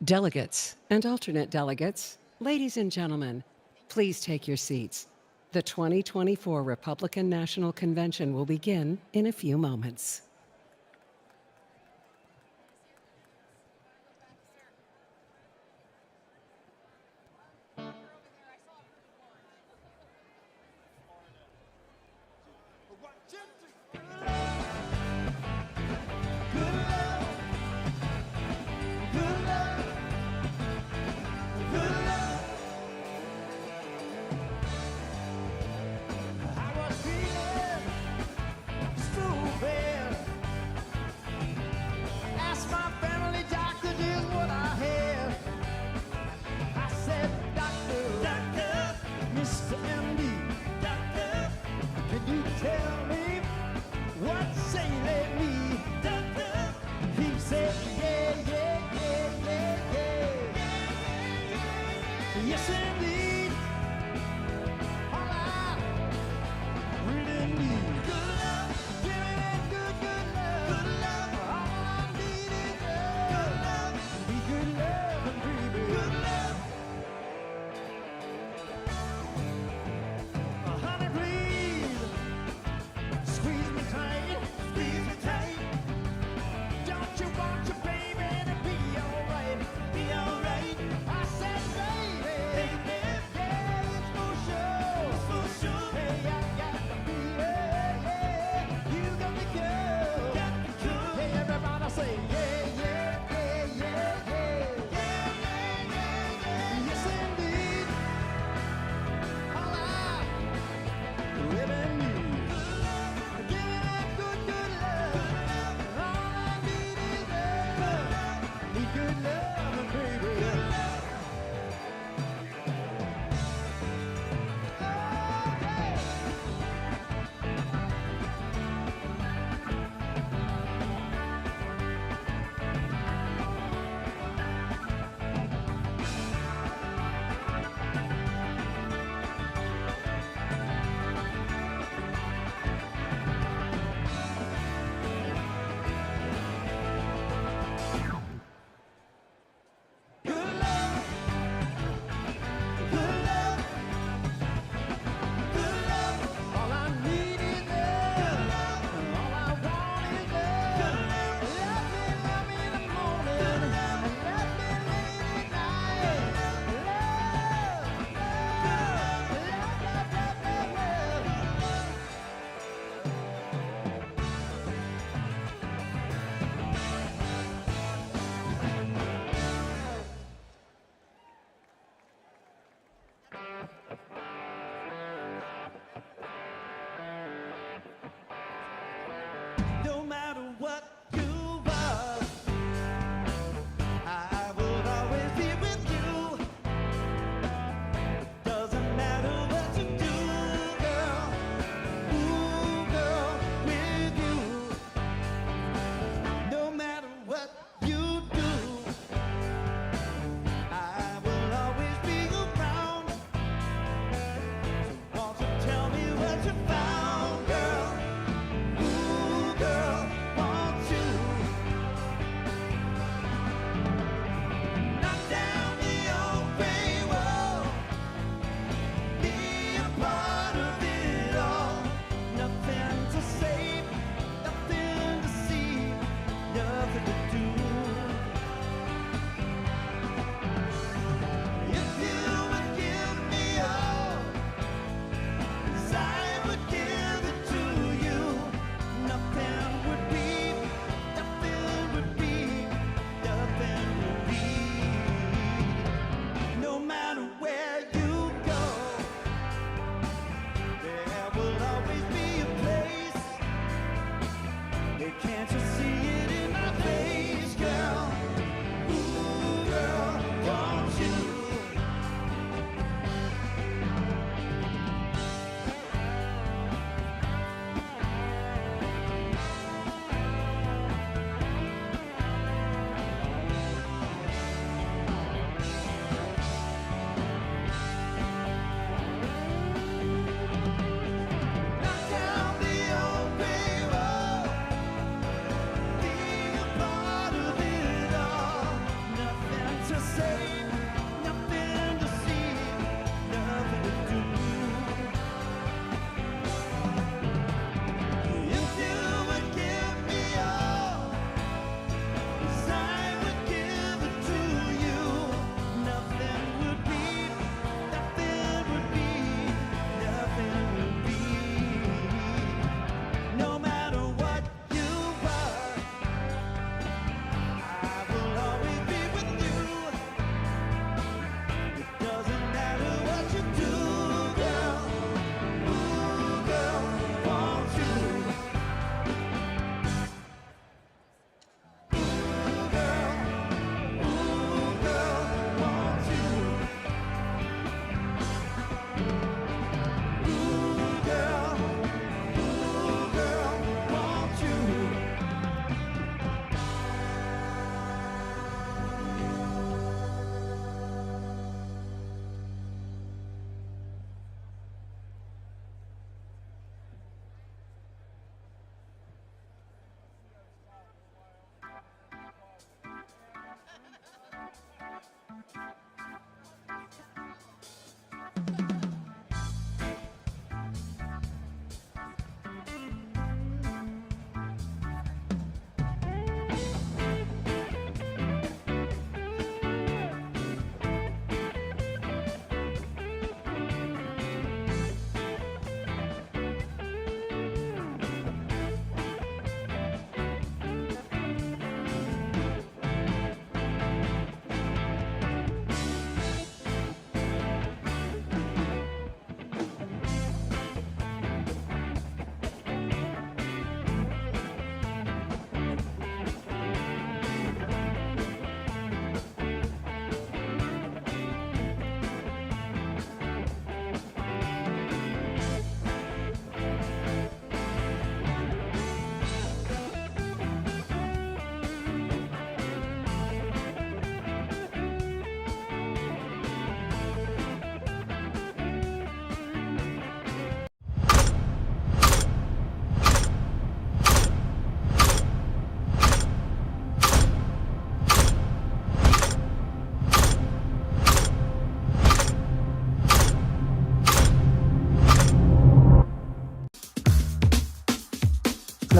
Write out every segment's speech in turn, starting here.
Delegates and alternate delegates, ladies and gentlemen, please take your seats. The 2024 Republican National Convention will begin in a few moments. Yes, indeed. All I really need. Good love. Give me that good love. Good love. All I need is love. Good love. Be good love and baby. Good love. Honey, please. Squeeze me tight. Squeeze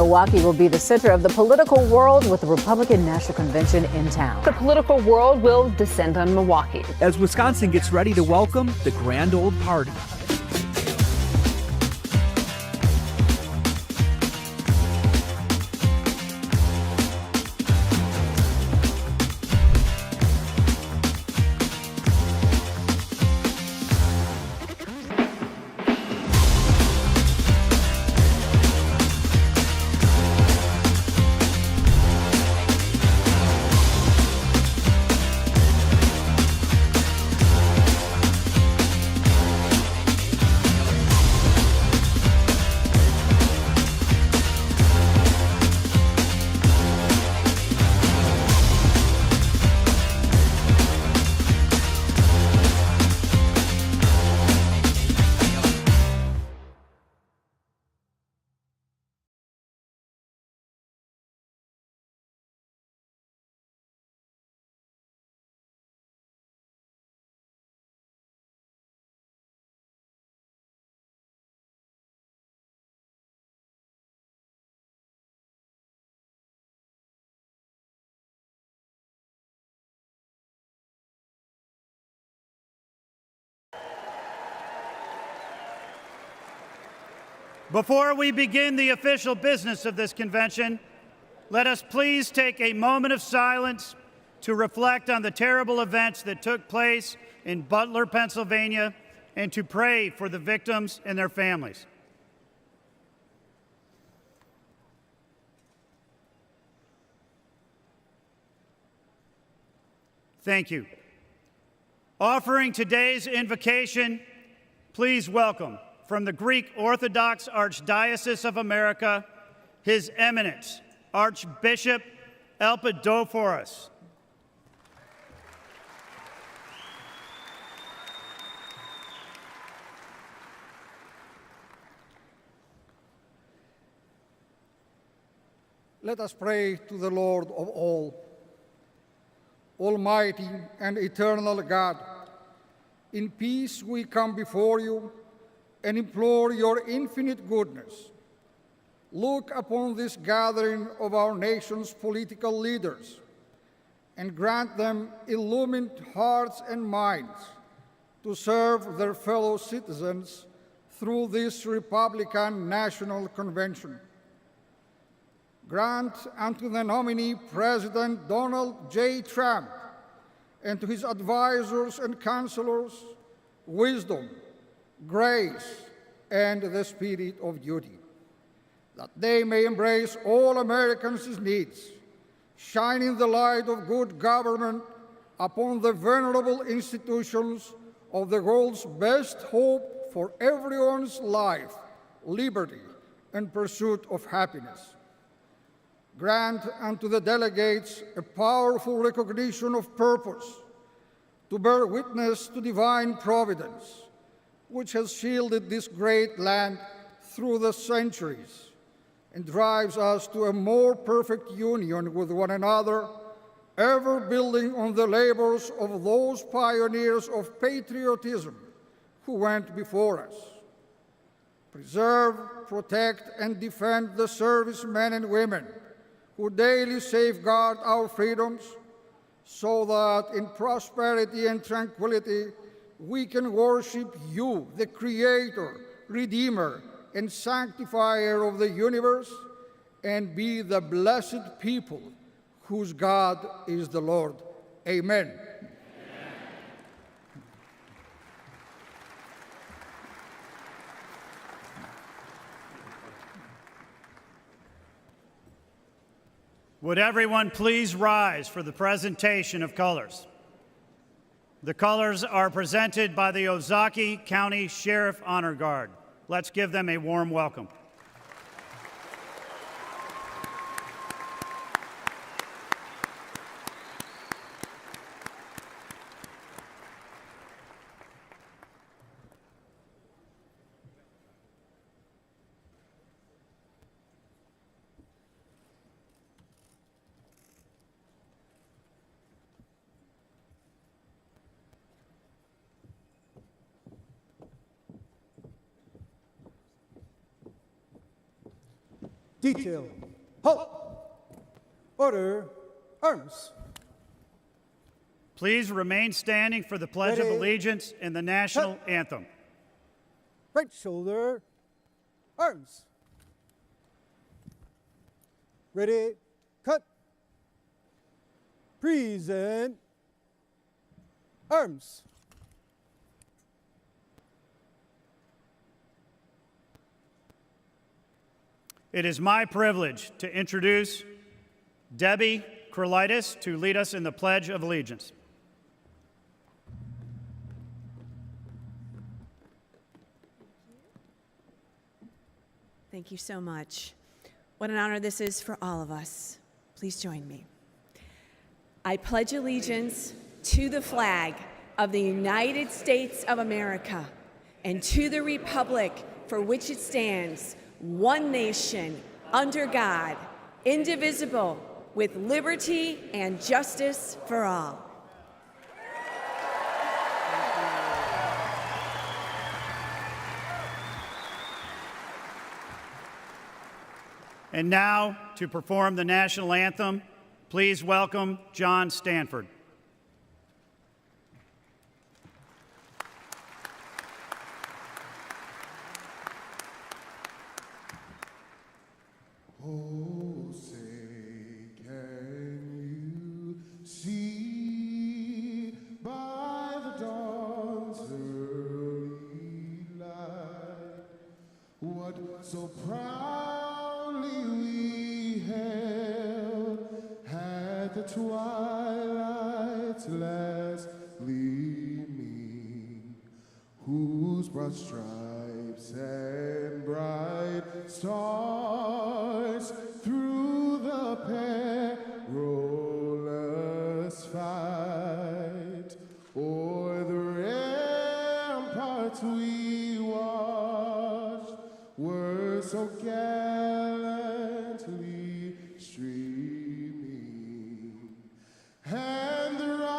Milwaukee will be the center of the political world with the Republican National Convention in town. The political world will descend on Milwaukee as Wisconsin gets ready to welcome the Grand Old Party. Before we begin the official business of this convention, let us please take a moment of silence to reflect on the terrible events that took place in Butler, Pennsylvania, and to pray for the victims and their families. Thank you. Offering today's invocation, please welcome, from the Greek Orthodox Archdiocese of America, His Eminence, Archbishop Elpidophoros. Let us pray to the Lord of all. Almighty and eternal God, in peace we come before you and implore your infinite goodness. Look upon this gathering of our nation's political leaders and grant them illumined hearts and minds to serve their fellow citizens through this Republican National Convention. Grant unto the nominee President Donald J. Trump and to his advisors and counselors wisdom, grace, and the spirit of duty, that they may embrace all Americans' needs, shining the light of good government upon the venerable institutions of the world's best hope for everyone's life, liberty, and pursuit of happiness. Grant unto the delegates a powerful recognition of purpose to bear witness to divine providence, which has shielded this great land through the centuries and drives us to a more perfect union with one another, ever building on the labors of those pioneers of patriotism who went before us. Preserve, protect, and defend the servicemen and women who daily safeguard our freedoms, so that in prosperity and tranquility we can worship you, the Creator, Redeemer, and Sanctifier of the universe, and be the blessed people whose God is the Lord. Amen. Would everyone please rise for the presentation of colors? The colors are presented by the Ozaukee County Sheriff Honor Guard. Let's give them a warm welcome. Detail. Halt. Order. Arms. Please remain standing for the Pledge of Ready. Allegiance and the national anthem. Right shoulder. Arms. Ready. Cut. Present. Arms. It is my privilege to introduce Debbie Krolitis to lead us in the Pledge of Allegiance. Thank you so much. What an honor this is for all of us. Please join me. I pledge allegiance to the flag of the United States of America and to the republic for which it stands, one nation, under God, indivisible, with liberty and justice for all. And now, to perform the national anthem, please welcome John Stanford. Oh, say, can you see by the dawn's early light what so proudly we held at the twilight's last gleaming, whose broad stripes and bright stars through the perilous fight o'er the ramparts we watched were so gallantly streaming, and the rocket's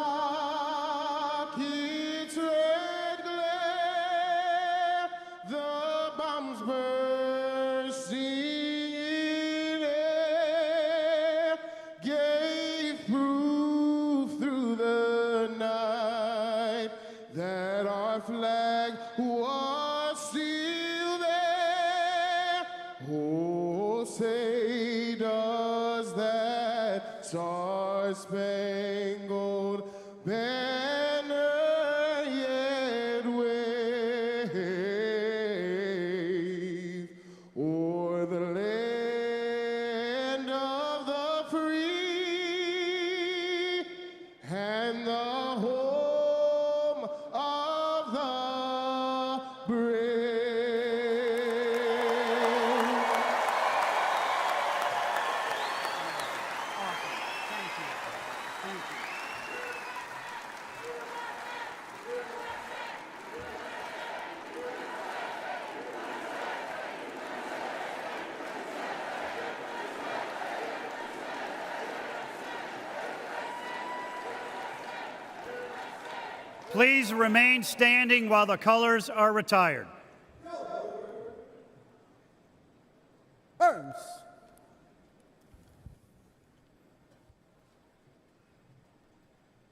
red glare, the bombs bursting in air, gave proof through the night that our flag was still there. Oh, say does that star-spangled banner yet wave o'er the land of the free and the home of the brave? Please remain standing while the colors are retired. Arms.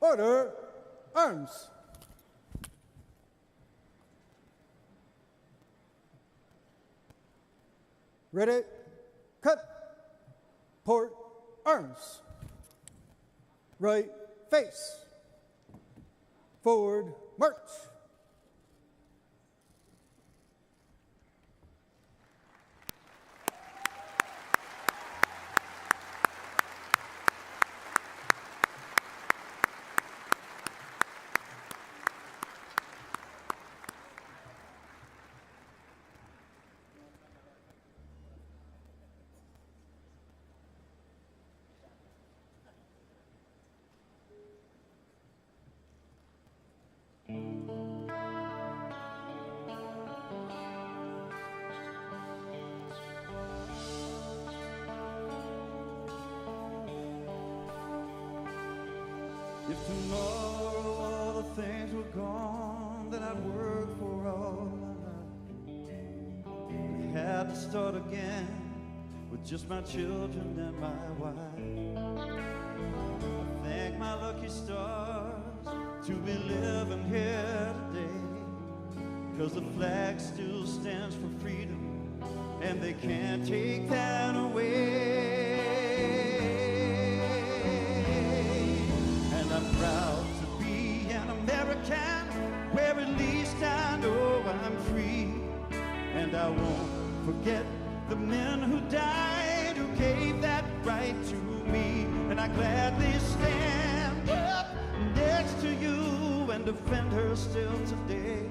Order. Arms. Ready. Cut. Port. Arms. Right face. Forward. March. If tomorrow all the things were gone that I'd worked for all my life, and had to start again with just my children and my wife. I thank my lucky stars to be living here today, 'cause the flag still stands for freedom, and they can't take that away. And I'm proud to be an American, where at least I know I'm free. And I won't forget the men who died, who gave that right to me. And I gladly stand up next to you and defend her still today,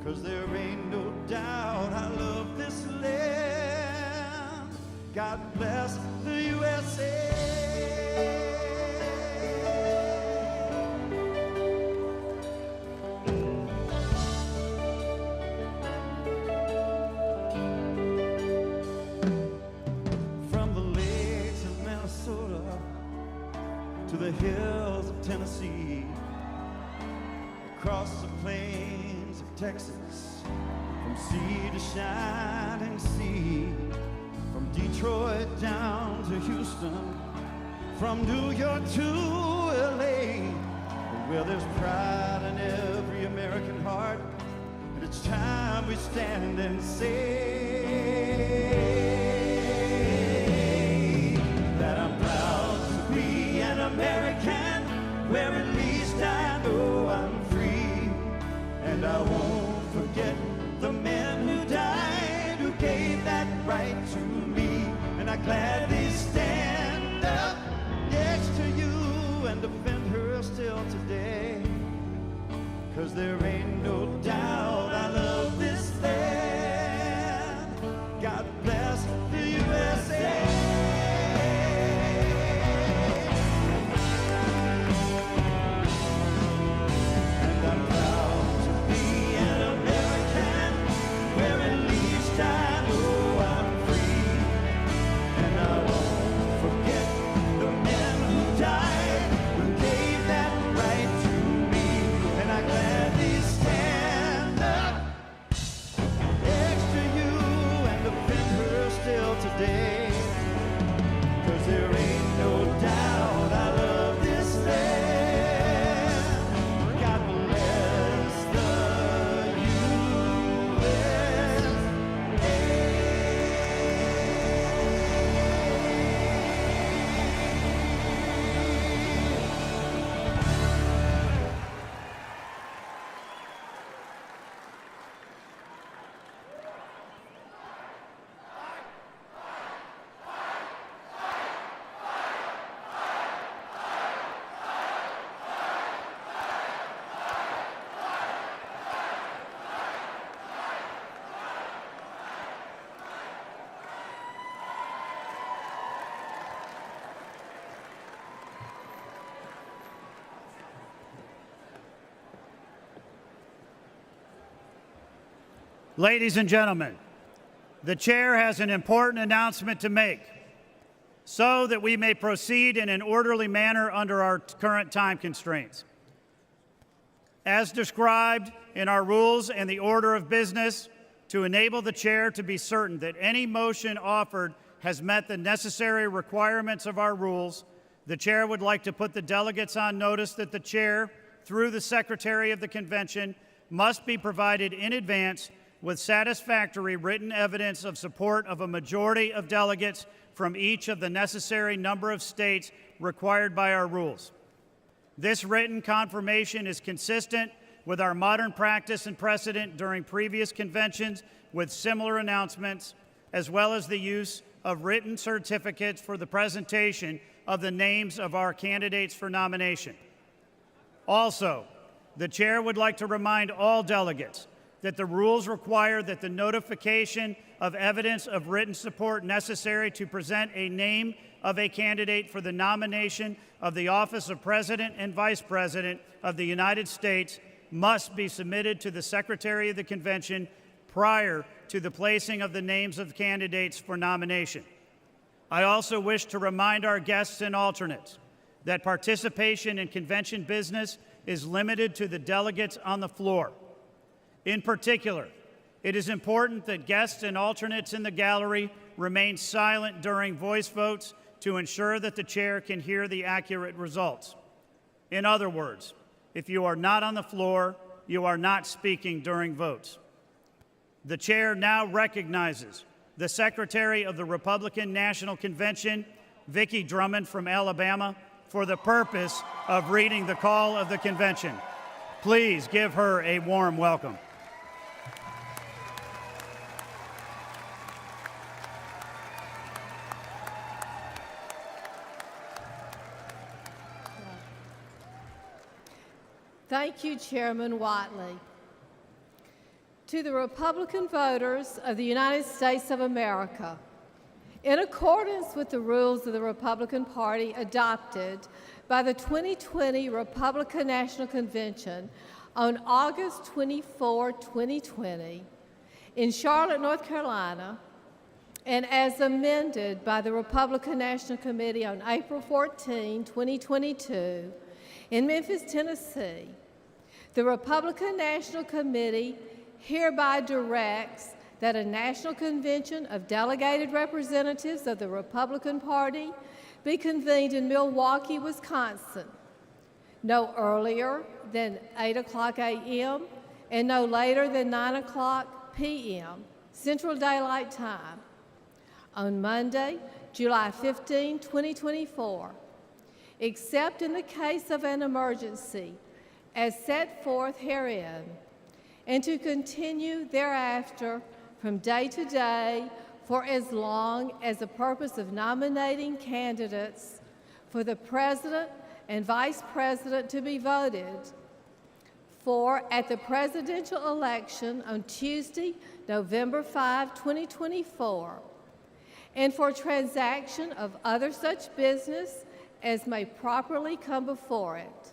'cause there ain't no doubt I love this land. God bless the USA. To the hills of Tennessee, across the plains of Texas, from sea to shining sea, from Detroit down to Houston, from New York to LA, where there's pride in every American heart, and it's time we stand and say that I'm proud to be an American, where at least I know I'm free. And I won't forget the men who died, who gave that right to me. And I gladly stand up next to you and defend her still today, 'cause there ain't no doubt I love this land. God bless the USA. Today, 'cause there ain't no doubt I love this land. God bless the USA. Ladies and gentlemen, the chair has an important announcement to make so that we may proceed in an orderly manner under our current time constraints. As described in our rules and the order of business, to enable the chair to be certain that any motion offered has met the necessary requirements of our rules, the chair would like to put the delegates on notice that the chair, through the Secretary of the Convention, must be provided in advance with satisfactory written evidence of support of a majority of delegates from each of the necessary number of states required by our rules. This written confirmation is consistent with our modern practice and precedent during previous conventions with similar announcements, as well as the use of written certificates for the presentation of the names of our candidates for nomination. Also, the chair would like to remind all delegates that the rules require that the notification of evidence of written support necessary to present a name of a candidate for the nomination of the office of President and Vice President of the United States must be submitted to the Secretary of the Convention prior to the placing of the names of candidates for nomination. I also wish to remind our guests and alternates that participation in convention business is limited to the delegates on the floor. In particular, it is important that guests and alternates in the gallery remain silent during voice votes to ensure that the chair can hear the accurate results. In other words, if you are not on the floor, you are not speaking during votes. The chair now recognizes the Secretary of the Republican National Convention, Vicki Drummond from Alabama, for the purpose of reading the call of the convention. Please give her a warm welcome. Thank you, Chairman Whiteley. To the Republican voters of the United States of America, in accordance with the rules of the Republican Party adopted by the 2020 Republican National Convention on August 24, 2020, in Charlotte, North Carolina, and as amended by the Republican National Committee on April 14, 2022, in Memphis, Tennessee, the Republican National Committee hereby directs that a National Convention of Delegated Representatives of the Republican Party be convened in Milwaukee, Wisconsin, no earlier than 8:00 a.m. and no later than 9:00 p.m. Central Daylight Time on Monday, July 15, 2024, except in the case of an emergency as set forth herein, and to continue thereafter from day to day for as long as the purpose of nominating candidates for the President and Vice President to be voted for at the presidential election on Tuesday, November 5, 2024, and for transaction of other such business as may properly come before it.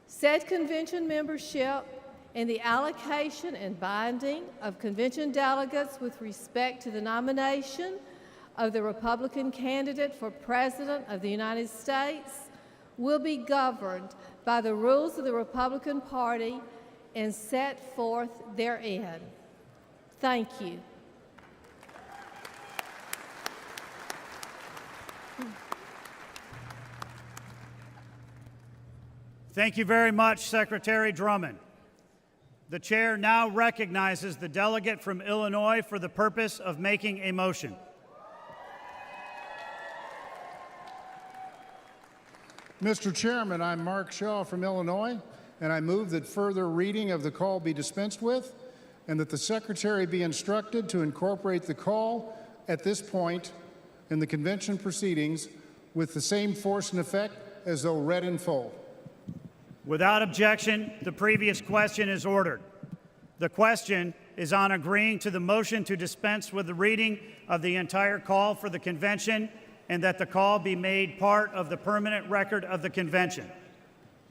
Said convention membership and the allocation and binding of convention delegates with respect to the nomination of the Republican candidate for President of the United States will be governed by the rules of the Republican Party and set forth therein. Thank you. Thank you very much, Secretary Drummond. The chair now recognizes the delegate from Illinois for the purpose of making a motion. Mr. Chairman, I'm Mark Shaw from Illinois, and I move that further reading of the call be dispensed with, and that the Secretary be instructed to incorporate the call at this point in the convention proceedings with the same force and effect as though read in full. Without objection, the previous question is ordered. The question is on agreeing to the motion to dispense with the reading of the entire call for the convention and that the call be made part of the permanent record of the convention.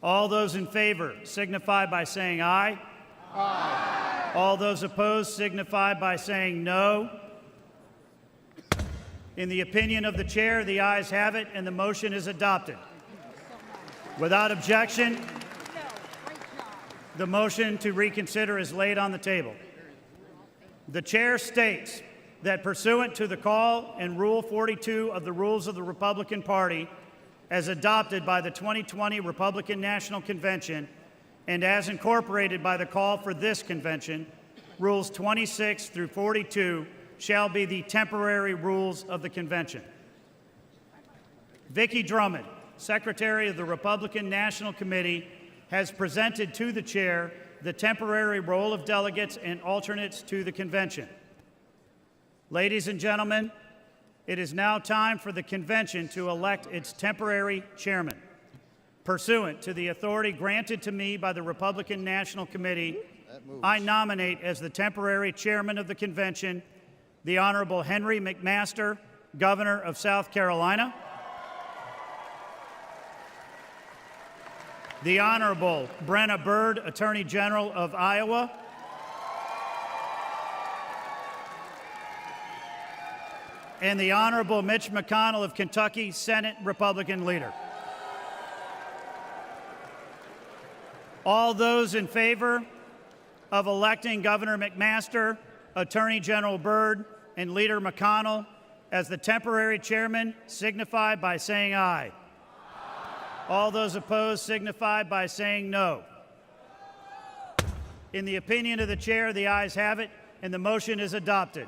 All those in favor signify by saying aye. Aye. All those opposed signify by saying no. In the opinion of the chair, the ayes have it and the motion is adopted. Without objection, the motion to reconsider is laid on the table. The chair states that pursuant to the call and Rule 42 of the Rules of the Republican Party, as adopted by the 2020 Republican National Convention and as incorporated by the call for this convention, Rules 26 through 42 shall be the temporary rules of the convention. Vicki Drummond, Secretary of the Republican National Committee, has presented to the chair the temporary roll of delegates and alternates to the convention. Ladies and gentlemen, it is now time for the convention to elect its temporary chairman. Pursuant to the authority granted to me by the Republican National Committee, I nominate as the temporary chairman of the convention the Honorable Henry McMaster, Governor of South Carolina, the Honorable Brenna Bird, Attorney General of Iowa, and the Honorable Mitch McConnell of Kentucky, Senate Republican Leader. All those in favor of electing Governor McMaster, Attorney General Byrd, and Leader McConnell as the temporary chairman signify by saying aye. All those opposed signify by saying no. In the opinion of the chair, the ayes have it, and the motion is adopted.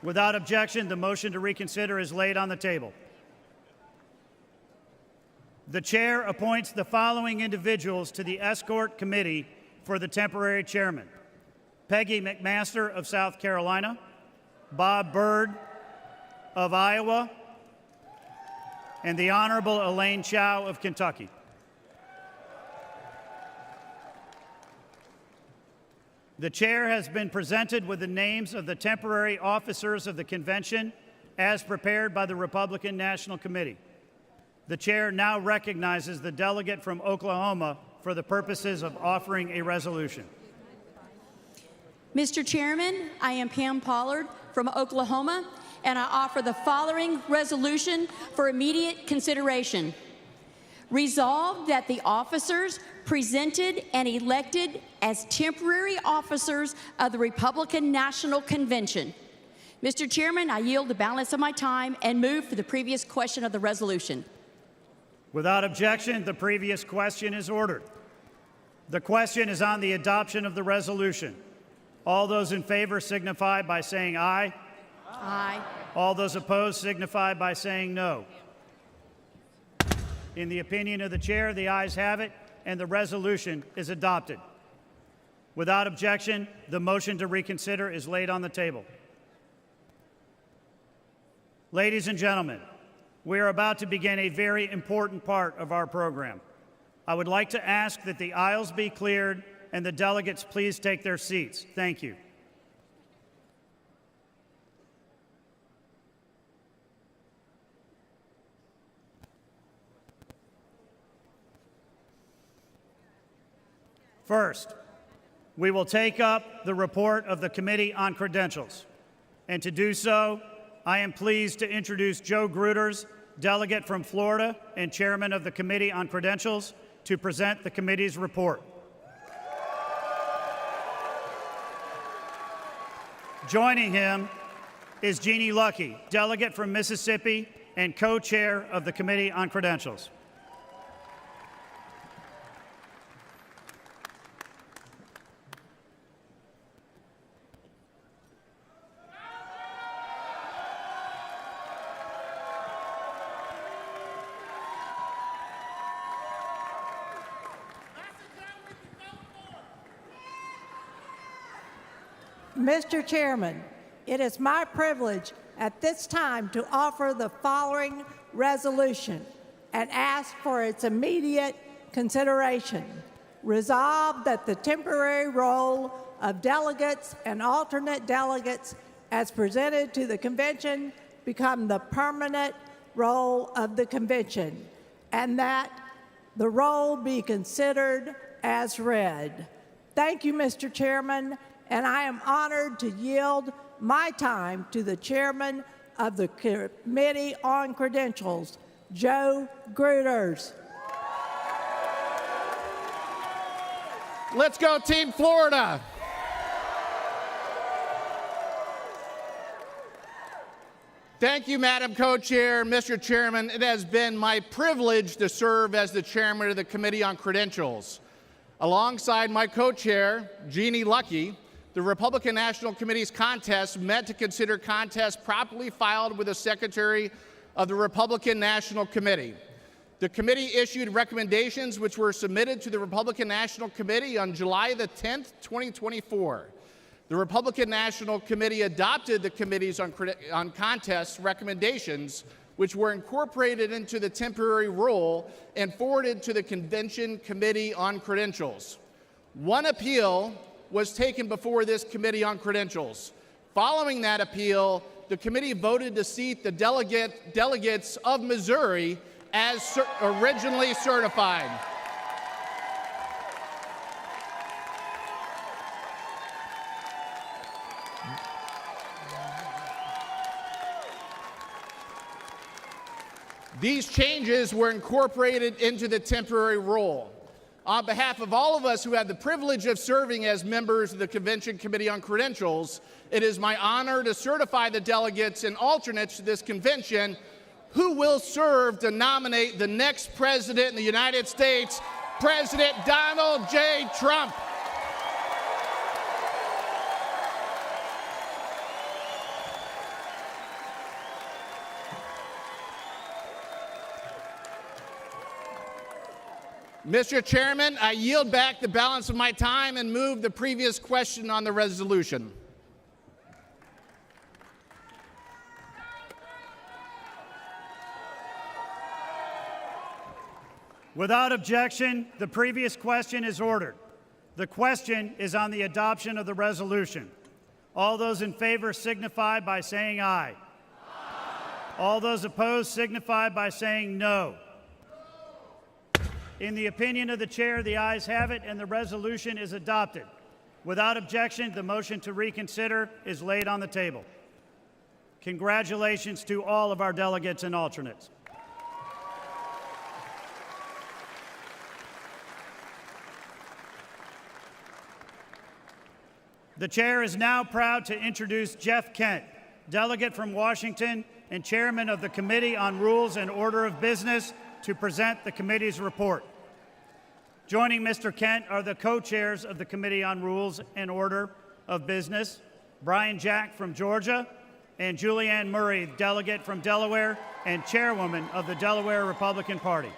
Without objection, the motion to reconsider is laid on the table. The chair appoints the following individuals to the escort committee for the temporary chairman: Peggy McMaster of South Carolina, Bob Byrd of Iowa, and the Honorable Elaine Chao of Kentucky. The chair has been presented with the names of the temporary officers of the convention as prepared by the Republican National Committee. The chair now recognizes the delegate from Oklahoma for the purposes of offering a resolution. Mr. Chairman, I am Pam Pollard from Oklahoma, and I offer the following resolution for immediate consideration. Resolved that the officers presented and elected as temporary officers of the Republican National Convention. Mr. Chairman, I yield the balance of my time and move for the previous question of the resolution. Without objection, the previous question is ordered. The question is on the adoption of the resolution. All those in favor signify by saying aye. Aye. All those opposed signify by saying no. In the opinion of the chair, the ayes have it, and the resolution is adopted. Without objection, the motion to reconsider is laid on the table. Ladies and gentlemen, we are about to begin a very important part of our program. I would like to ask that the aisles be cleared and the delegates please take their seats. Thank you. First, we will take up the report of the Committee on Credentials. And to do so, I am pleased to introduce Joe Gruters, delegate from Florida and chairman of the Committee on Credentials, to present the committee's report. Joining him is Jeannie Lucky, delegate from Mississippi and co-chair of the Committee on Credentials. Mr. Chairman, it is my privilege at this time to offer the following resolution and ask for its immediate consideration. Resolved that the temporary role of delegates and alternate delegates as presented to the convention become the permanent role of the convention, and that the role be considered as read. Thank you, Mr. Chairman, and I am honored to yield my time to the chairman of the Committee on Credentials, Joe Gruters. Let's go, Team Florida. Thank you, Madam Co-Chair. Mr. Chairman, it has been my privilege to serve as the chairman of the Committee on Credentials. Alongside my co-chair, Jeannie Lucky, the Republican National Committee's contest met to consider contests properly filed with the Secretary of the Republican National Committee. The committee issued recommendations which were submitted to the Republican National Committee on July the 10th, 2024. The Republican National Committee adopted the Committees on Contests recommendations, which were incorporated into the temporary rule and forwarded to the Convention Committee on Credentials. One appeal was taken before this Committee on Credentials. Following that appeal, the committee voted to seat the delegates of Missouri as originally certified. These changes were incorporated into the temporary rule. On behalf of all of us who have the privilege of serving as members of the Convention Committee on Credentials, it is my honor to certify the delegates and alternates to this convention who will serve to nominate the next president in the United States, President Donald J. Trump. Mr. Chairman, I yield back the balance of my time and move the previous question on the resolution. Without objection, the previous question is ordered. The question is on the adoption of the resolution. All those in favor signify by saying aye. All those opposed signify by saying no. In the opinion of the chair, the ayes have it, and the resolution is adopted. Without objection, the motion to reconsider is laid on the table. Congratulations to all of our delegates and alternates. The chair is now proud to introduce Jeff Kent, delegate from Washington and chairman of the Committee on Rules and Order of Business, to present the committee's report. Joining Mr. Kent are the co-chairs of the Committee on Rules and Order of Business, Brian Jack from Georgia, and Julianne Murray, delegate from Delaware and chairwoman of the Delaware Republican Party.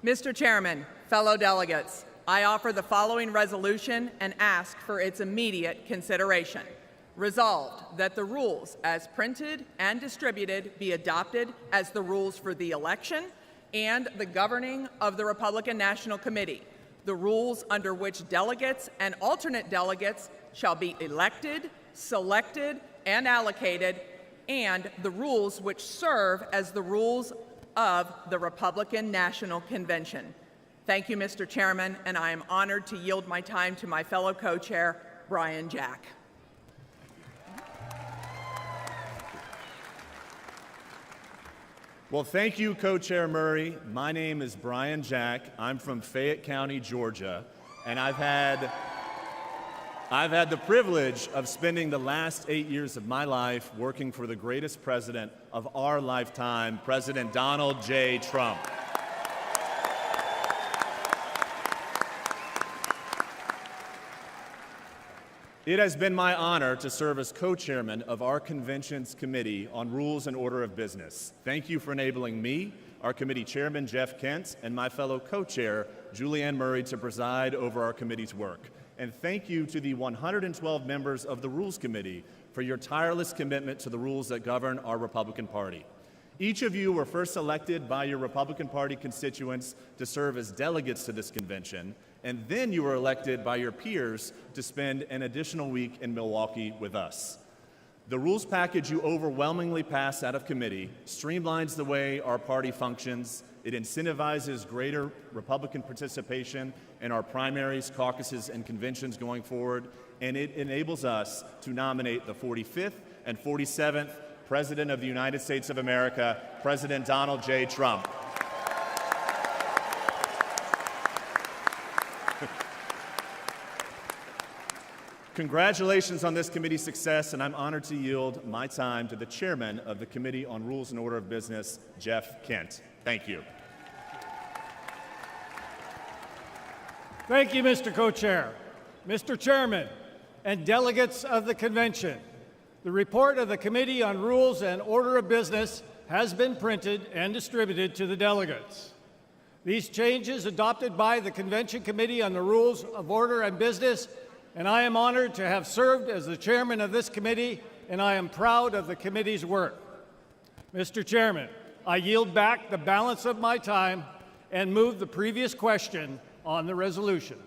Mr. Chairman, fellow delegates, I offer the following resolution and ask for its immediate consideration. Resolved that the rules as printed and distributed be adopted as the rules for the election and the governing of the Republican National Committee, the rules under which delegates and alternate delegates shall be elected, selected, and allocated, and the rules which serve as the rules of the Republican National Convention. Thank you, Mr. Chairman, and I am honored to yield my time to my fellow co-chair, Brian Jack. Well, thank you, Co-Chair Murray. My name is Brian Jack. I'm from Fayette County, Georgia, and I've had the privilege of spending the last 8 years of my life working for the greatest president of our lifetime, President Donald J. Trump. It has been my honor to serve as co-chairman of our convention's Committee on Rules and Order of Business. Thank you for enabling me, our committee chairman, Jeff Kent, and my fellow co-chair, Julianne Murray, to preside over our committee's work. And thank you to the 112 members of the Rules Committee for your tireless commitment to the rules that govern our Republican Party. Each of you were first elected by your Republican Party constituents to serve as delegates to this convention, and then you were elected by your peers to spend an additional week in Milwaukee with us. The rules package you overwhelmingly passed out of committee streamlines the way our party functions. It incentivizes greater Republican participation in our primaries, caucuses, and conventions going forward, and it enables us to nominate the 45th and 47th President of the United States of America, President Donald J. Trump. Congratulations on this committee's success, and I'm honored to yield my time to the chairman of the Committee on Rules and Order of Business, Jeff Kent. Thank you. Thank you, Mr. Co-Chair. Mr. Chairman and delegates of the convention, the report of the Committee on Rules and Order of Business has been printed and distributed to the delegates. These changes adopted by the Convention Committee on the Rules of Order and Business, and I am honored to have served as the chairman of this committee, and I am proud of the committee's work. Mr. Chairman, I yield back the balance of my time and move the previous question on the resolution.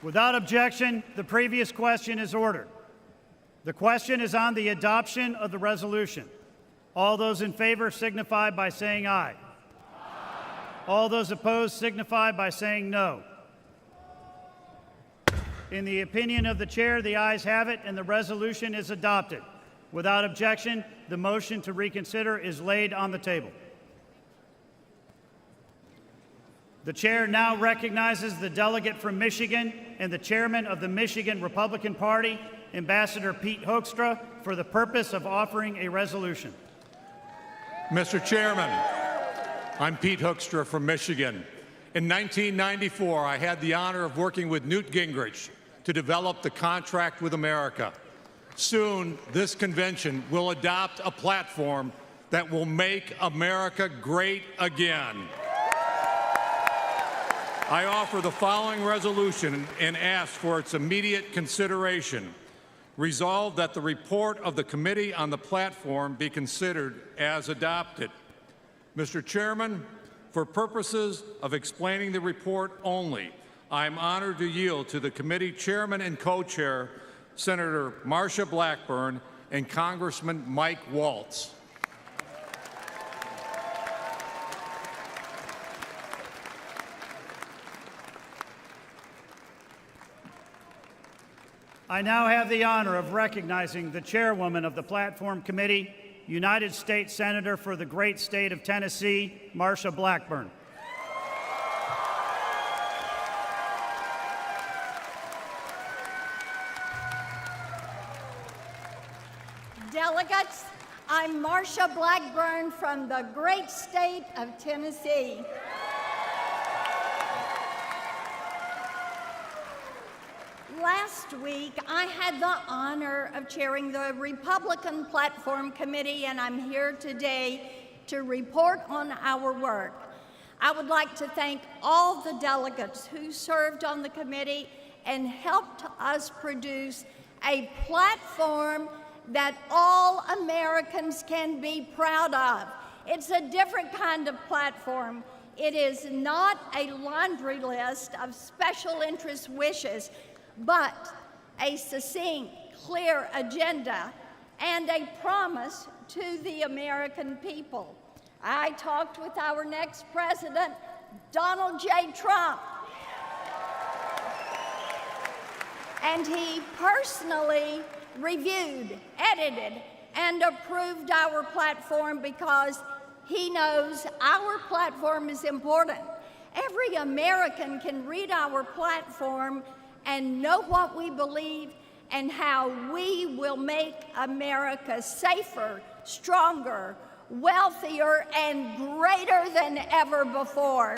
Without objection, the previous question is ordered. The question is on the adoption of the resolution. All those in favor signify by saying aye. All those opposed signify by saying no. In the opinion of the chair, the ayes have it, and the resolution is adopted. Without objection, the motion to reconsider is laid on the table. The chair now recognizes the delegate from Michigan and the chairman of the Michigan Republican Party, Ambassador Pete Hoekstra, for the purpose of offering a resolution. Mr. Chairman, I'm Pete Hoekstra from Michigan. In 1994, I had the honor of working with Newt Gingrich to develop the Contract with America. Soon, this convention will adopt a platform that will make America great again. I offer the following resolution and ask for its immediate consideration. Resolved that the report of the Committee on the Platform be considered as adopted. Mr. Chairman, for purposes of explaining the report only, I am honored to yield to the committee chairman and co-chair, Senator Marsha Blackburn and Congressman Mike Waltz. I now have the honor of recognizing the chairwoman of the Platform Committee, United States Senator for the great state of Tennessee, Marsha Blackburn. Delegates, I'm Marsha Blackburn from the great state of Tennessee. Last week, I had the honor of chairing the Republican Platform Committee, and I'm here today to report on our work. I would like to thank all the delegates who served on the committee and helped us produce a platform that all Americans can be proud of. It's a different kind of platform. It is not a laundry list of special interest wishes, but a succinct, clear agenda and a promise to the American people. I talked with our next president, Donald J. Trump, and he personally reviewed, edited, and approved our platform because he knows our platform is important. Every American can read our platform and know what we believe and how we will make America safer, stronger, wealthier, and greater than ever before.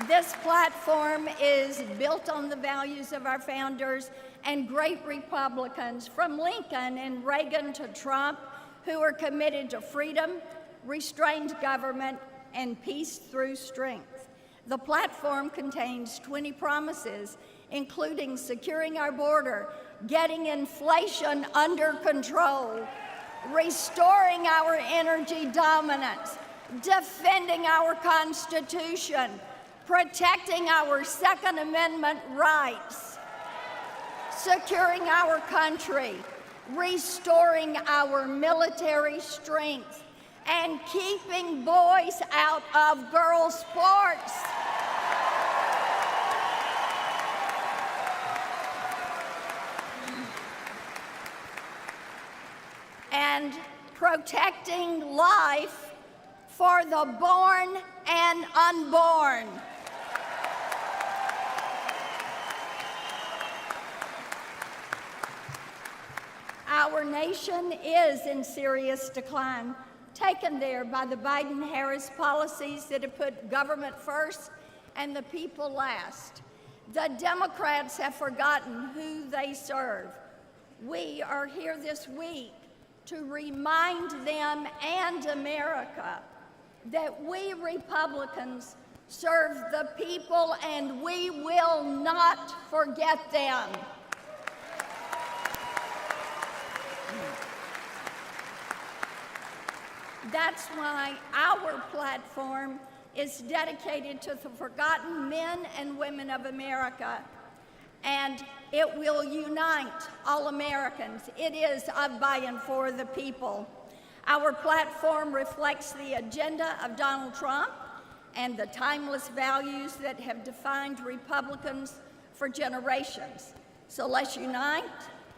This platform is built on the values of our founders and great Republicans, from Lincoln and Reagan to Trump, who are committed to freedom, restrained government, and peace through strength. The platform contains 20 promises, including securing our border, getting inflation under control, restoring our energy dominance, defending our Constitution, protecting our Second Amendment rights, securing our country, restoring our military strength, and keeping boys out of girls' sports. And protecting life for the born and unborn. Our nation is in serious decline, taken there by the Biden-Harris policies that have put government first and the people last. The Democrats have forgotten who they serve. We are here this week to remind them and America that we Republicans serve the people and we will not forget them. That's why our platform is dedicated to the forgotten men and women of America. and it will unite all Americans. It is of, by, and for the people. Our platform reflects the agenda of Donald Trump and the timeless values that have defined Republicans for generations. So let's unite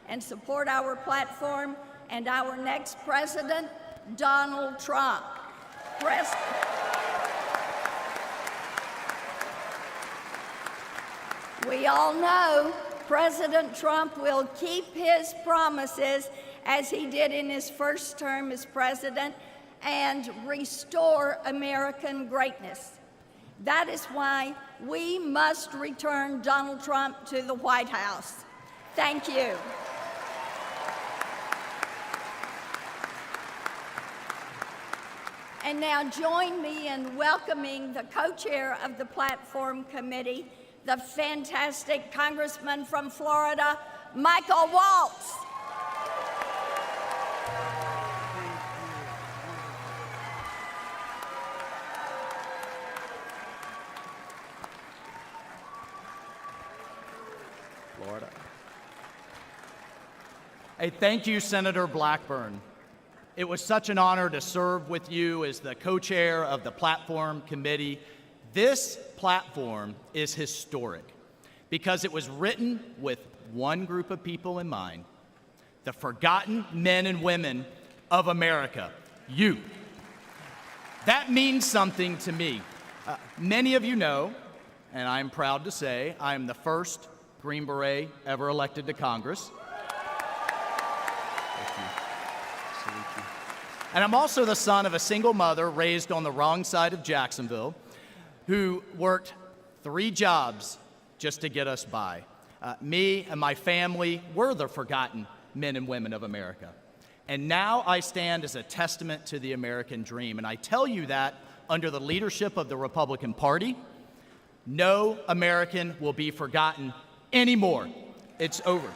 and support our platform and our next president, Donald Trump. We all know President Trump will keep his promises as he did in his first term as president and restore American greatness. That is why we must return Donald Trump to the White House. Thank you. And now join me in welcoming the co-chair of the Platform Committee, the fantastic Congressman from Florida, Michael Waltz. Florida. Hey, thank you, Senator Blackburn. It was such an honor to serve with you as the co-chair of the Platform Committee. This platform is historic because it was written with one group of people in mind, the forgotten men and women of America, you. That means something to me. Many of you know, and I'm proud to say, I am the first Green Beret ever elected to Congress. And I'm also the son of a single mother raised on the wrong side of Jacksonville who worked 3 jobs just to get us by. Me and my family were the forgotten men and women of America. And now I stand as a testament to the American dream. And I tell you that under the leadership of the Republican Party, no American will be forgotten anymore. It's over.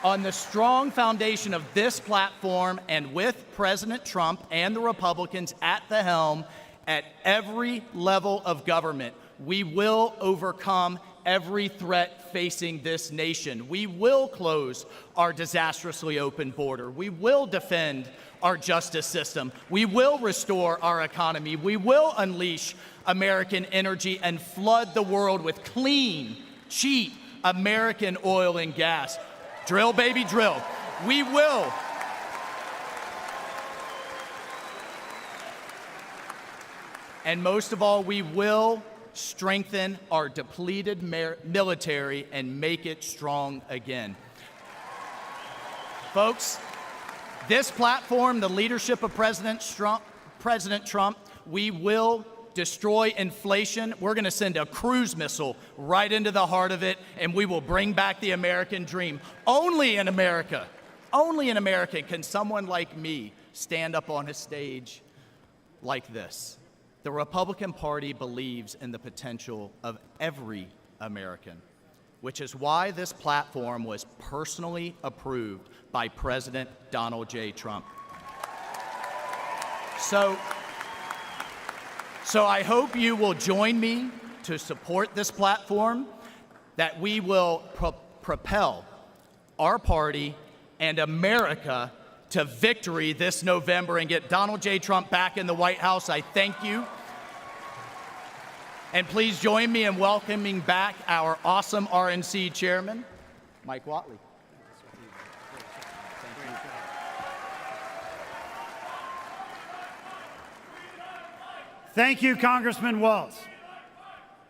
On the strong foundation of this platform and with President Trump and the Republicans at the helm at every level of government, we will overcome every threat facing this nation. We will close our disastrously open border. We will defend our justice system. We will restore our economy. We will unleash American energy and flood the world with clean, cheap American oil and gas. Drill, baby, drill. We will. And most of all, we will strengthen our depleted military and make it strong again. Folks, this platform, the leadership of President Trump, we will destroy inflation. We're going to send a cruise missile right into the heart of it, and we will bring back the American dream. Only in America can someone like me stand up on a stage like this. The Republican Party believes in the potential of every American, which is why this platform was personally approved by President Donald J. Trump. So I hope you will join me to support this platform, that we will propel our party and America to victory this November and get Donald J. Trump back in the White House. I thank you. And please join me in welcoming back our awesome RNC chairman, Mike Whatley. Thank you, Congressman Waltz.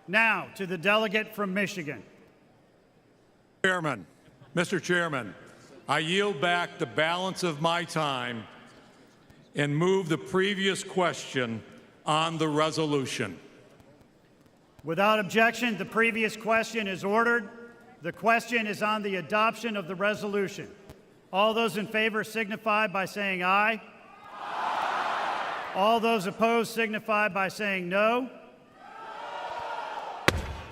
Now to the delegate from Michigan. Mr. Chairman, I yield back the balance of my time and move the previous question on the resolution. Without objection, the previous question is ordered. The question is on the adoption of the resolution. All those in favor signify by saying aye. All those opposed signify by saying no.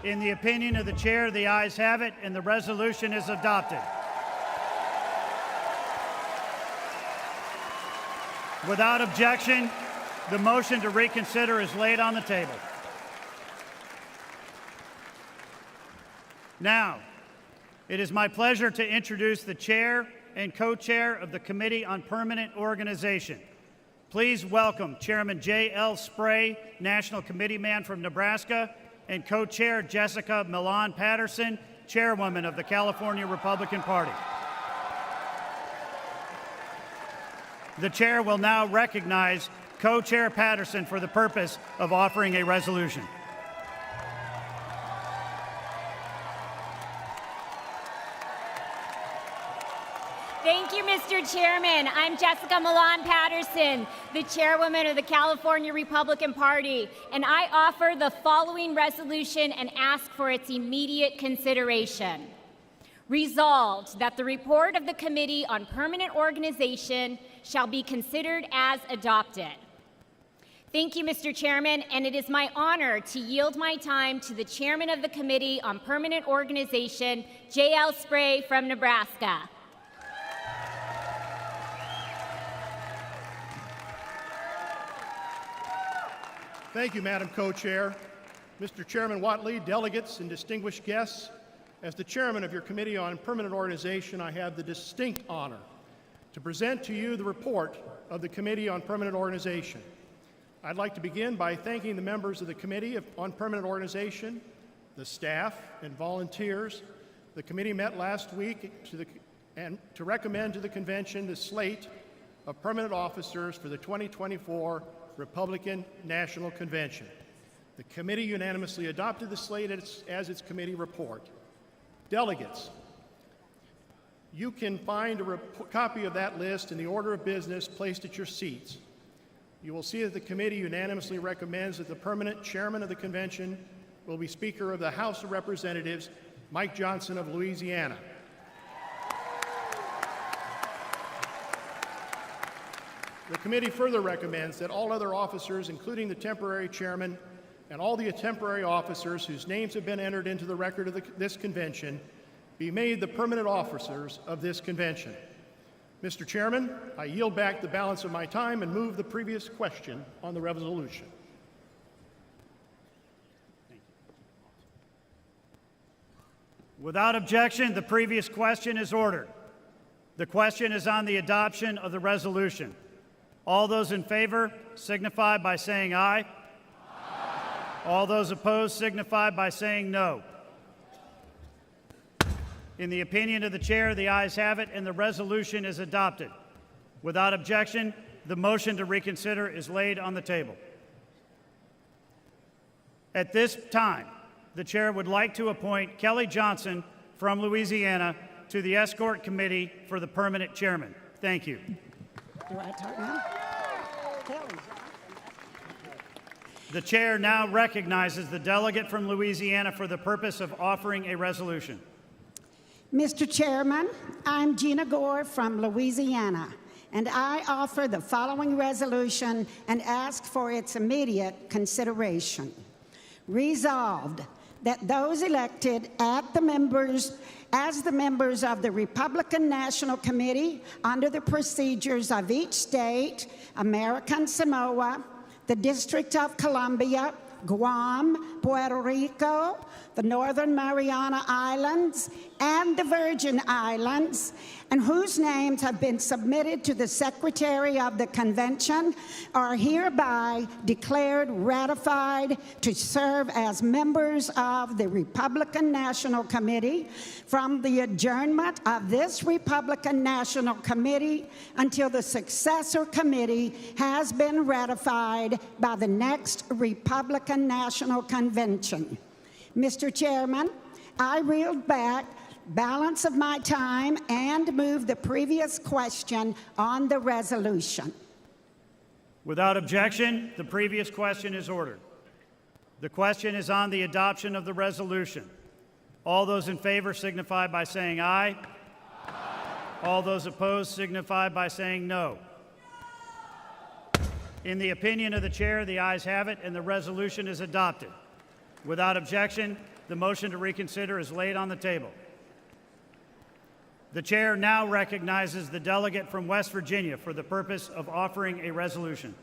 In the opinion of the chair, the ayes have it, and the resolution is adopted. Without objection, the motion to reconsider is laid on the table. Now, it is my pleasure to introduce the chair and co-chair of the Committee on Permanent Organization. Please welcome Chairman J.L. Spray, National Committee man from Nebraska, and co-chair Jessica Milan Patterson, chairwoman of the California Republican Party. The chair will now recognize co-chair Patterson for the purpose of offering a resolution. Thank you, Mr. Chairman. I'm Jessica Milan Patterson, the chairwoman of the California Republican Party, and I offer the following resolution and ask for its immediate consideration. Resolved that the report of the Committee on Permanent Organization shall be considered as adopted. Thank you, Mr. Chairman, and it is my honor to yield my time to the chairman of the Committee on Permanent Organization, J.L. Spray from Nebraska. Thank you, Madam Co-Chair. Mr. Chairman Whatley, delegates, and distinguished guests, as the chairman of your Committee on Permanent Organization, I have the distinct honor to present to you the report of the Committee on Permanent Organization. I'd like to begin by thanking the members of the Committee on Permanent Organization, the staff and volunteers. The committee met last week to recommend to the convention the slate of permanent officers for the 2024 Republican National Convention. The committee unanimously adopted the slate as its committee report. Delegates, you can find a copy of that list in the order of business placed at your seats. You will see that the committee unanimously recommends that the permanent chairman of the convention will be Speaker of the House of Representatives, Mike Johnson of Louisiana. The committee further recommends that all other officers, including the temporary chairman and all the temporary officers whose names have been entered into the record of this convention, be made the permanent officers of this convention. Mr. Chairman, I yield back the balance of my time and move the previous question on the resolution. Without objection, the previous question is ordered. The question is on the adoption of the resolution. All those in favor signify by saying aye. All those opposed signify by saying no. In the opinion of the chair, the ayes have it, and the resolution is adopted. Without objection, the motion to reconsider is laid on the table. At this time, the chair would like to appoint Kelly Johnson from Louisiana to the Escort Committee for the permanent chairman. Thank you. Do I talk now? The chair now recognizes the delegate from Louisiana for the purpose of offering a resolution. Mr. Chairman, I'm Gina Gore from Louisiana, and I offer the following resolution and ask for its immediate consideration. Resolved that those elected as the members of the Republican National Committee under the procedures of each state, American Samoa, the District of Columbia, Guam, Puerto Rico, the Northern Mariana Islands, and the Virgin Islands, and whose names have been submitted to the Secretary of the Convention, are hereby declared ratified to serve as members of the Republican National Committee from the adjournment of this Republican National Committee until the successor committee has been ratified by the next Republican National Convention. Mr. Chairman, I yield back balance of my time and move the previous question on the resolution. Without objection, the previous question is ordered. The question is on the adoption of the resolution. All those in favor signify by saying aye. Aye. All those opposed signify by saying no. In the opinion of the chair, the ayes have it, and the resolution is adopted. Without objection, the motion to reconsider is laid on the table. The chair now recognizes the delegate from West Virginia for the purpose of offering a resolution.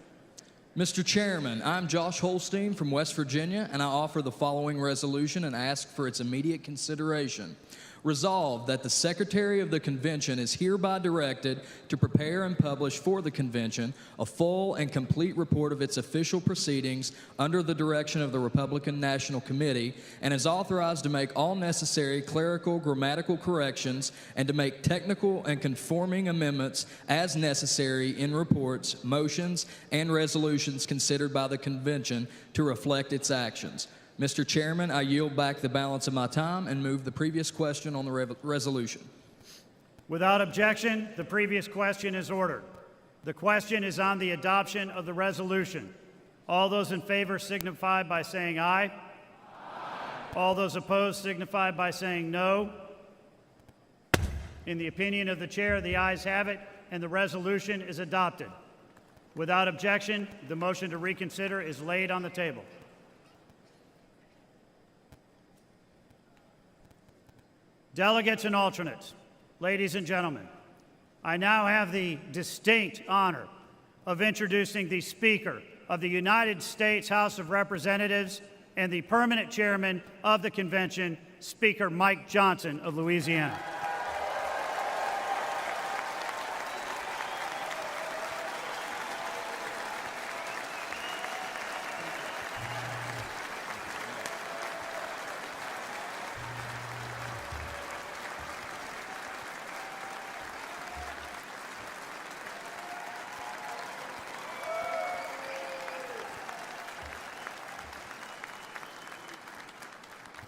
Mr. Chairman, I'm Josh Holstein from West Virginia, and I offer the following resolution and ask for its immediate consideration. Resolved that the Secretary of the Convention is hereby directed to prepare and publish for the Convention a full and complete report of its official proceedings under the direction of the Republican National Committee, and is authorized to make all necessary clerical, grammatical corrections and to make technical and conforming amendments as necessary in reports, motions, and resolutions considered by the Convention to reflect its actions. Mr. Chairman, I yield back the balance of my time and move the previous question on the resolution. Without objection, the previous question is ordered. The question is on the adoption of the resolution. All those in favor signify by saying aye. Aye. All those opposed signify by saying no. In the opinion of the chair, the ayes have it, and the resolution is adopted. Without objection, the motion to reconsider is laid on the table. Delegates and alternates, ladies and gentlemen, I now have the distinct honor of introducing the Speaker of the United States House of Representatives and the permanent chairman of the convention, Speaker Mike Johnson of Louisiana.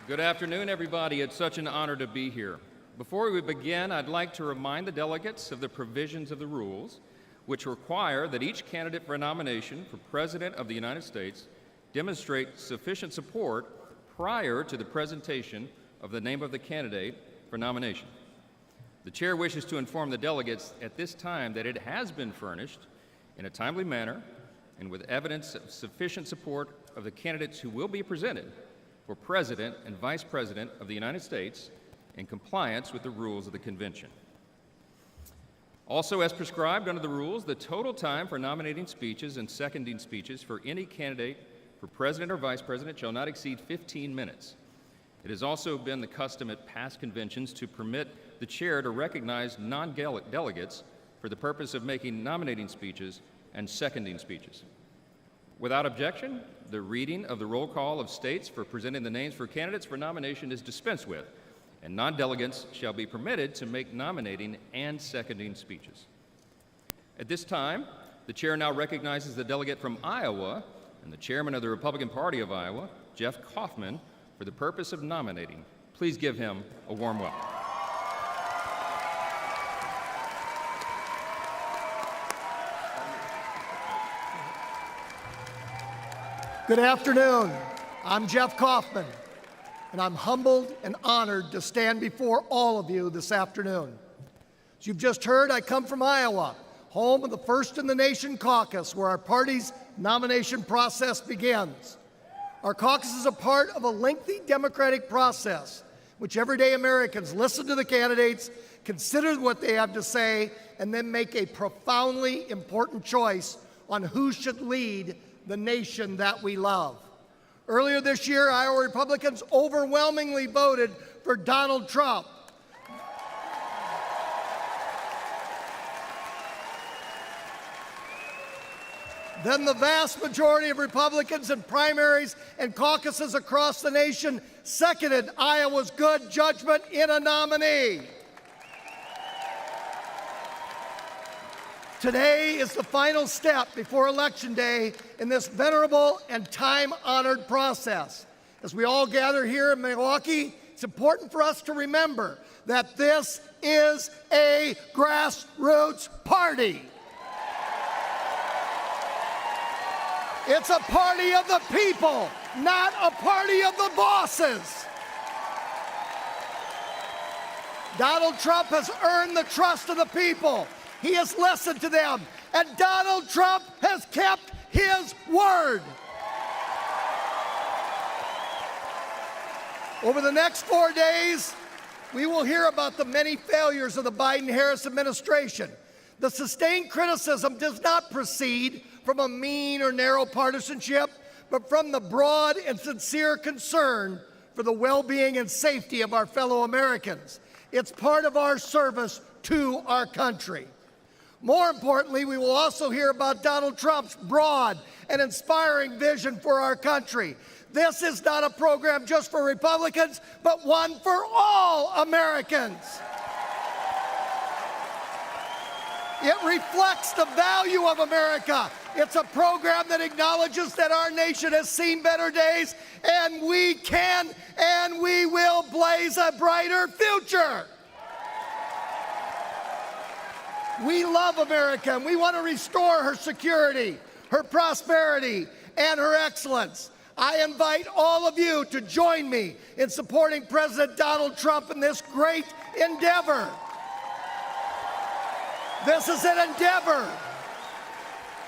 Good afternoon, everybody. It's such an honor to be here. Before we begin, I'd like to remind the delegates of the provisions of the rules, which require that each candidate for a nomination for President of the United States demonstrate sufficient support prior to the presentation of the name of the candidate for nomination. The chair wishes to inform the delegates at this time that it has been furnished in a timely manner and with evidence of sufficient support of the candidates who will be presented for President and Vice President of the United States in compliance with the rules of the convention. Also, as prescribed under the rules, the total time for nominating speeches and seconding speeches for any candidate for President or Vice President shall not exceed 15 minutes. It has also been the custom at past conventions to permit the chair to recognize non-delegates for the purpose of making nominating speeches and seconding speeches. Without objection, the reading of the roll call of states for presenting the names for candidates for nomination is dispensed with, and non-delegates shall be permitted to make nominating and seconding speeches. At this time, the chair now recognizes the delegate from Iowa and the chairman of the Republican Party of Iowa, Jeff Kaufman, for the purpose of nominating. Please give him a warm welcome. Good afternoon. I'm Jeff Kaufman, and I'm humbled and honored to stand before all of you this afternoon. As you've just heard, I come from Iowa, home of the First in the Nation caucus, where our party's nomination process begins. Our caucus is a part of a lengthy democratic process, which everyday Americans listen to the candidates, consider what they have to say, and then make a profoundly important choice on who should lead the nation that we love. Earlier this year, Iowa Republicans overwhelmingly voted for Donald Trump. Then the vast majority of Republicans in primaries and caucuses across the nation seconded Iowa's good judgment in a nominee. Today is the final step before Election Day in this venerable and time-honored process. As we all gather here in Milwaukee, it's important for us to remember that this is a grassroots party. It's a party of the people, not a party of the bosses. Donald Trump has earned the trust of the people. He has listened to them, and Donald Trump has kept his word. Over the next 4 days, we will hear about the many failures of the Biden-Harris administration, The sustained criticism does not proceed from a mean or narrow partisanship, but from the broad and sincere concern for the well-being and safety of our fellow Americans. It's part of our service to our country. More importantly, we will also hear about Donald Trump's broad and inspiring vision for our country. This is not a program just for Republicans, but one for all Americans. It reflects the value of America. It's a program that acknowledges that our nation has seen better days, and we can and we will blaze a brighter future. We love America, and we want to restore her security, her prosperity, and her excellence. I invite all of you to join me in supporting President Donald Trump in this great endeavor. This is an endeavor.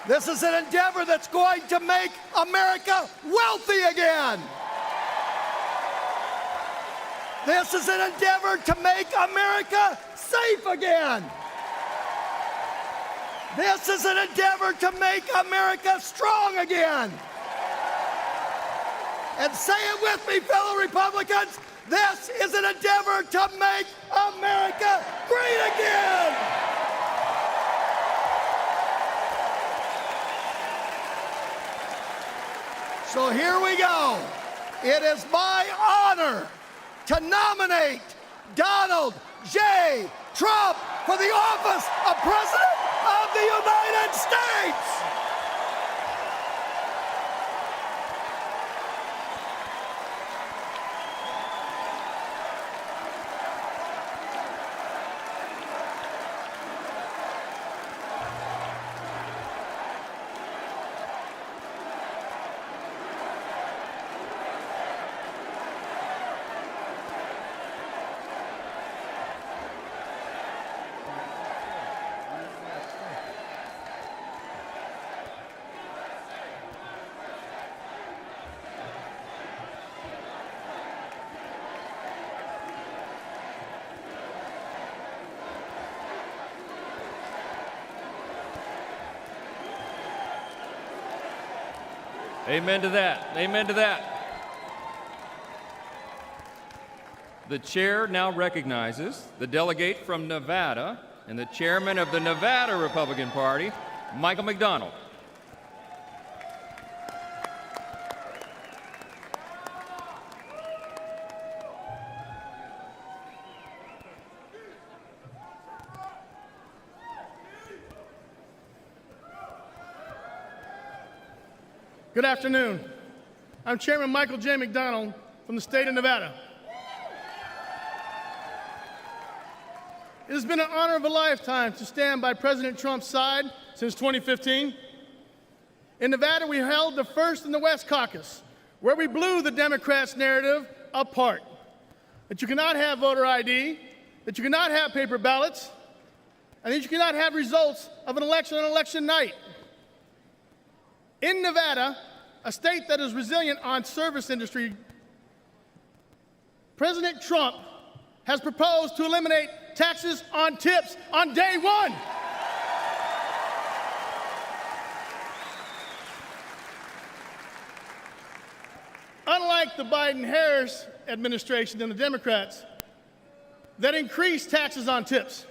This is an endeavor that's going to make America wealthy again. This is an endeavor to make America safe again. This is an endeavor to make America strong again. And say it with me, fellow Republicans, this is an endeavor to make America great again. So here we go. It is my honor to nominate Donald J. Trump for the office of President of the United States. Amen to that. Amen to that. The chair now recognizes the delegate from Nevada and the chairman of the Nevada Republican Party, Michael McDonald. Good afternoon. I'm Chairman Michael J. McDonald from the state of Nevada. It has been an honor of a lifetime to stand by President Trump's side since 2015. In Nevada, we held the first in the West Caucus, where we blew the Democrats' narrative apart. That you cannot have voter ID, that you cannot have paper ballots, and that you cannot have results of an election on election night. In Nevada, a state that is resilient on service industry, President Trump has proposed to eliminate taxes on tips on day one. Unlike the Biden-Harris administration and the Democrats that increased taxes on tips,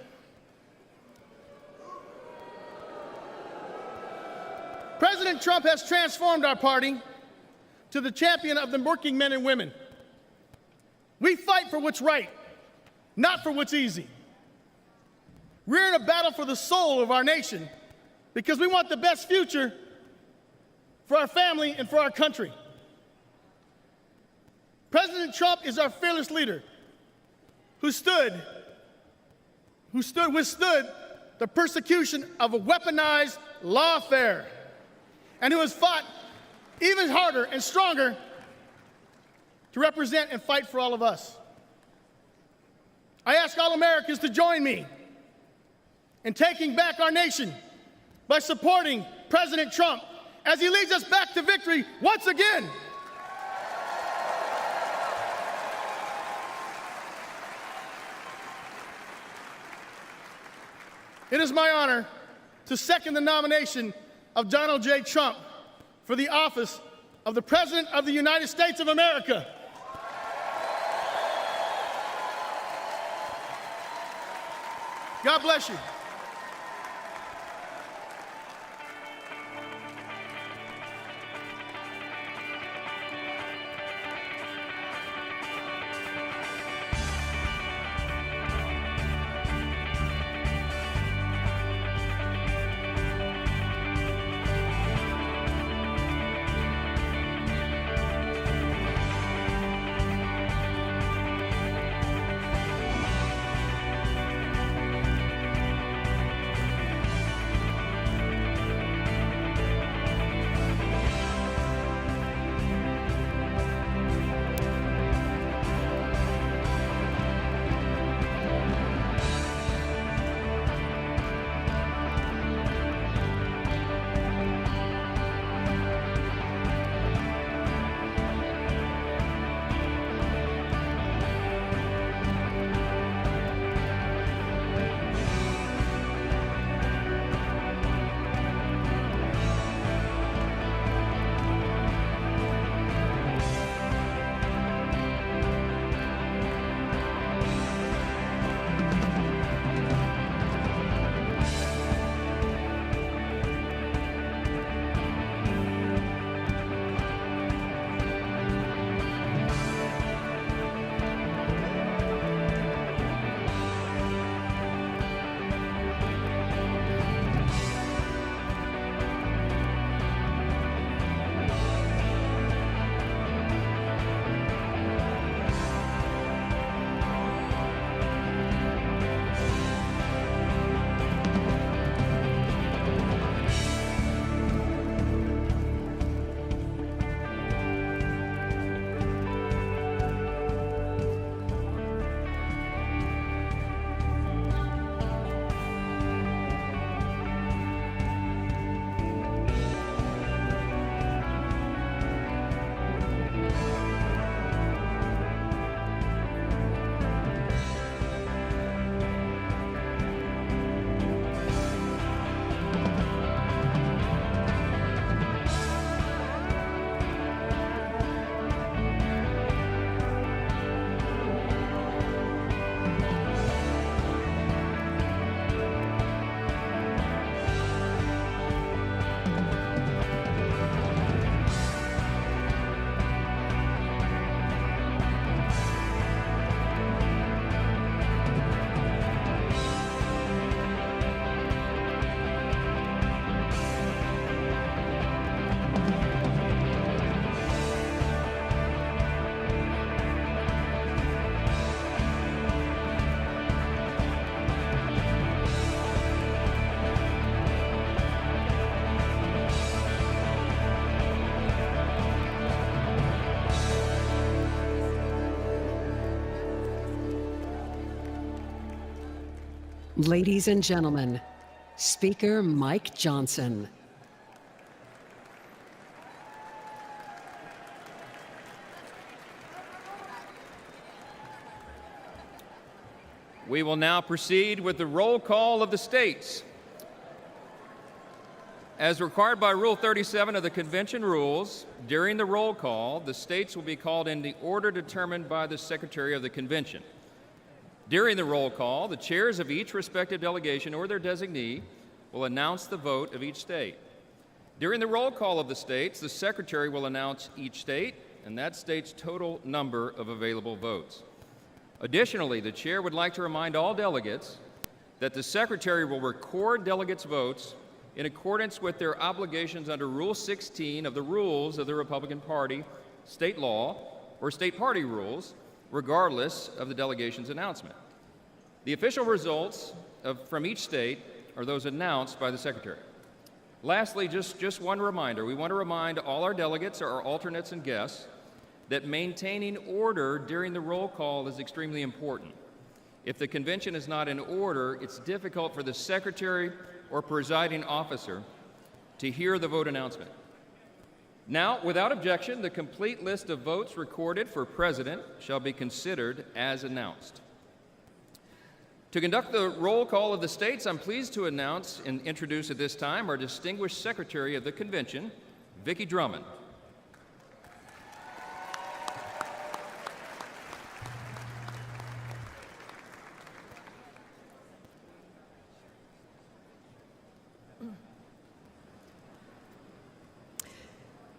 President Trump has transformed our party to the champion of the working men and women. We fight for what's right, not for what's easy. We're in a battle for the soul of our nation because we want the best future for our family and for our country. President Trump is our fearless leader who withstood the persecution of a weaponized lawfare, and who has fought even harder and stronger to represent and fight for all of us. I ask all Americans to join me in taking back our nation by supporting President Trump as he leads us back to victory once again. It is my honor to second the nomination of Donald J. Trump for the office of the President of the United States of America. God bless you. Ladies and gentlemen, Speaker Mike Johnson. We will now proceed with the roll call of the states. As required by Rule 37 of the Convention Rules, during the roll call, the states will be called in the order determined by the Secretary of the Convention. During the roll call, the chairs of each respective delegation or their designee will announce the vote of each state. During the roll call of the states, the Secretary will announce each state and that state's total number of available votes. Additionally, the chair would like to remind all delegates that the Secretary will record delegates' votes in accordance with their obligations under Rule 16 of the Rules of the Republican Party, state law, or state party rules, regardless of the delegation's announcement. The official results from each state are those announced by the Secretary. Lastly, just one reminder. We want to remind all our delegates, our alternates, and guests that maintaining order during the roll call is extremely important. If the convention is not in order, it's difficult for the Secretary or presiding officer to hear the vote announcement. Now, without objection, the complete list of votes recorded for President shall be considered as announced. To conduct the roll call of the states, I'm pleased to announce and introduce at this time our distinguished Secretary of the Convention, Vicki Drummond.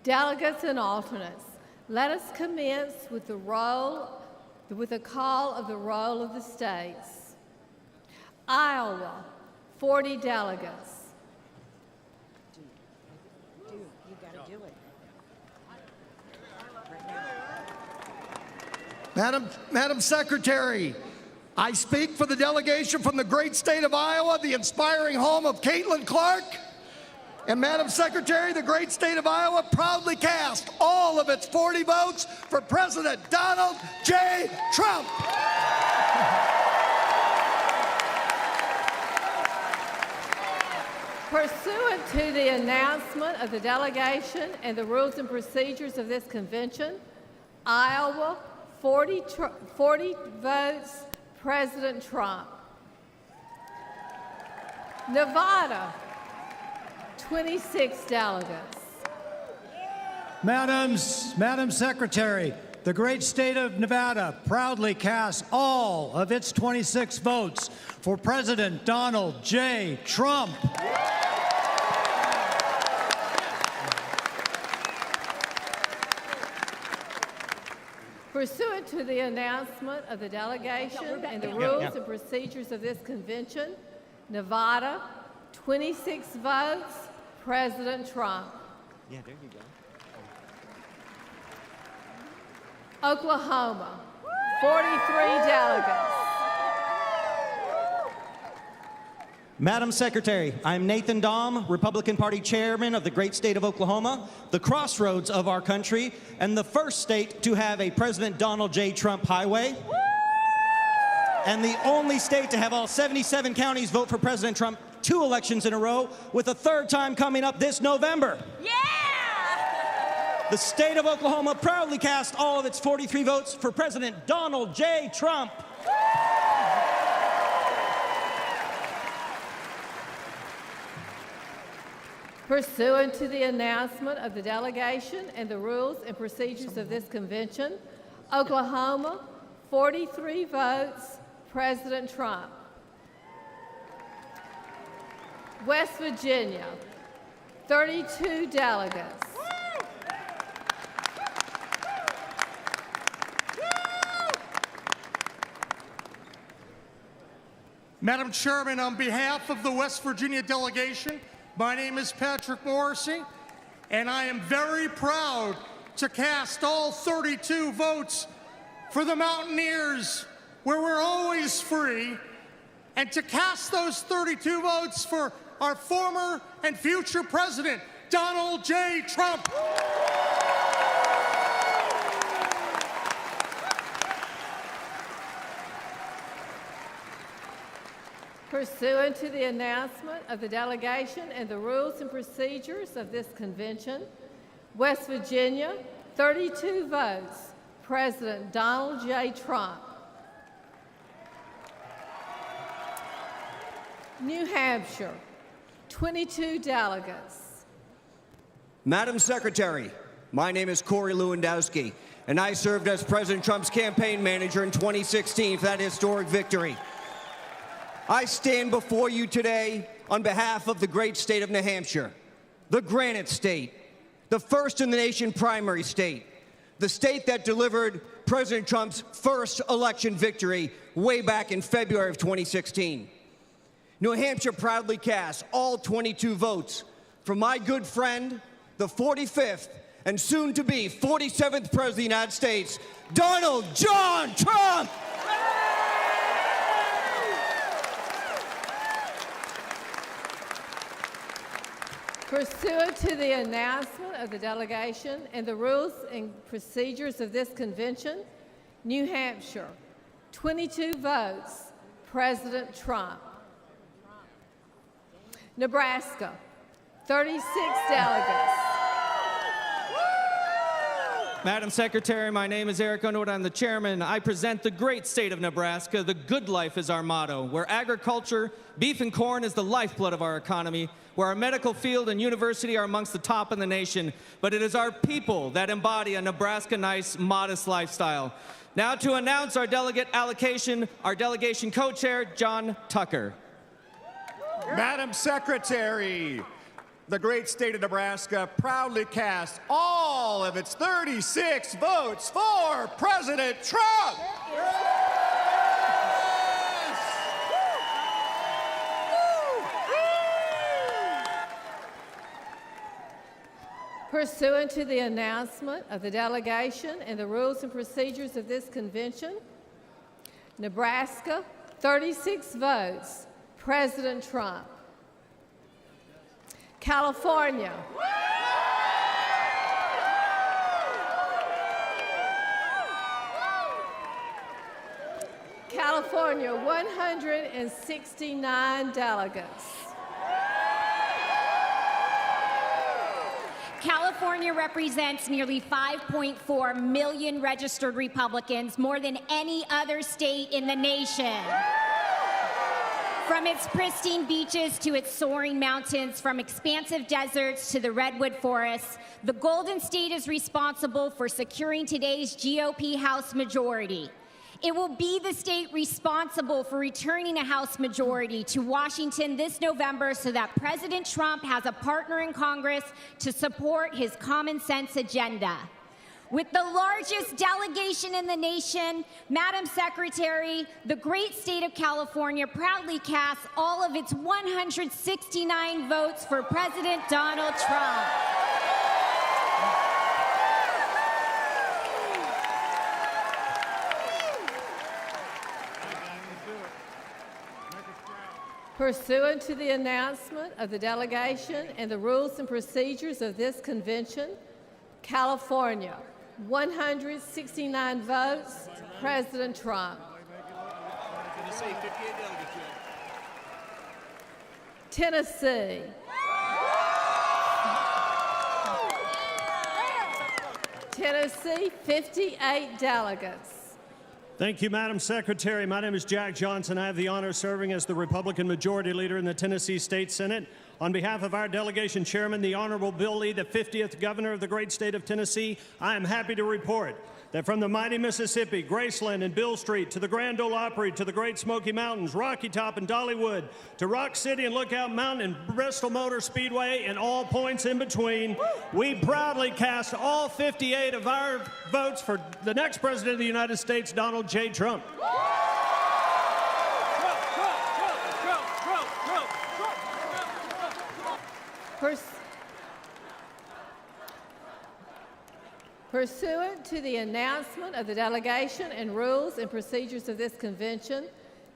Delegates and alternates, let us commence with the call of the roll of the states. Iowa, 40 delegates. You got to do it. Madam Secretary, I speak for the delegation from the great state of Iowa, the inspiring home of Caitlin Clark. And Madam Secretary, the great state of Iowa proudly cast all of its 40 votes for President Donald J. Trump. Pursuant to the announcement of the delegation and the rules and procedures of this convention, Iowa, 40 votes, President Trump. Nevada, 26 delegates. Madam Secretary, the great state of Nevada proudly casts all of its 26 votes for President Donald J. Trump. Pursuant to the announcement of the delegation and the rules and procedures of this convention, Nevada, 26 votes, President Trump. Yeah, there you go. Oklahoma, 43 delegates. Madam Secretary, I'm Nathan Dahm, Republican Party Chairman of the great state of Oklahoma, the crossroads of our country, and the first state to have a President Donald J. Trump highway, and the only state to have all 77 counties vote for President Trump 2 elections in a row, with a 3rd time coming up this November. Yeah! The state of Oklahoma proudly cast all of its 43 votes for President Donald J. Trump. Pursuant to the announcement of the delegation and the rules and procedures of this convention, Oklahoma, 43 votes, President Trump. West Virginia, 32 delegates. Madam Chairman, on behalf of the West Virginia delegation, my name is Patrick Morrissey, and I am very proud to cast all 32 votes for the Mountaineers, where we're always free, and to cast those 32 votes for our former and future President, Donald J. Trump. Pursuant to the announcement of the delegation and the rules and procedures of this convention, West Virginia, 32 votes, President Donald J. Trump. New Hampshire, 22 delegates. Madam Secretary, my name is Corey Lewandowski, and I served as President Trump's campaign manager in 2016 for that historic victory. I stand before you today on behalf of the great state of New Hampshire, the Granite State, the first in the nation primary state, the state that delivered President Trump's first election victory way back in February of 2016. New Hampshire proudly casts all 22 votes for my good friend, the 45th and soon-to-be 47th President of the United States, Donald John Trump! Pursuant to the announcement of the delegation and the rules and procedures of this convention, New Hampshire, 22 votes, President Trump. Nebraska, 36 delegates. Madam Secretary, my name is Eric Underwood. I'm the chairman. I present the great state of Nebraska. The good life is our motto, where agriculture, beef and corn is the lifeblood of our economy, where our medical field and university are amongst the top in the nation. But it is our people that embody a Nebraska nice, modest lifestyle. Now to announce our delegate allocation, our delegation co-chair, John Tucker. Madam Secretary, the great state of Nebraska proudly casts all of its 36 votes for President Trump. Pursuant to the announcement of the delegation and the rules and procedures of this convention, Nebraska, 36 votes, President Trump. California. California, 169 delegates. California represents nearly 5.4 million registered Republicans, more than any other state in the nation. From its pristine beaches to its soaring mountains, from expansive deserts to the redwood forests, the Golden State is responsible for securing today's GOP House majority. It will be the state responsible for returning a House majority to Washington this November so that President Trump has a partner in Congress to support his common sense agenda. With the largest delegation in the nation, Madam Secretary, the great state of California proudly casts all of its 169 votes for President Donald Trump. Pursuant to the announcement of the delegation and the rules and procedures of this convention, California, 169 votes, President Trump. Tennessee. Tennessee, 58 delegates. Thank you, Madam Secretary. My name is Jack Johnson. I have the honor of serving as the Republican Majority Leader in the Tennessee State Senate. On behalf of our delegation chairman, the Honorable Bill Lee, the 50th Governor of the great state of Tennessee, I am happy to report that from the mighty Mississippi, Graceland and Bill Street, to the Grand Ole Opry, to the Great Smoky Mountains, Rocky Top and Dollywood, to Rock City and Lookout Mountain and Bristol Motor Speedway, and all points in between, we proudly cast all 58 of our votes for the next President of the United States, Donald J. Trump. Pursuant to the announcement of the delegation and rules and procedures of this convention,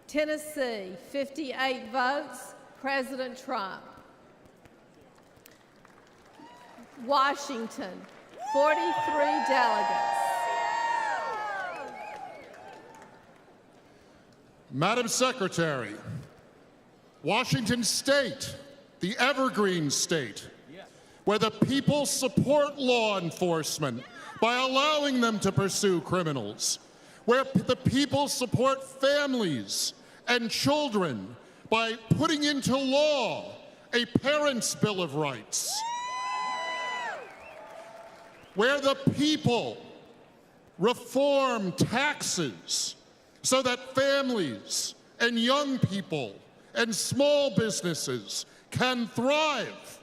Tennessee, 58 votes, President Trump. Washington, 43 delegates. Madam Secretary, Washington State, the evergreen state, where the people support law enforcement by allowing them to pursue criminals, where the people support families and children by putting into law a Parents' Bill of Rights, where the people reform taxes so that families and young people and small businesses can thrive.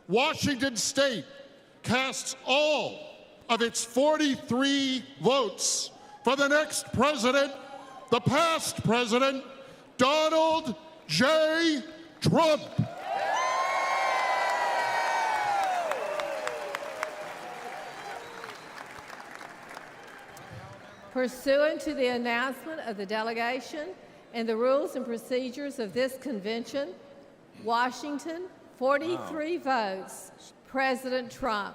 Washington State casts all of its 43 votes for the next president, the past president, Donald J. Trump. Pursuant to the announcement of the delegation and the rules and procedures of this convention, Washington, 43 votes, President Trump.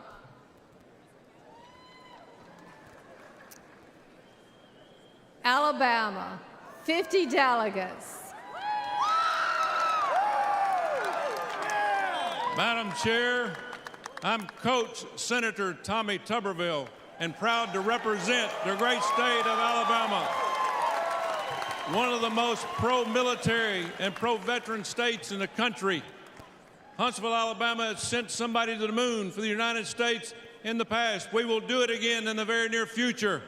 Alabama, 50 delegates. Madam Chair, I'm Coach Senator Tommy Tuberville and proud to represent the great state of Alabama, one of the most pro-military and pro-veteran states in the country. Huntsville, Alabama has sent somebody to the moon for the United States in the past. We will do it again in the very near future.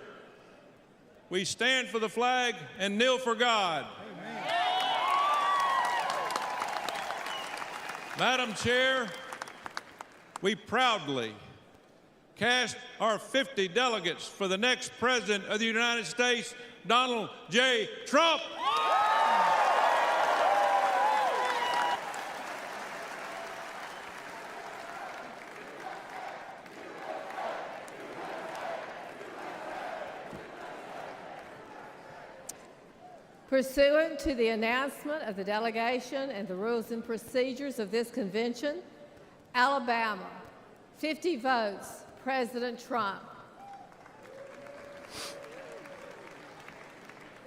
We stand for the flag and kneel for God. Amen. Madam Chair, we proudly cast our 50 delegates for the next President of the United States, Donald J. Trump. Pursuant to the announcement of the delegation and the rules and procedures of this convention, Alabama, 50 votes, President Trump.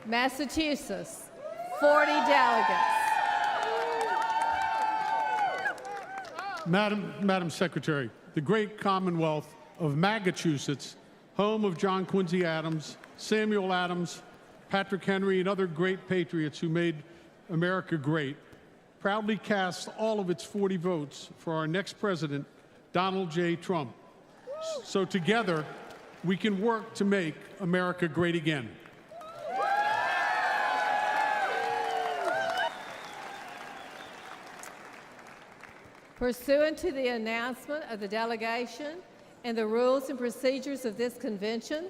Massachusetts, 40 delegates. Madam Secretary, the great Commonwealth of Massachusetts, home of John Quincy Adams, Samuel Adams, Patrick Henry, and other great patriots who made America great, proudly casts all of its 40 votes for our next president, Donald J. Trump. So together, we can work to make America great again. Pursuant to the announcement of the delegation and the rules and procedures of this convention,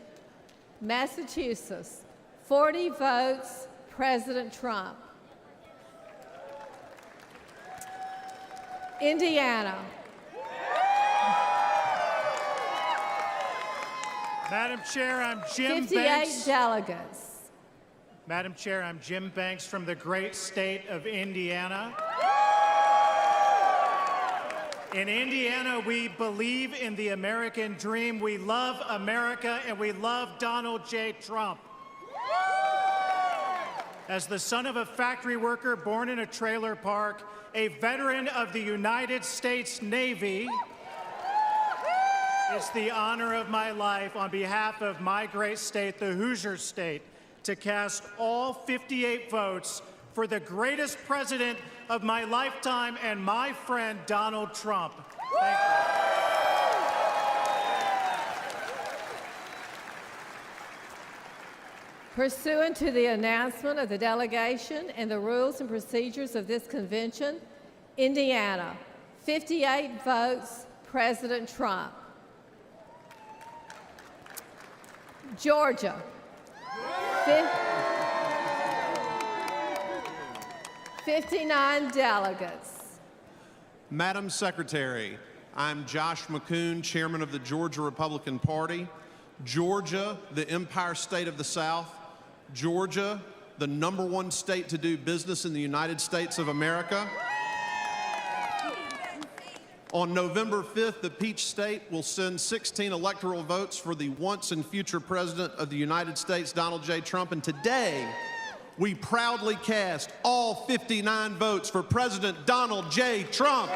Massachusetts, 40 votes, President Trump. Indiana. Madam Chair, I'm Jim 58 Banks. delegates. Madam Chair, I'm Jim Banks from the great state of Indiana. In Indiana, we believe in the American dream. We love America, and we love Donald J. Trump. As the son of a factory worker born in a trailer park, a veteran of the United States Navy, it's the honor of my life, on behalf of my great state, the Hoosier State, to cast all 58 votes for the greatest president of my lifetime and my friend, Donald Trump. Thank you. Pursuant to the announcement of the delegation and the rules and procedures of this convention, Indiana, 58 votes, President Trump. Georgia, 59 delegates. Madam Secretary, I'm Josh McCoon, Chairman of the Georgia Republican Party. Georgia, the Empire State of the South. Georgia, the #1 state to do business in the United States of America. On November 5th, the Peach State will send 16 electoral votes for the once and future President of the United States, Donald J. Trump. And today, we proudly cast all 59 votes for President Donald J. Trump.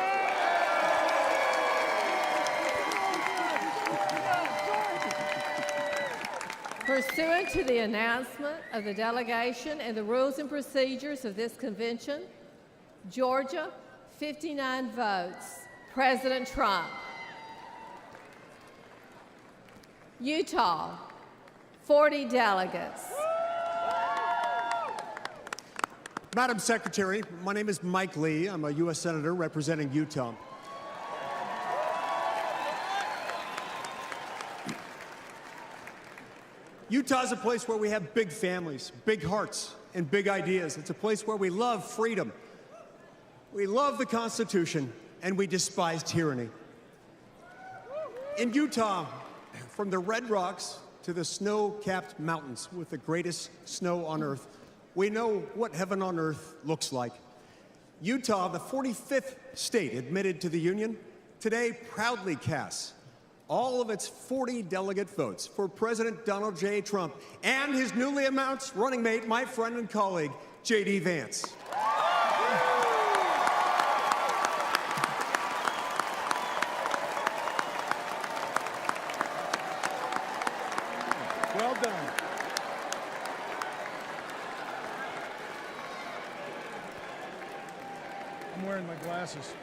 Pursuant to the announcement of the delegation and the rules and procedures of this convention, Georgia, 59 votes, President Trump. Utah, 40 delegates. Madam Secretary, my name is Mike Lee. I'm a U.S. Senator representing Utah. Utah is a place where we have big families, big hearts, and big ideas. It's a place where we love freedom. We love the Constitution, and we despise tyranny. In Utah, from the Red Rocks to the snow-capped mountains with the greatest snow on earth, we know what heaven on earth looks like. Utah, the 45th state admitted to the Union, today proudly casts all of its 40 delegate votes for President Donald J. Trump and his newly announced running mate, my friend and colleague, J.D. Vance. Well done. I'm wearing my glasses. Is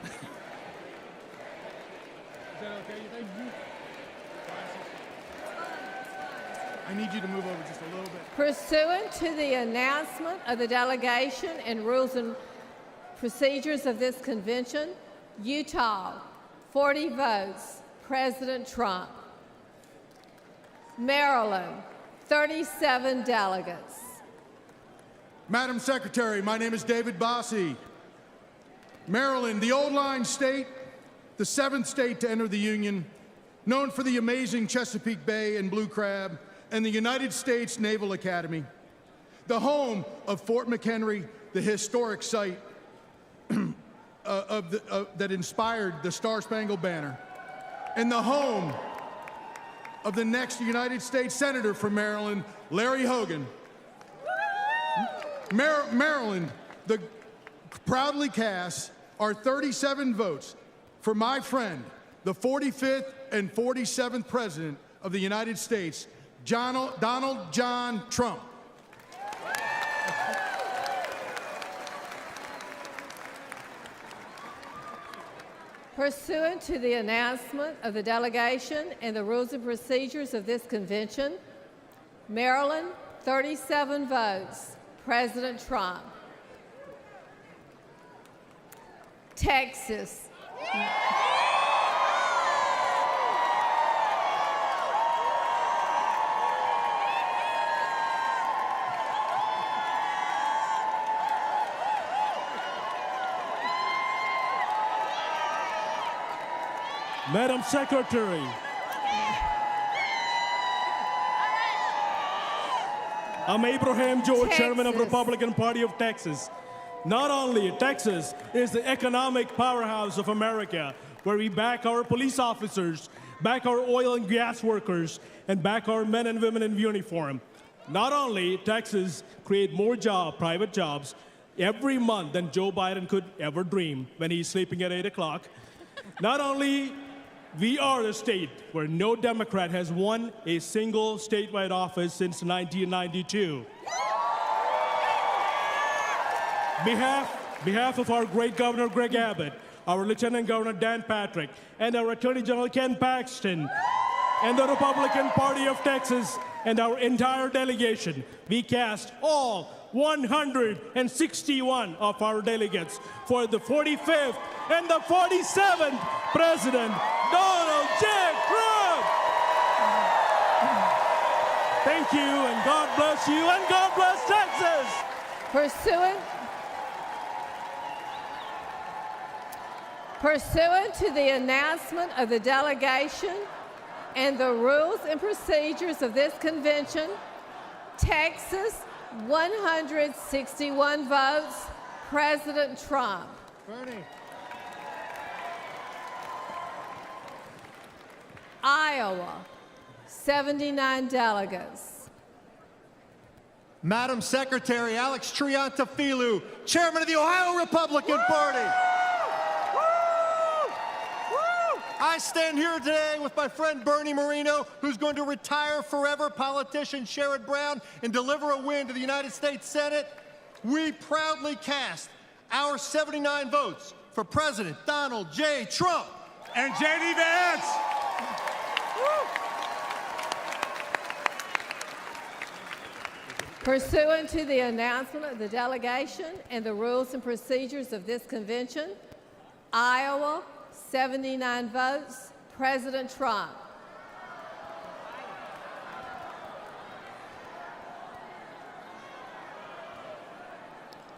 that okay, you think? Glasses? I need you to move over just a little bit. Pursuant to the announcement of the delegation and rules and procedures of this convention, Utah, 40 votes, President Trump. Maryland, 37 delegates. Madam Secretary, my name is David Bossie. Maryland, the old line state, the 7th state to enter the Union, known for the amazing Chesapeake Bay and Blue Crab, and the United States Naval Academy. The home of Fort McHenry, the historic site that inspired the Star-Spangled Banner, and the home of the next United States Senator from Maryland, Larry Hogan. Maryland, proudly casts our 37 votes for my friend, the 45th and 47th President of the United States, Donald John Trump. Pursuant to the announcement of the delegation and the rules and procedures of this convention, Maryland, 37 votes, President Trump. Texas. Madam Secretary, I'm Abraham Joe, Chairman of the Republican Party of Texas. Not only Texas is the economic powerhouse of America, where we back our police officers, back our oil and gas workers, and back our men and women in uniform. Not only Texas create more private jobs every month than Joe Biden could ever dream when he's sleeping at 8 o'clock. Not only we are a state where no Democrat has won a single statewide office since 1992. Behalf of our great Governor Greg Abbott, our Lieutenant Governor Dan Patrick, and our Attorney General Ken Paxton, and the Republican Party of Texas, and our entire delegation, we cast all 161 of our delegates for the 45th and the 47th President, Donald J. Trump. Thank you, and God bless you, and God bless Texas. Pursuant to the announcement of the delegation and the rules and procedures of this convention, Texas, 161 votes, President Trump. Bernie. Iowa, 79 delegates. Madam Secretary, Alex Triantafilou, Chairman of the Ohio Republican Party. I stand here today with my friend Bernie Moreno, who's going to retire forever, politician Sherrod Brown, and deliver a win to the United States Senate. We proudly cast our 79 votes for President Donald J. Trump and J.D. Vance. Pursuant to the announcement of the delegation and the rules and procedures of this convention, Iowa, 79 votes, President Trump.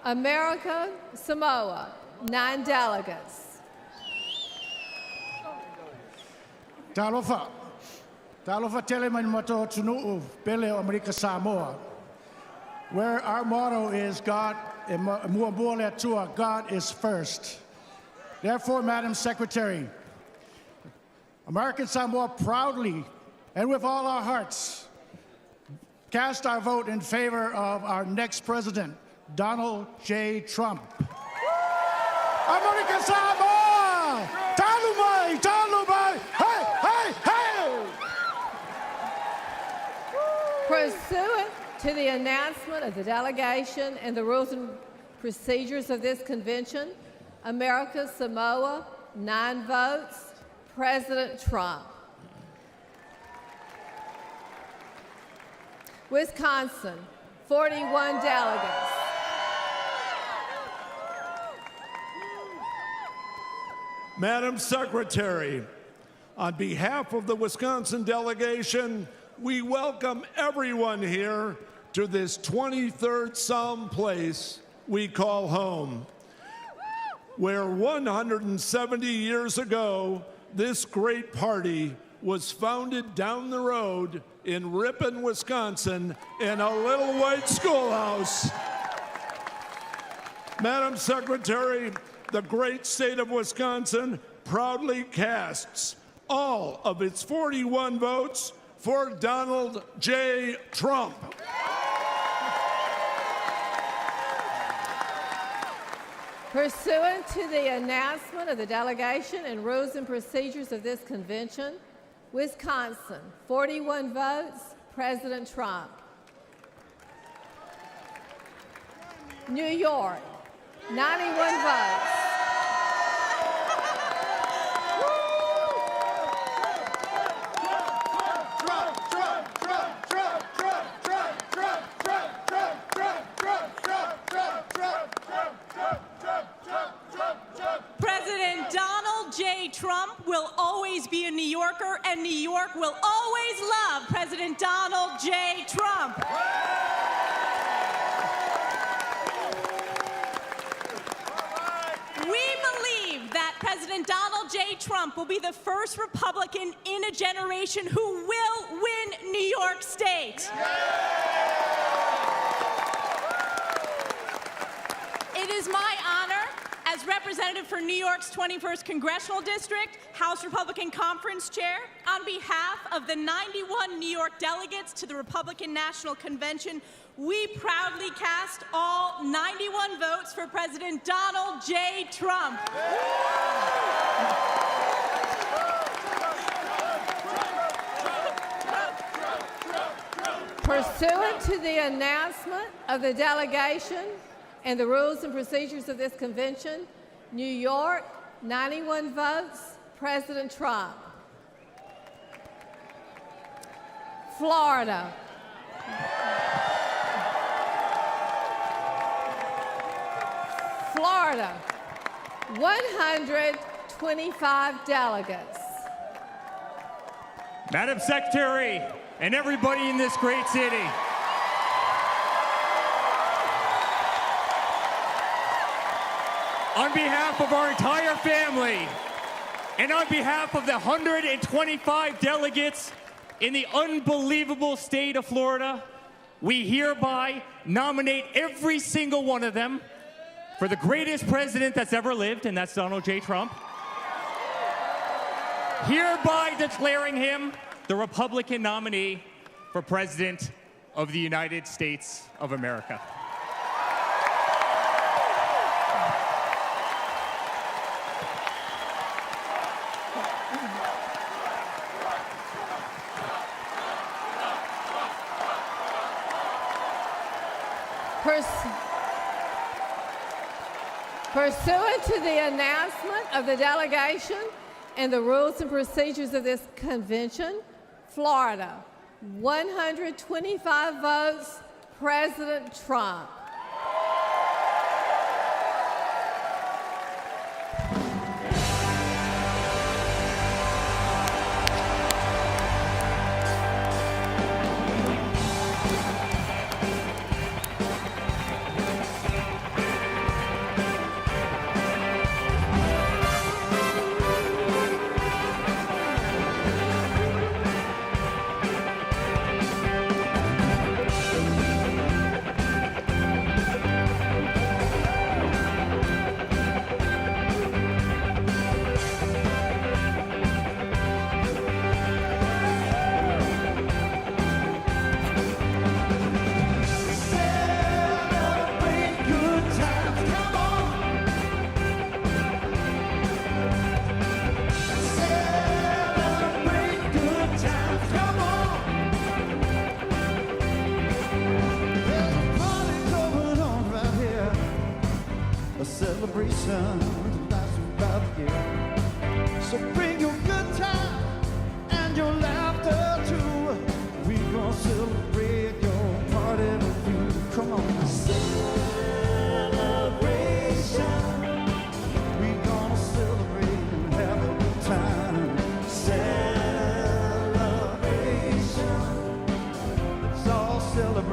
America, Samoa, 9 delegates. Talofa teleman mato tunu pele America Samoa, where our motto is God is first. Therefore, Madam Secretary, American Samoa proudly and with all our hearts cast our vote in favor of our next president, Donald J. Trump. American Samoa! Talumai! Talumai! Hey! Hey! Hey! to the announcement of the delegation and the rules and procedures of this convention, America Samoa, 9 votes. President Trump. Wisconsin, 41 delegates. Madam Secretary, on behalf of the Wisconsin delegation, we welcome everyone here to this 23rd Psalm place we call home, where 170 years ago, this great party was founded down the road in Ripon, Wisconsin, in a little white schoolhouse. Madam Secretary, the great state of Wisconsin proudly casts all of its 41 votes for Donald J. Trump. Pursuant to the announcement of the delegation and rules and procedures of this convention, Wisconsin, 41 votes, President Trump. New York, 91 votes. President Donald J. Trump will always be a New Yorker, and New York will always love President Donald J. Trump. We believe that President Donald J. Trump will be the first Republican in a generation who will win New York State. It is my honor, as representative for New York's 21st Congressional District, House Republican Conference Chair, on behalf of the 91 New York delegates to the Republican National Convention, we proudly cast all 91 votes for President Donald J. Trump. Pursuant to the announcement of the delegation and the rules and procedures of this convention, New York, 91 votes, President Trump. Florida. Florida, 125 delegates. Madam Secretary, and everybody in this great city, on behalf of our entire family, and on behalf of the 125 delegates in the unbelievable state of Florida, we hereby nominate every single one of them for the greatest president that's ever lived, and that's Donald J. Trump, hereby declaring him the Republican nominee for President of the United States of America. Pursuant to the announcement of the delegation and the rules and procedures of this convention, Florida, 125 votes, President Trump.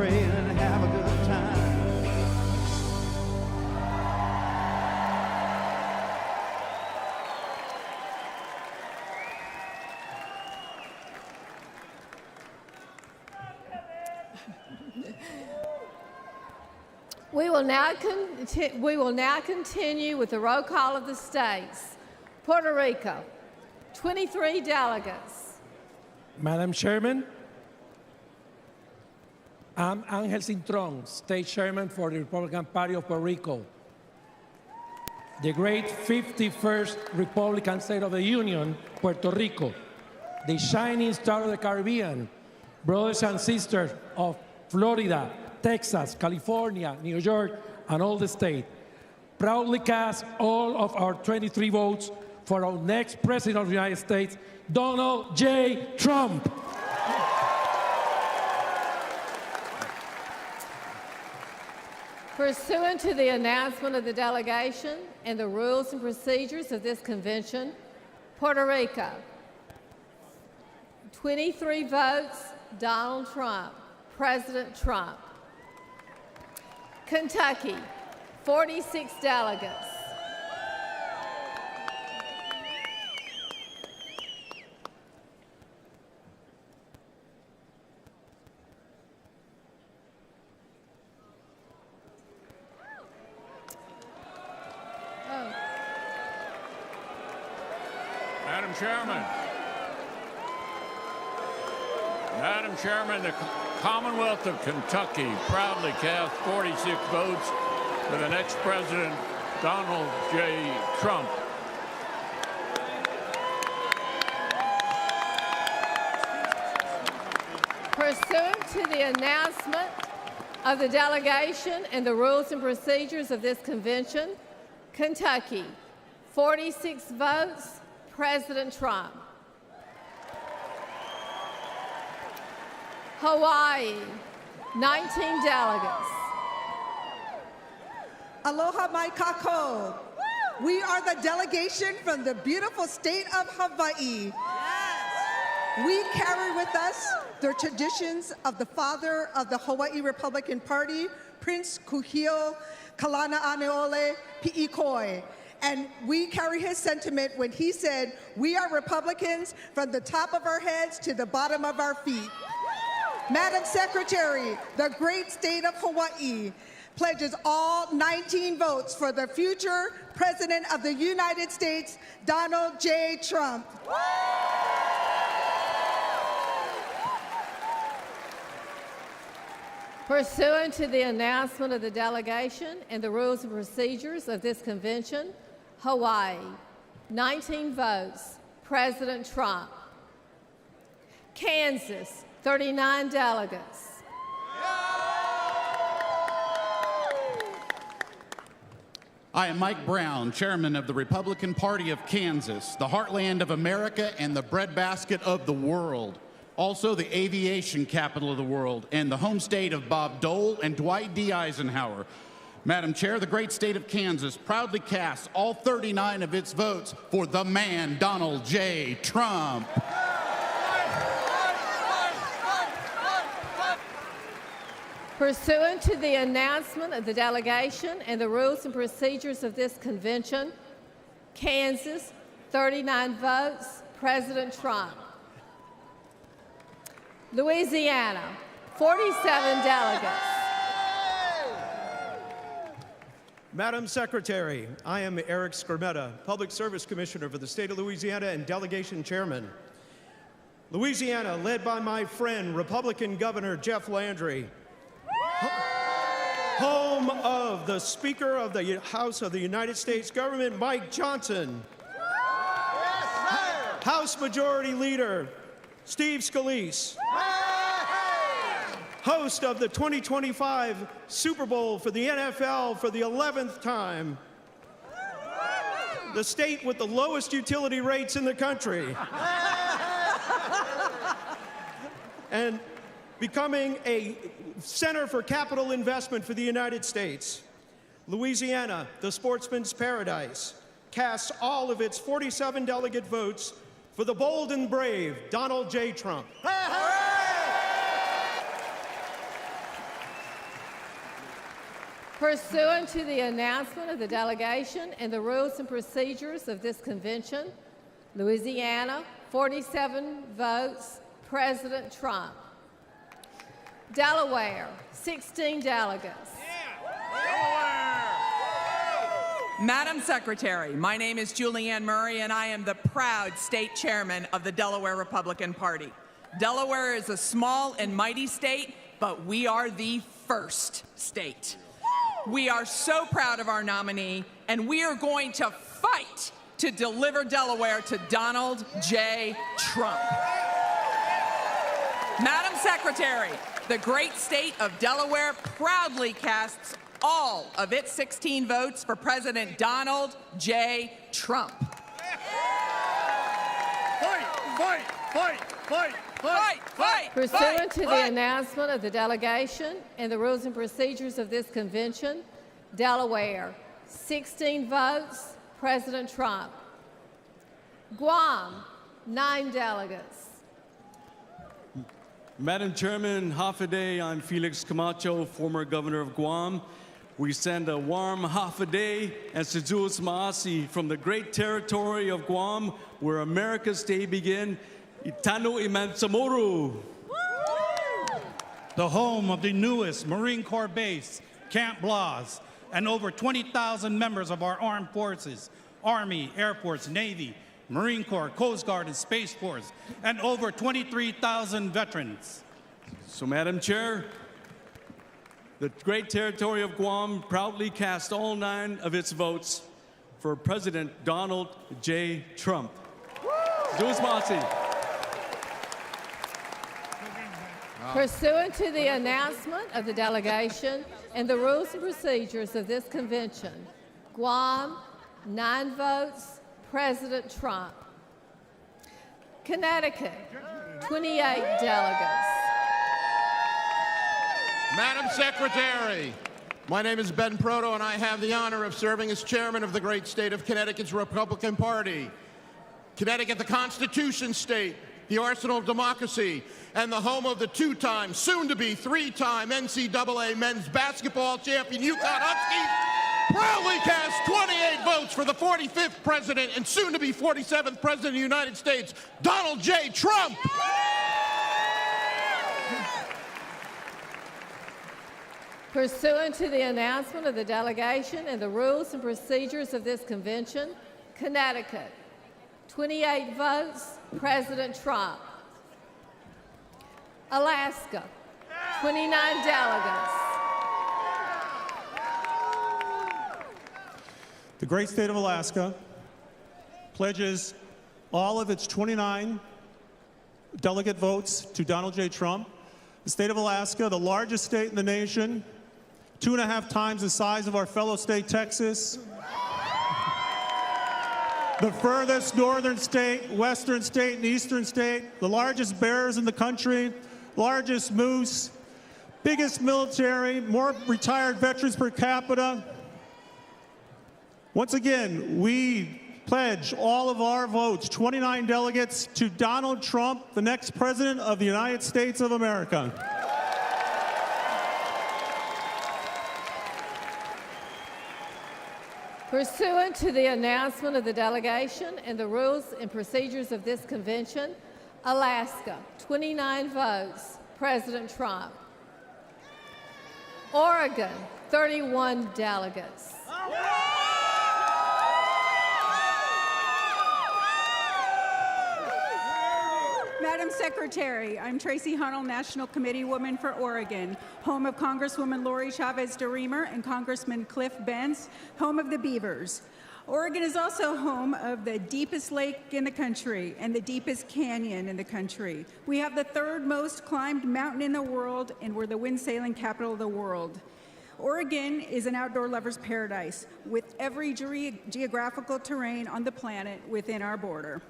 praying and have a good time. We will now continue with the roll call of the states. Puerto Rico, 23 delegates. Madam Chairman, I'm Angel Cintron, State Chairman for the Republican Party of Puerto Rico, the great 51st Republican State of the Union, Puerto Rico, the shining star of the Caribbean, brothers and sisters of Florida, Texas, California, New York, and all the state. Proudly cast all of our 23 votes for our next President of the United States, Donald J. Trump. Pursuant to the announcement of the delegation and the rules and procedures of this convention, Puerto Rico, 23 votes, Donald Trump, President Trump. Kentucky, 46 delegates. Madam Chairman, the Commonwealth of Kentucky proudly cast 46 votes for the next President, Donald J. Trump. Pursuant to the announcement of the delegation and the rules and procedures of this convention, Kentucky, 46 votes, President Trump. Hawaii, 19 delegates. Aloha mai kako. We are the delegation from the beautiful state of Hawaii. We carry with us the traditions of the father of the Hawaii Republican Party, Prince Kuhio Kalana-Aneole Pi'ikoi. And we carry his sentiment when he said, "We are Republicans from the top of our heads to the bottom of our feet." Madam Secretary, the great state of Hawaii pledges all 19 votes for the future President of the United States, Donald J. Trump. Pursuant to the announcement of the delegation and the rules and procedures of this convention, Hawaii, 19 votes, President Trump. Kansas, 39 delegates. I am Mike Brown, Chairman of the Republican Party of Kansas, the heartland of America and the breadbasket of the world. Also the aviation capital of the world and the home state of Bob Dole and Dwight D. Eisenhower. Madam Chair, the great state of Kansas proudly casts all 39 of its votes for the man, Donald J. Trump. Pursuant to the announcement of the delegation and the rules and procedures of this convention, Kansas, 39 votes, President Trump. Louisiana, 47 delegates. Madam Secretary, I am Eric Skermetta, Public Service Commissioner for the state of Louisiana and Delegation Chairman. Louisiana, led by my friend, Republican Governor Jeff Landry, home of the Speaker of the House of the United States Government, Mike Johnson, House Majority Leader Steve Scalise, host of the 2025 Super Bowl for the NFL for the 11th time, the state with the lowest utility rates in the country, and becoming a center for capital investment for the United States. Louisiana, the sportsman's paradise, casts all of its 47 delegate votes for the bold and brave Donald J. Trump. Pursuant to the announcement of the delegation and the rules and procedures of this convention, Louisiana, 47 votes, President Trump. Delaware, 16 delegates. Madam Secretary, my name is Julianne Murray, and I am the proud state chairman of the Delaware Republican Party. Delaware is a small and mighty state, but we are the first state. We are so proud of our nominee, and we are going to fight to deliver Delaware to Donald J. Trump. Madam Secretary, the great state of Delaware proudly casts all of its 16 votes for President Donald J. Trump. Fight, fight, fight, fight, fight, fight. Pursuant to the announcement of the delegation and the rules and procedures of this convention, Delaware, 16 votes, President Trump. Guam, 9 delegates. Madam Chairman, Hafaday, I'm Felix Camacho, former governor of Guam. We send a warm Hafaday and Sejus Maasi from the great territory of Guam, where America's day begin. Itano Imansamoru. The home of the newest Marine Corps base, Camp Blas, and over 20,000 members of our armed forces, Army, Air Force, Navy, Marine Corps, Coast Guard, and Space Force, and over 23,000 veterans. So, Madam Chair, the great territory of Guam proudly cast all 9 of its votes for President Donald J. Trump. Pursuant to the announcement of the delegation and the rules and procedures of this convention, Guam, 9 votes, President Trump. Connecticut, 28 delegates. Madam Secretary, my name is Ben Proto, and I have the honor of serving as chairman of the great state of Connecticut's Republican Party. Connecticut, the Constitution state, the arsenal of democracy, and the home of the 2-time, soon-to-be 3-time NCAA men's basketball champion UConn Huskies, proudly cast 28 votes for the 45th president and soon-to-be 47th president of the United States, Donald J. Trump. Pursuant to the announcement of the delegation and the rules and procedures of this convention, Connecticut, 28 votes, President Trump. Alaska, 29 delegates. The great state of Alaska pledges all of its 29 delegate votes to Donald J. Trump. The state of Alaska, the largest state in the nation, 2.5 times the size of our fellow state, Texas. The furthest northern state, western state, and eastern state, the largest bears in the country, largest moose, biggest military, more retired veterans per capita. Once again, we pledge all of our votes, 29 delegates, to Donald Trump, the next president of the United States of America. Pursuant to the announcement of the delegation and the rules and procedures of this convention, Alaska, 29 votes, President Trump. Oregon, 31 delegates. Madam Secretary, I'm Tracy Hunnell, National Committee Woman for Oregon, home of Congresswoman Lori Chavez DeRemer and Congressman Cliff Benz, home of the Beavers. Oregon is also home of the deepest lake in the country and the deepest canyon in the country. We have the 3rd most climbed mountain in the world, and we're the wind sailing capital of the world. Oregon is an outdoor lover's paradise with every geographical terrain on the planet within our border.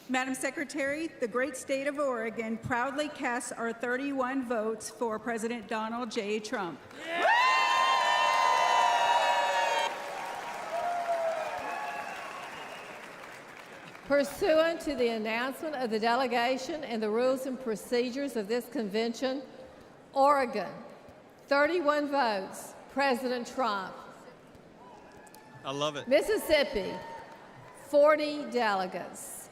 Madam Secretary, the great state of Oregon proudly casts our 31 votes for President Donald J. Trump. Pursuant to the announcement of the delegation and the rules and procedures of this convention, Oregon, 31 votes, President Trump. I love it. Mississippi, 40 delegates.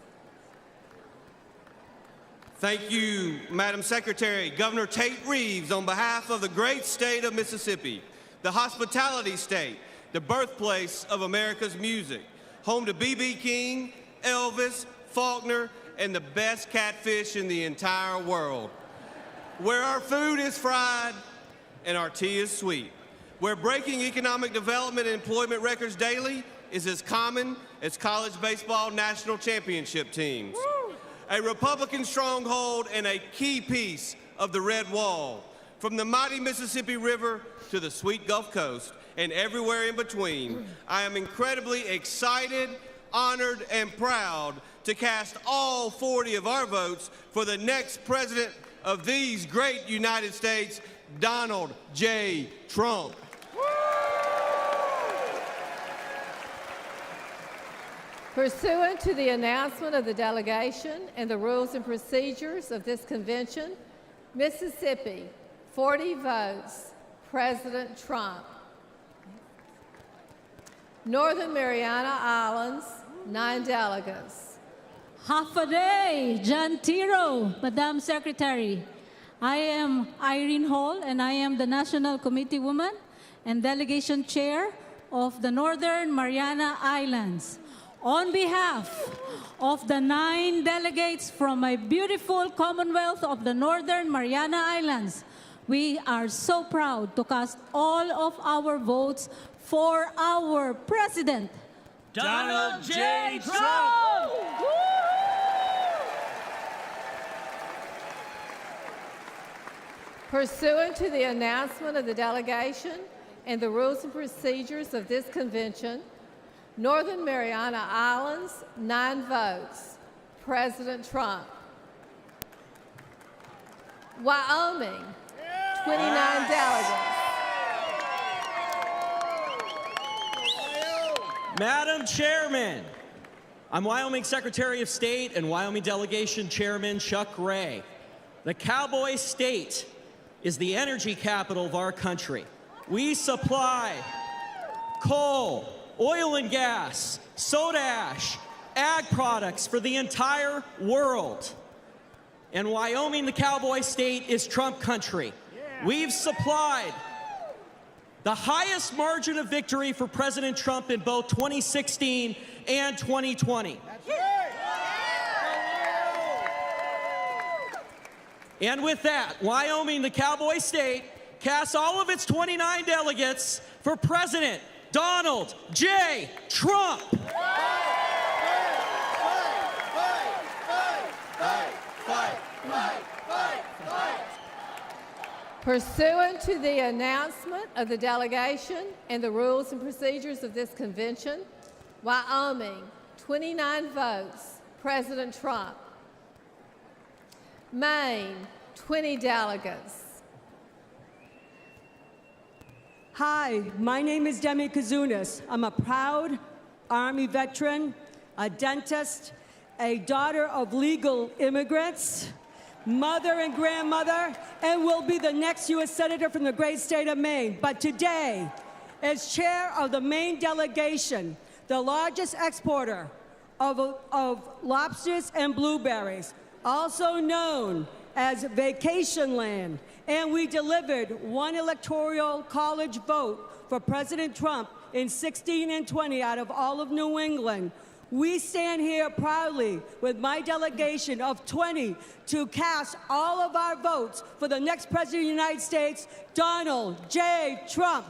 Thank you, Madam Secretary. Governor Tate Reeves, on behalf of the great state of Mississippi, the hospitality state, the birthplace of America's music, home to B.B. King, Elvis, Faulkner, and the best catfish in the entire world. Where our food is fried and our tea is sweet. Where breaking economic development and employment records daily is as common as college baseball national championship teams. Woo! A Republican stronghold and a key piece of the Red Wall. From the mighty Mississippi River to the sweet Gulf Coast and everywhere in between, I am incredibly excited, honored, and proud to cast all 40 of our votes for the next president of these great United States, Donald J. Trump. Pursuant to the announcement of the delegation and the rules and procedures of this convention, Mississippi, 40 votes, President Trump. Northern Mariana Islands, 9 delegates. Half a day, John Tiro, Madam Secretary. I am Irene Hall, and I am the National Committee Woman and Delegation Chair of the Northern Mariana Islands. On behalf of the 9 delegates from my beautiful Commonwealth of the Northern Mariana Islands, we are so proud to cast all of our votes for our President, Donald J. Trump! Pursuant to the announcement of the delegation and the rules and procedures of this convention, Northern Mariana Islands, 9 votes, President Trump. Wyoming, 29 delegates. Madam Chairman, I'm Wyoming Secretary of State and Wyoming Delegation Chairman Chuck Ray. The Cowboy State is the energy capital of our country. We supply coal, oil and gas, soda ash, ag products for the entire world. And Wyoming, the Cowboy State, is Trump country. We've supplied the highest margin of victory for President Trump in both 2016 and 2020. And with that, Wyoming, the Cowboy State, casts all of its 29 delegates for President Donald J. Trump. Pursuant to the announcement of the delegation and the rules and procedures of this convention, Wyoming, 29 votes, President Trump. Maine, 20 delegates. Hi, my name is Demi Kazunas. I'm a proud Army veteran, a dentist, a daughter of legal immigrants, mother and grandmother, and will be the next U.S. Senator from the great state of Maine. But today, as chair of the Maine delegation, the largest exporter of lobsters and blueberries, also known as Vacation Land, and we delivered 1 electoral college vote for President Trump in 16 and 20 out of all of New England. We stand here proudly with my delegation of 20 to cast all of our votes for the next President of the United States, Donald J. Trump.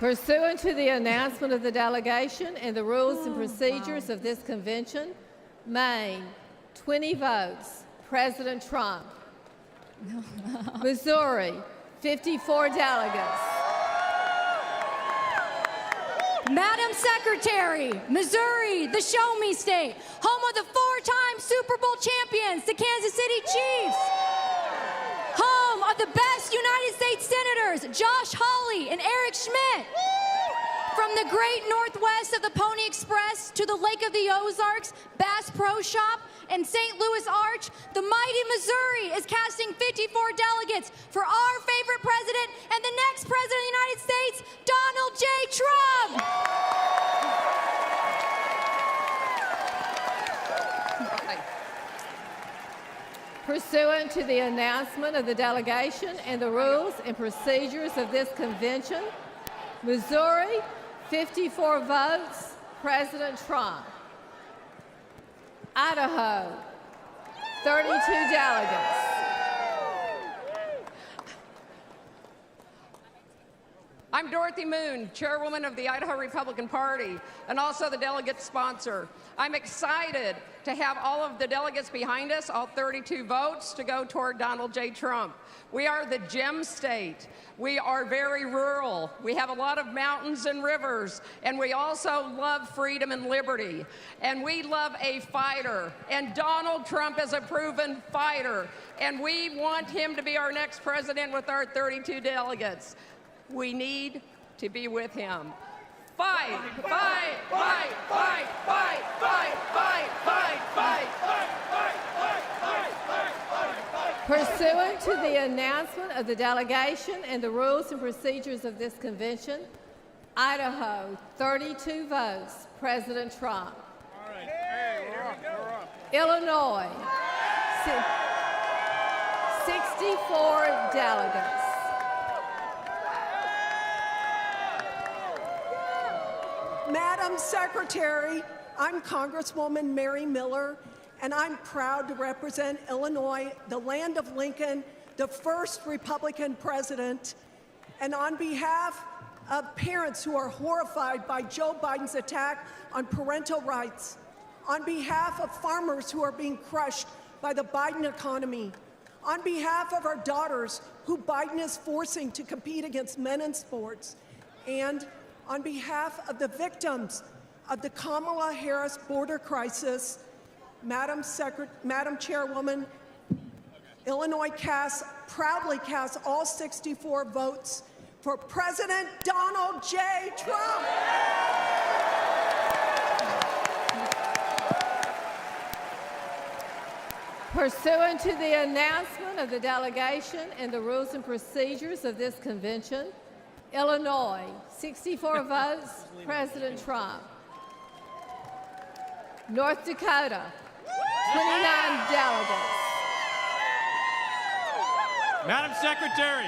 Pursuant to the announcement of the delegation and the rules and procedures of this convention, Maine, 20 votes, President Trump. Missouri, 54 delegates. Madam Secretary, Missouri, the Show Me State, home of the 4-time Super Bowl champions, the Kansas City Chiefs. Home of the best United States Senators, Josh Hawley and Eric Schmidt. From the great northwest of the Pony Express to the Lake of the Ozarks, Bass Pro Shop, and St. Louis Arch, the mighty Missouri is casting 54 delegates for our favorite president and the next president of the United States, Donald J. Trump. Pursuant to the announcement of the delegation and the rules and procedures of this convention, Missouri, 54 votes, President Trump. Idaho, 32 delegates. I'm Dorothy Moon, chairwoman of the Idaho Republican Party, and also the delegate sponsor. I'm excited to have all of the delegates behind us, all 32 votes, to go toward Donald J. Trump. We are the gem state. We are very rural. We have a lot of mountains and rivers, and we also love freedom and liberty. And we love a fighter, and Donald Trump is a proven fighter, and we want him to be our next president with our 32 delegates. We need to be with him. Fight, fight, fight, fight, fight, fight, fight, fight, fight, fight, Pursuant to the announcement of the delegation and the rules and procedures of this convention, Idaho, 32 votes, President Trump. All right. Hey, we're up. Illinois, 64 delegates. Madam Secretary, I'm Congresswoman Mary Miller, and I'm proud to represent Illinois, the land of Lincoln, the first Republican president. And on behalf of parents who are horrified by Joe Biden's attack on parental rights, on behalf of farmers who are being crushed by the Biden economy, on behalf of our daughters who Biden is forcing to compete against men in sports, and on behalf of the victims of the Kamala Harris border crisis, Madam Chairwoman, Illinois proudly casts all 64 votes for President Donald J. Trump. Pursuant to the announcement of the delegation and the rules and procedures of this convention, Illinois, 64 votes, President Trump. North Dakota, 29 delegates. Madam Secretary,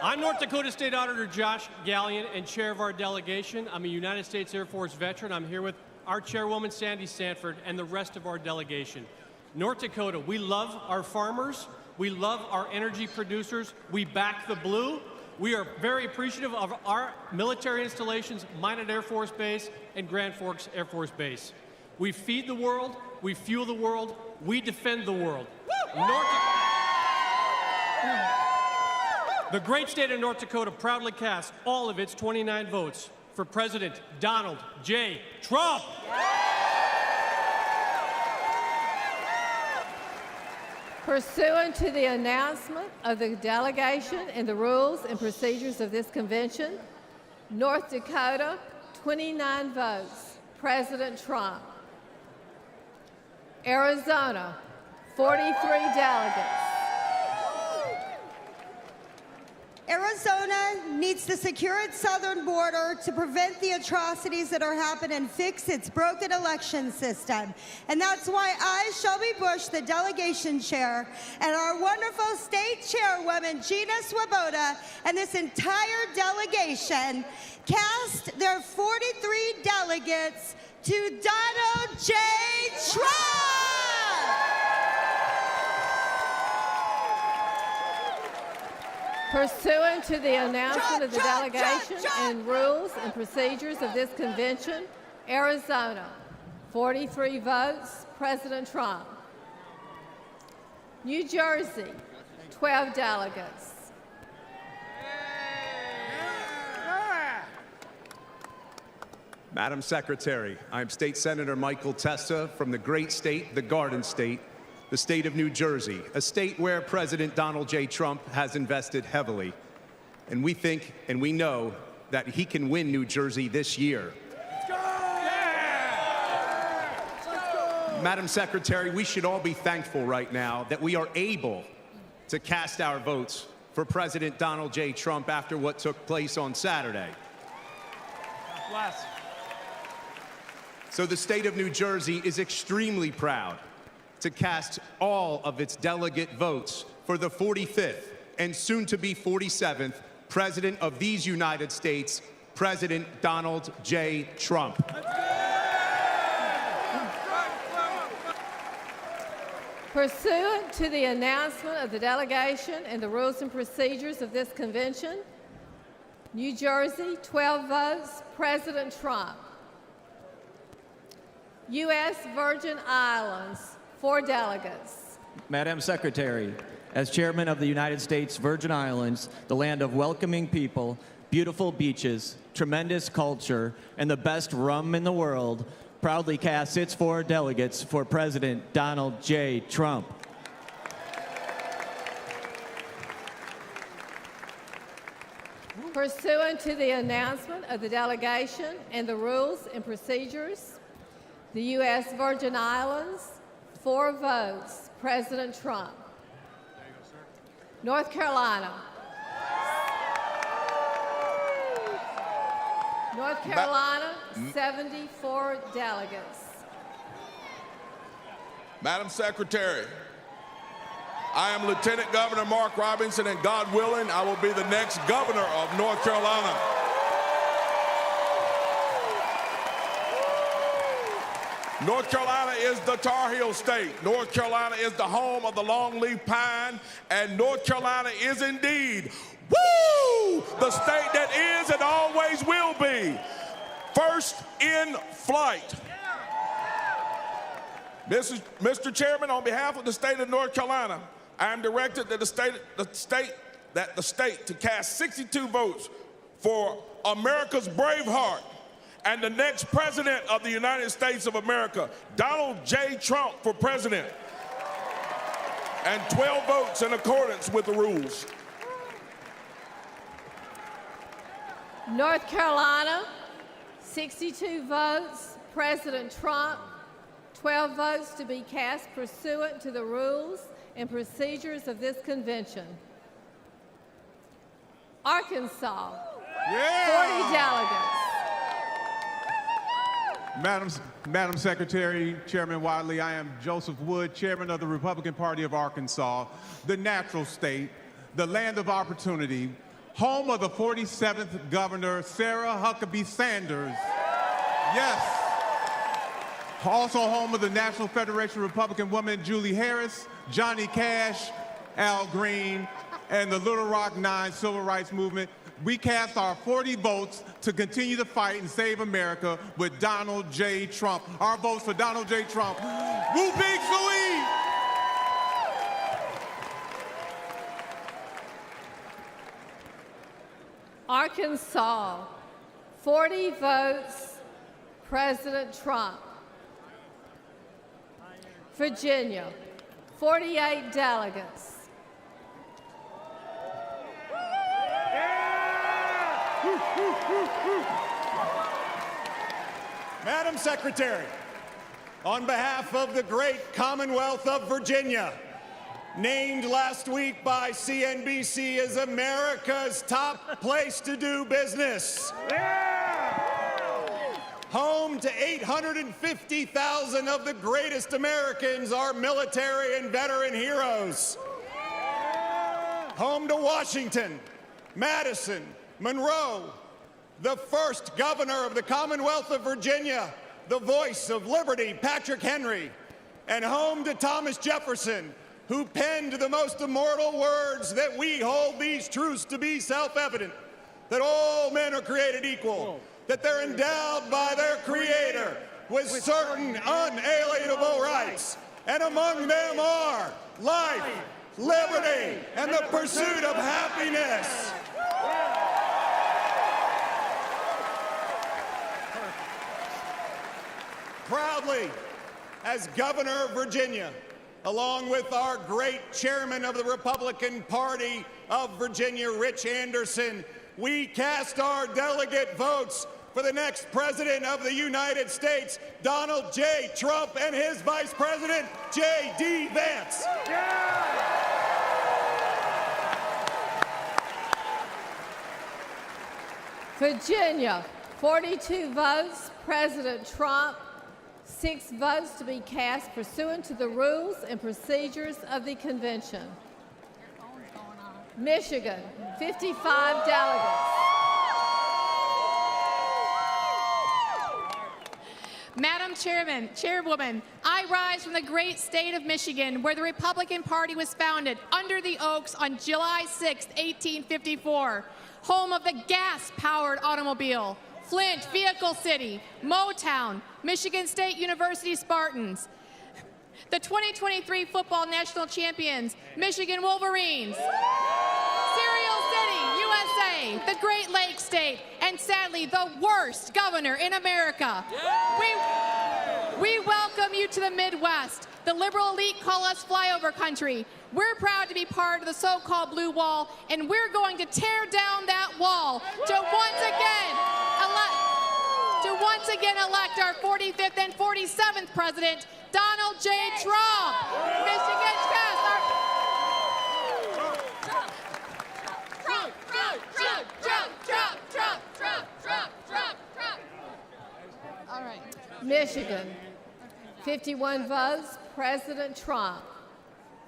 I'm North Dakota State Auditor Josh Gallion and chair of our delegation. I'm a United States Air Force veteran. I'm here with our chairwoman, Sandy Sanford, and the rest of our delegation. North Dakota, we love our farmers. We love our energy producers. We back the blue. We are very appreciative of our military installations, Minot Air Force Base and Grand Forks Air Force Base. We feed the world, we fuel the world, we defend the world. The great state of North Dakota proudly casts all of its 29 votes for President Donald J. Trump. Pursuant to the announcement of the delegation and the rules and procedures of this convention, North Dakota, 29 votes, President Trump. Arizona, 43 delegates. Arizona needs to secure its southern border to prevent the atrocities that are happening and fix its broken election system. And that's why I, Shelby Bush, the delegation chair, and our wonderful state chairwoman, Gina Swoboda, and this entire delegation cast their 43 delegates to Donald J. Trump! Pursuant to the announcement of the delegation and rules and procedures of this convention, Arizona, 43 votes, President Trump. New Jersey, 12 delegates. Madam Secretary, I'm State Senator Michael Testa from the great state, the Garden State, the state of New Jersey, a state where President Donald J. Trump has invested heavily. And we think and we know that he can win New Jersey this year. Madam Secretary, we should all be thankful right now that we are able to cast our votes for President Donald J. Trump after what took place on Saturday. So the state of New Jersey is extremely proud to cast all of its delegate votes for the 45th and soon to be 47th President of these United States, President Donald J. Trump. Pursuant to the announcement of the delegation and the rules and procedures of this convention, New Jersey, 12 votes, President Trump. U.S. Virgin Islands, 4 delegates. Madam Secretary, as Chairman of the United States Virgin Islands, the land of welcoming people, beautiful beaches, tremendous culture, and the best rum in the world, proudly casts its 4 delegates for President Donald J. Trump. Pursuant to the announcement of the delegation and the rules and procedures, the U.S. Virgin Islands, 4 votes, President Trump. North Carolina. North Carolina, 74 delegates. Madam Secretary, I am Lieutenant Governor Mark Robinson, and God willing, I will be the next governor of North Carolina. North Carolina is the Tar Heel state. North Carolina is the home of the longleaf pine, and North Carolina is indeed, woo, the state that is and always will be first in flight. Mr. Chairman, on behalf of the state of North Carolina, I am directed that the state to cast 62 votes for America's Braveheart and the next president of the United States of America, Donald J. Trump, for president, and 12 votes in accordance with the rules. North Carolina, 62 votes, President Trump, 12 votes to be cast pursuant to the rules and procedures of this convention. Arkansas, 40 delegates. Madam Secretary, Chairman Wadley, I am Joseph Wood, Chairman of the Republican Party of Arkansas, the natural state, the land of opportunity, home of the 47th Governor, Sarah Huckabee Sanders. Yes. Also home of the National Federation of Republican Women, Julie Harris, Johnny Cash, Al Green, and the Little Rock Nine Civil Rights Movement. We cast our 40 votes to continue to fight and save America with Donald J. Trump. Our votes for Donald J. Trump. Woo Big Sweet! Arkansas, 40 votes, President Trump. Virginia, 48 delegates. Madam Secretary, on behalf of the great Commonwealth of Virginia, named last week by CNBC as America's top place to do business. Home to 850,000 of the greatest Americans, our military and veteran heroes. Home to Washington, Madison, Monroe, the first governor of the Commonwealth of Virginia, the voice of liberty, Patrick Henry, and home to Thomas Jefferson, who penned the most immortal words that we hold these truths to be self-evident, that all men are created equal, that they're endowed by their Creator with certain unalienable rights, and among them are life, liberty, and the pursuit of happiness. Proudly, as Governor of Virginia, along with our great chairman of the Republican Party of Virginia, Rich Anderson, we cast our delegate votes for the next President of the United States, Donald J. Trump, and his Vice President, J.D. Vance. Virginia, 42 votes, President Trump, 6 votes to be cast pursuant to the rules and procedures of the convention. Michigan, 55 delegates. Madam Chairwoman, I rise from the great state of Michigan, where the Republican Party was founded under the Oaks on July 6, 1854, home of the gas-powered automobile, Flint, Vehicle City, Motown, Michigan State University Spartans, the 2023 football national champions, Michigan Wolverines, Cereal City, USA, the Great Lakes State, and sadly, the worst governor in America. We welcome you to the Midwest. The liberal elite call us flyover country. We're proud to be part of the so-called blue wall, and we're going to tear down that wall to once again elect our 45th and 47th president, Donald J. Trump. Michigan, Trump. All right. Michigan, 51 votes, President Trump.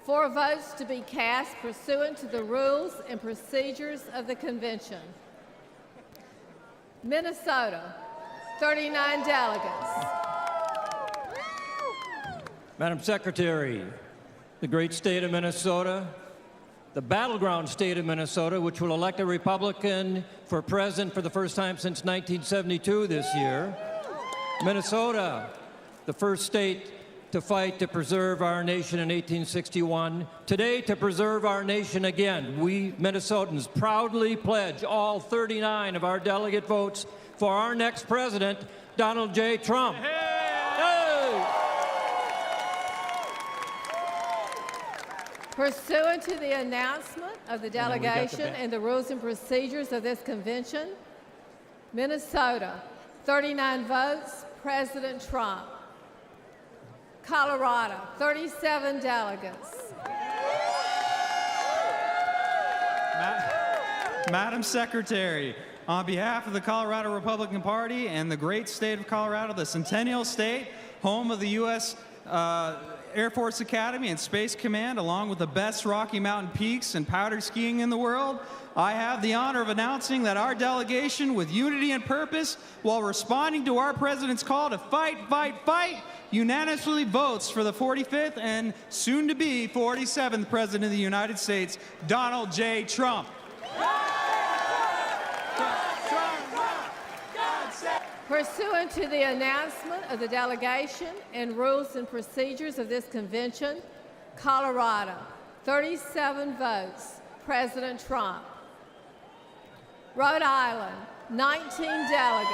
4 votes to be cast pursuant to the rules and procedures of the convention. Minnesota, 39 delegates. Madam Secretary, the great state of Minnesota, the battleground state of Minnesota, which will elect a Republican for president for the first time since 1972 this year. Minnesota, the first state to fight to preserve our nation in 1861. Today, to preserve our nation again, we Minnesotans proudly pledge all 39 of our delegate votes for our next president, Donald J. Trump. Hey! Pursuant to the announcement of the delegation and the rules and procedures of this convention, Minnesota, 39 votes, President Trump. Colorado, 37 delegates. Madam Secretary, on behalf of the Colorado Republican Party and the great state of Colorado, the Centennial State, home of the U.S. Air Force Academy and Space Command, along with the best Rocky Mountain peaks and powder skiing in the world, I have the honor of announcing that our delegation, with unity and purpose, while responding to our president's call to fight, fight, fight, unanimously votes for the 45th and soon-to-be 47th President of the United States, Donald J. Trump. Pursuant to the announcement of the delegation and rules and procedures of this convention, Colorado, 37 votes, President Trump. Rhode Island, 19 delegates.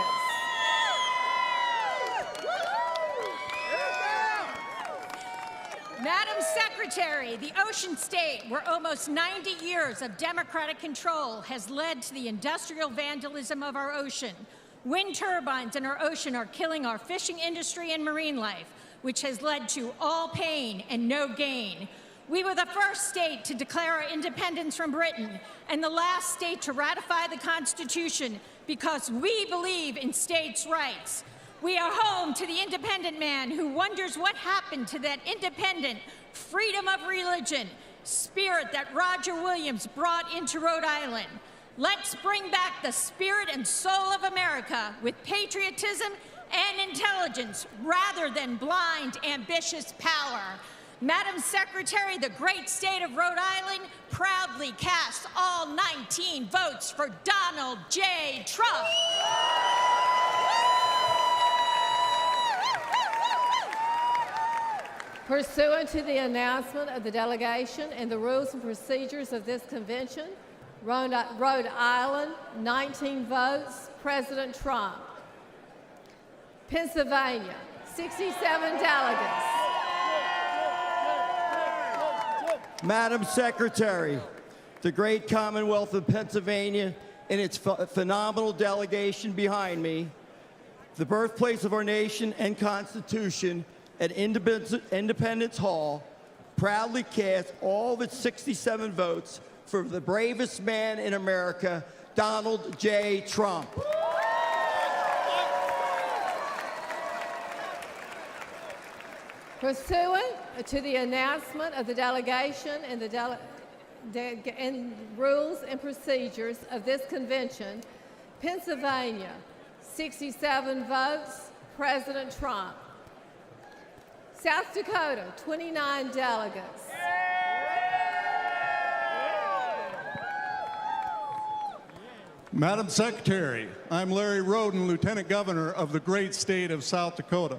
Madam Secretary, the ocean state, where almost 90 years of Democratic control has led to the industrial vandalism of our ocean. Wind turbines in our ocean are killing our fishing industry and marine life, which has led to all pain and no gain. We were the first state to declare our independence from Britain and the last state to ratify the Constitution because we believe in states' rights. We are home to the independent man who wonders what happened to that independent freedom of religion spirit that Roger Williams brought into Rhode Island. Let's bring back the spirit and soul of America with patriotism and intelligence rather than blind, ambitious power. Madam Secretary, the great state of Rhode Island proudly casts all 19 votes for Donald J. Trump. Pursuant to the announcement of the delegation and the rules and procedures of this convention, Rhode Island, 19 votes, President Trump. Pennsylvania, 67 delegates. Madam Secretary, the great Commonwealth of Pennsylvania and its phenomenal delegation behind me, the birthplace of our nation and Constitution at Independence Hall, proudly cast all of its 67 votes for the bravest man in America, Donald J. Trump. Pursuant to the announcement of the delegation and and rules and procedures of this convention, Pennsylvania, 67 votes, President Trump. South Dakota, 29 delegates. Madam Secretary, I'm Larry Roden, Lieutenant Governor of the great state of South Dakota.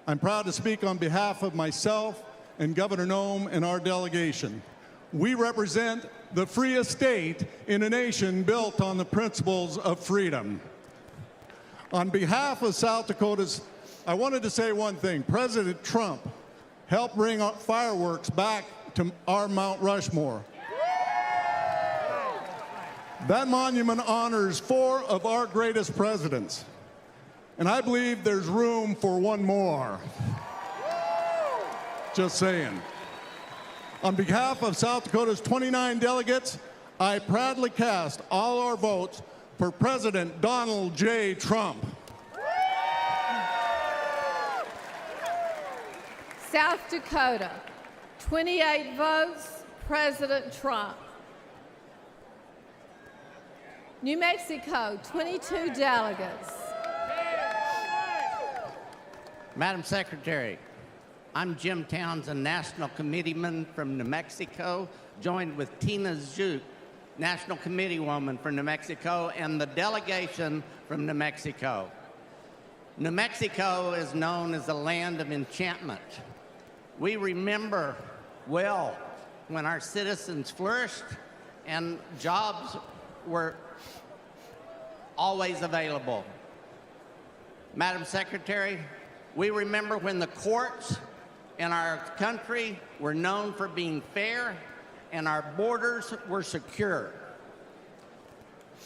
I'm proud to speak on behalf of myself and Governor Noem and our delegation. We represent the freest state in a nation built on the principles of freedom. On behalf of South Dakota's, I wanted to say one thing. President Trump helped bring fireworks back to our Mount Rushmore. That monument honors 4 of our greatest presidents. And I believe there's room for one more. Just saying. On behalf of South Dakota's 29 delegates, I proudly cast all our votes for President Donald J. Trump. South Dakota, 28 votes, President Trump. New Mexico, 22 delegates. Madam Secretary, I'm Jim Townsend, National Committeeman from New Mexico, joined with Tina Zhuk, National Committeewoman from New Mexico, and the delegation from New Mexico. New Mexico is known as the land of enchantment. We remember well when our citizens flourished and jobs were always available. Madam Secretary, we remember when the courts in our country were known for being fair and our borders were secure.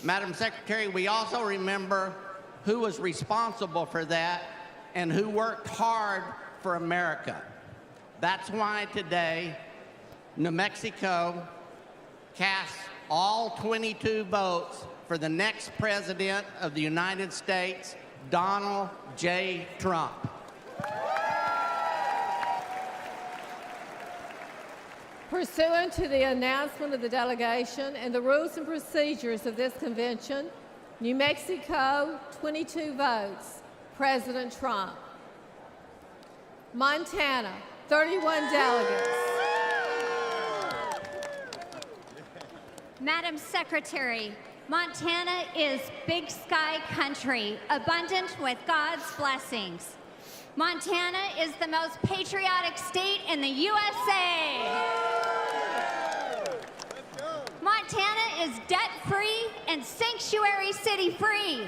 Madam Secretary, we also remember who was responsible for that and who worked hard for America. That's why today, New Mexico casts all 22 votes for the next President of the United States, Donald J. Trump. Pursuant to the announcement of the delegation and the rules and procedures of this convention, New Mexico, 22 votes, President Trump. Montana, 31 delegates. Madam Secretary, Montana is big sky country, abundant with God's blessings. Montana is the most patriotic state in the USA. Montana is debt-free and sanctuary city-free.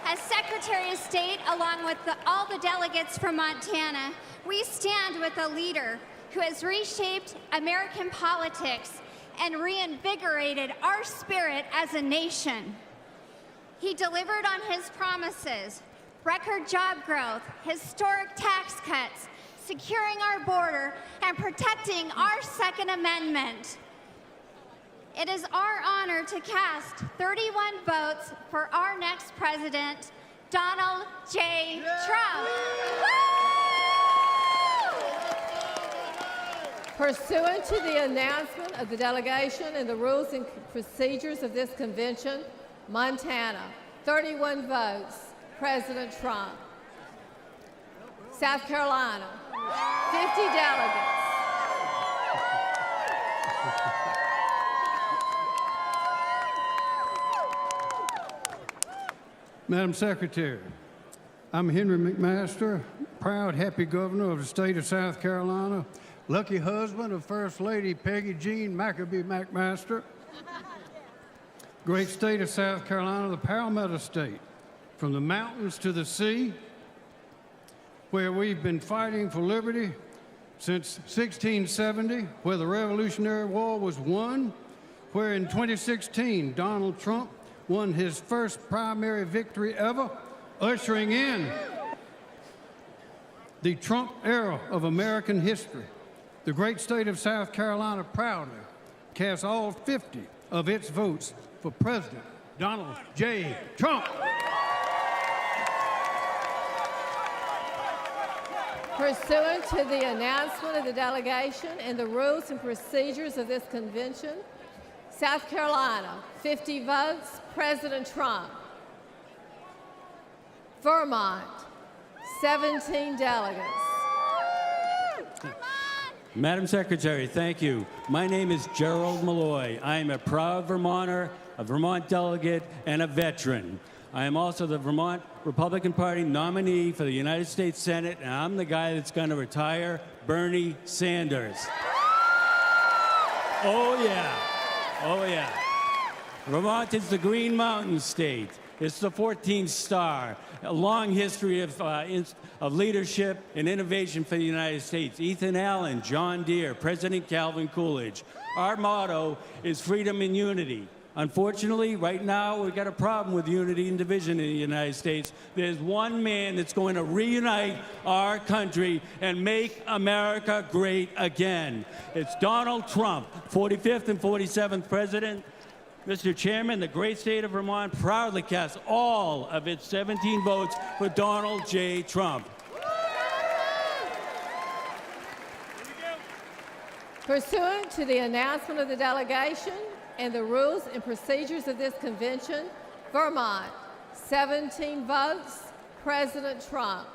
As Secretary of State, along with all the delegates from Montana, we stand with a leader who has reshaped American politics and reinvigorated our spirit as a nation. He delivered on his promises: record job growth, historic tax cuts, securing our border, and protecting our Second Amendment. It is our honor to cast 31 votes for our next president, Donald J. Trump. Pursuant to the announcement of the delegation and the rules and procedures of this convention, Montana, 31 votes, President Trump. South Carolina, 50 delegates. Madam Secretary, I'm Henry McMaster, proud, happy governor of the state of South Carolina, lucky husband of First Lady Peggy Jean Maccabee McMaster. Great state of South Carolina, the Palmetto State, from the mountains to the sea, where we've been fighting for liberty since 1670, where the Revolutionary War was won, where in 2016 Donald Trump won his first primary victory ever, ushering in the Trump era of American history. The great state of South Carolina proudly cast all 50 of its votes for President Donald J. Trump. Pursuant to the announcement of the delegation and the rules and procedures of this convention, South Carolina, 50 votes, President Trump. Vermont, 17 delegates. Madam Secretary, thank you. My name is Gerald Malloy. I am a proud Vermonter, a Vermont delegate, and a veteran. I am also the Vermont Republican Party nominee for the United States Senate, and I'm the guy that's going to retire Bernie Sanders. Oh, yeah. Oh, yeah. Vermont is the Green Mountain State. It's the 14th star. A long history of leadership and innovation for the United States. Ethan Allen, John Deere, President Calvin Coolidge. Our motto is freedom and unity. Unfortunately, right now, we've got a problem with unity and division in the United States. There's one man that's going to reunite our country and make America great again. It's Donald Trump, 45th and 47th President. Mr. Chairman, the great state of Vermont proudly casts all of its 17 votes for Donald J. Trump. Pursuant to the announcement of the delegation and the rules and procedures of this convention, Vermont, 17 votes, President Trump.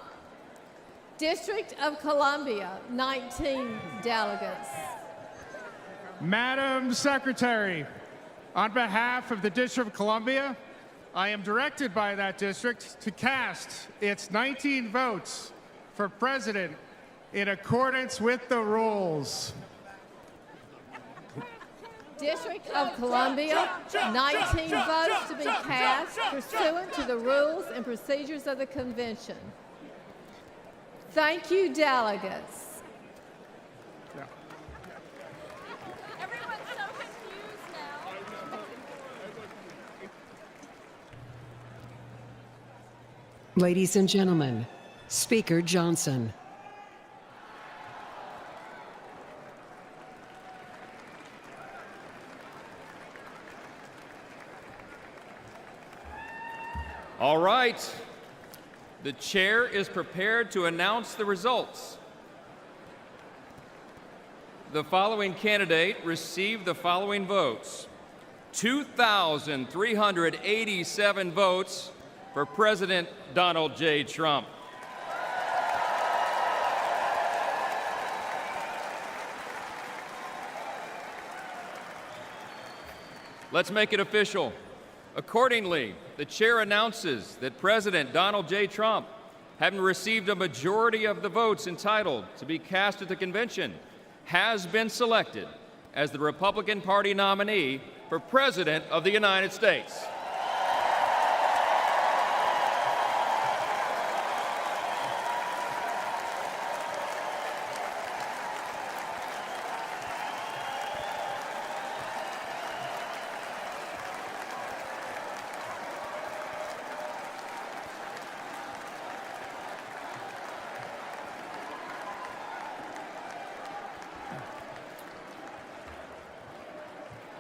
District of Columbia, 19 delegates. Madam Secretary, on behalf of the District of Columbia, I am directed by that district to cast its 19 votes for president in accordance with the rules. District of Columbia, 19 votes to be cast pursuant to the rules and procedures of the convention. Thank you, delegates. Ladies and gentlemen, Speaker Johnson. All right. The chair is prepared to announce the results. The following candidate received the following votes: 2,387 votes for President Donald J. Trump. Let's make it official. Accordingly, the chair announces that President Donald J. Trump, having received a majority of the votes entitled to be cast at the convention, has been selected as the Republican Party nominee for President of the United States.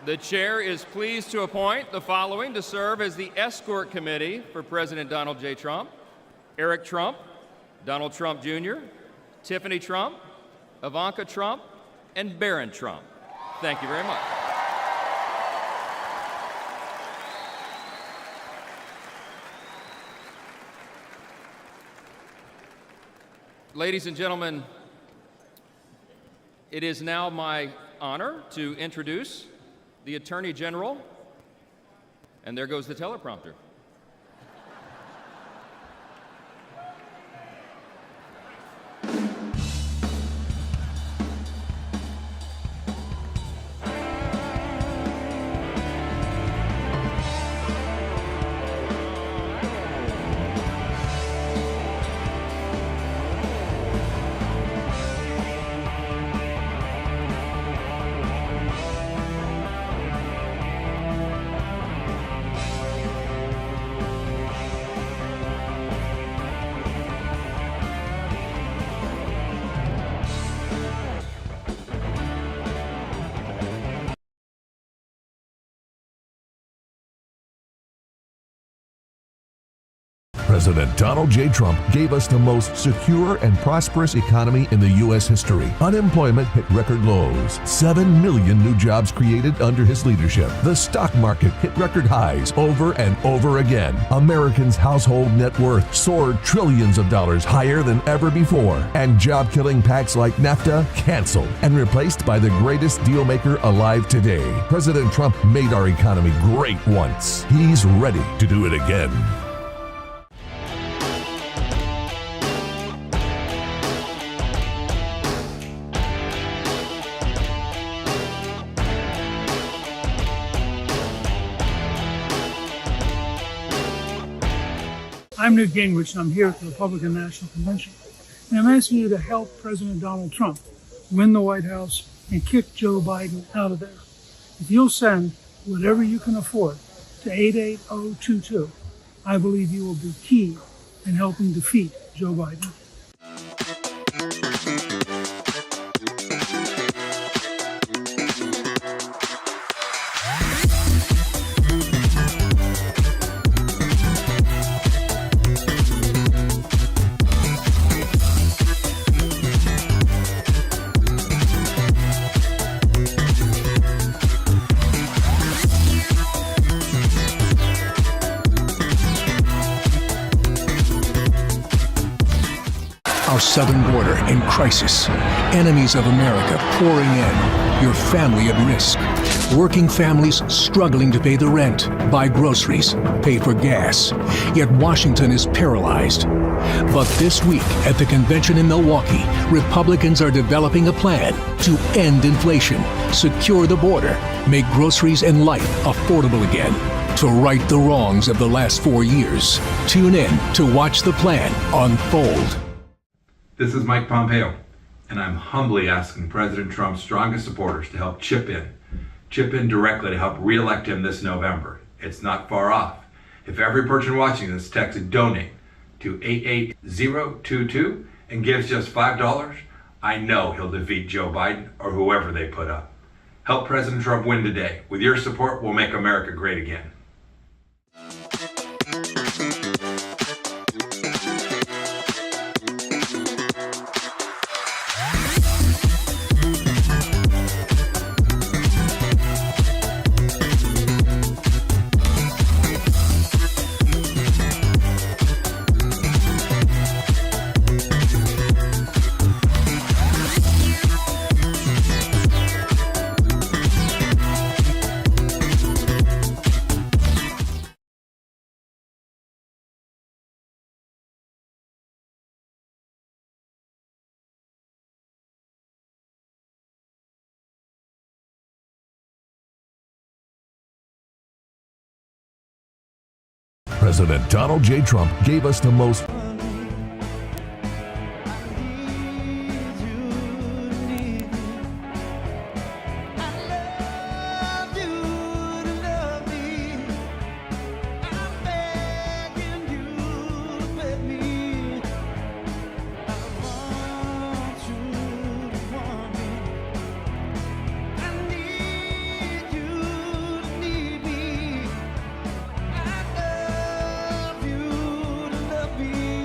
The chair is pleased to appoint the following to serve as the escort committee for President Donald J. Trump: Eric Trump, Donald Trump Jr., Tiffany Trump, Ivanka Trump, and Barron Trump. Thank you very much. Ladies and gentlemen, it is now my honor to introduce the Attorney General, and there goes the teleprompter. President Donald J. Trump gave us the most secure and prosperous economy in the U.S. history. Unemployment hit record lows. 7 million new jobs created under his leadership. The stock market hit record highs over and over again. Americans' household net worth soared trillions of dollars higher than ever before. And job-killing pacts like NAFTA canceled and replaced by the greatest deal maker alive today. President Trump made our economy great once. He's ready to do it again. I'm Newt Gingrich, and I'm here at the Republican National Convention. And I'm asking you to help President Donald Trump win the White House and kick Joe Biden out of there. If you'll send whatever you can afford to 88022, I believe you will be key in helping defeat Joe Biden. Our southern border in crisis. Enemies of America pouring in. Your family at risk. Working families struggling to pay the rent, buy groceries, pay for gas. Yet Washington is paralyzed. But this week at the convention in Milwaukee, Republicans are developing a plan to end inflation, secure the border, make groceries and life affordable again, to right the wrongs of the last 4 years. Tune in to watch the plan unfold. This is Mike Pompeo, and I'm humbly asking President Trump's strongest supporters to help chip in directly to help re-elect him this November. It's not far off. If every person watching this texts donate to 88022 and gives just $5, I know he'll defeat Joe Biden or whoever they put up. Help President Trump win today. With your support, we'll make America great again. President Donald J. Trump gave us the most I love you to love me.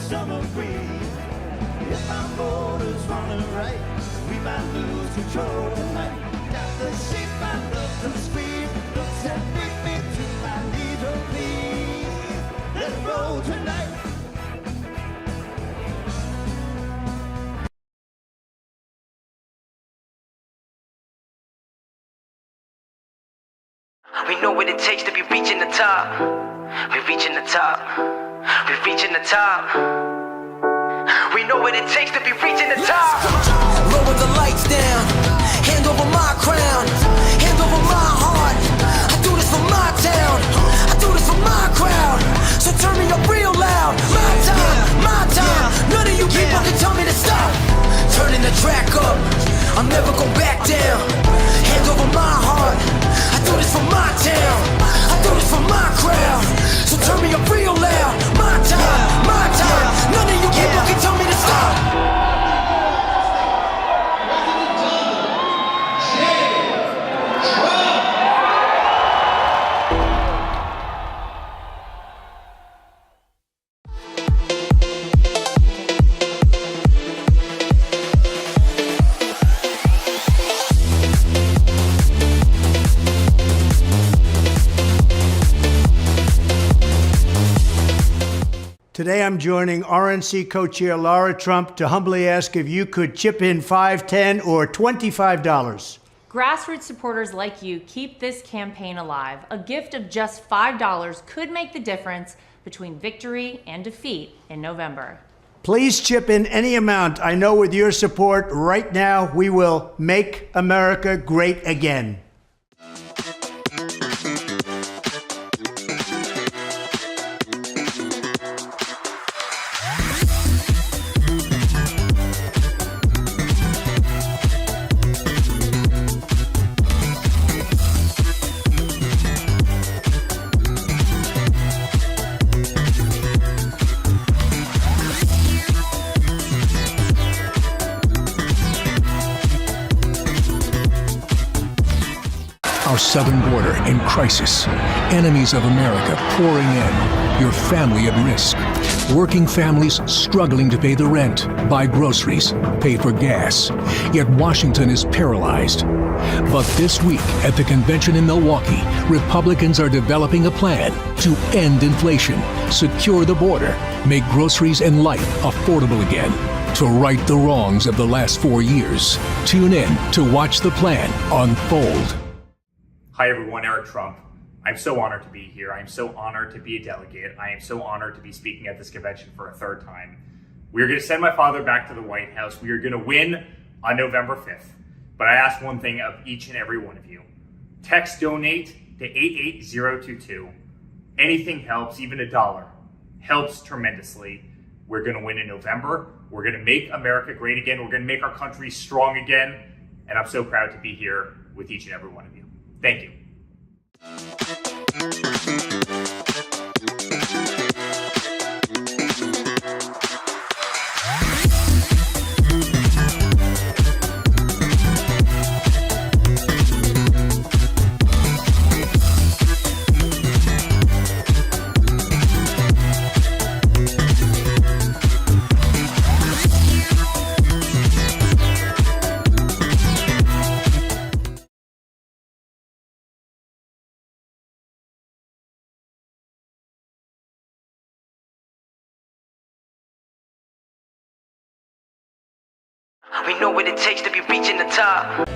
summer breeze. If our motor's running right, we might lose control tonight. Got the shape, I love the speed. Looks that beat me to my knees, oh please. Let's roll tonight. We know what it takes to be reaching the top. We're reaching the top. We're reaching the top. We know what it takes to be reaching the top. Lower the lights down. Hand over my crown. Hand over my heart. I do this for my town. I do this for my crowd. So turn me up real loud. My time, my time. None of you people can tell me to stop. Turning the track up. I'll never go back down. Hand over my heart. I do this for my town. I do this for my crowd. So turn me up real loud. My time, my time. None of you people can tell me to stop. Today I'm joining RNC co-chair Laura Trump to humbly ask if you could chip in $5, $10, or $25. Grassroots supporters like you keep this campaign alive. A gift of just $5 could make the difference between victory and defeat in November. Please chip in any amount. I know with your support right now, we will make America great again. Our southern border in crisis. Enemies of America pouring in. Your family at risk. Working families struggling to pay the rent, buy groceries, pay for gas. Yet Washington is paralyzed. But this week at the convention in Milwaukee, Republicans are developing a plan to end inflation, secure the border, make groceries and life affordable again, to right the wrongs of the last 4 years. Tune in to watch the plan unfold. Hi everyone, Eric Trump. I'm so honored to be here. I'm so honored to be a delegate. I am so honored to be speaking at this convention for a third time. We are going to send my father back to the White House. We are going to win on November 5th. But I ask one thing of each and every one of you. Text donate to 88022. Anything helps, even $1 helps tremendously. We're going to win in November. We're going to make America great again. We're going to make our country strong again. And I'm so proud to be here with each and every one of you. Thank you. We know what it takes to be reaching the top.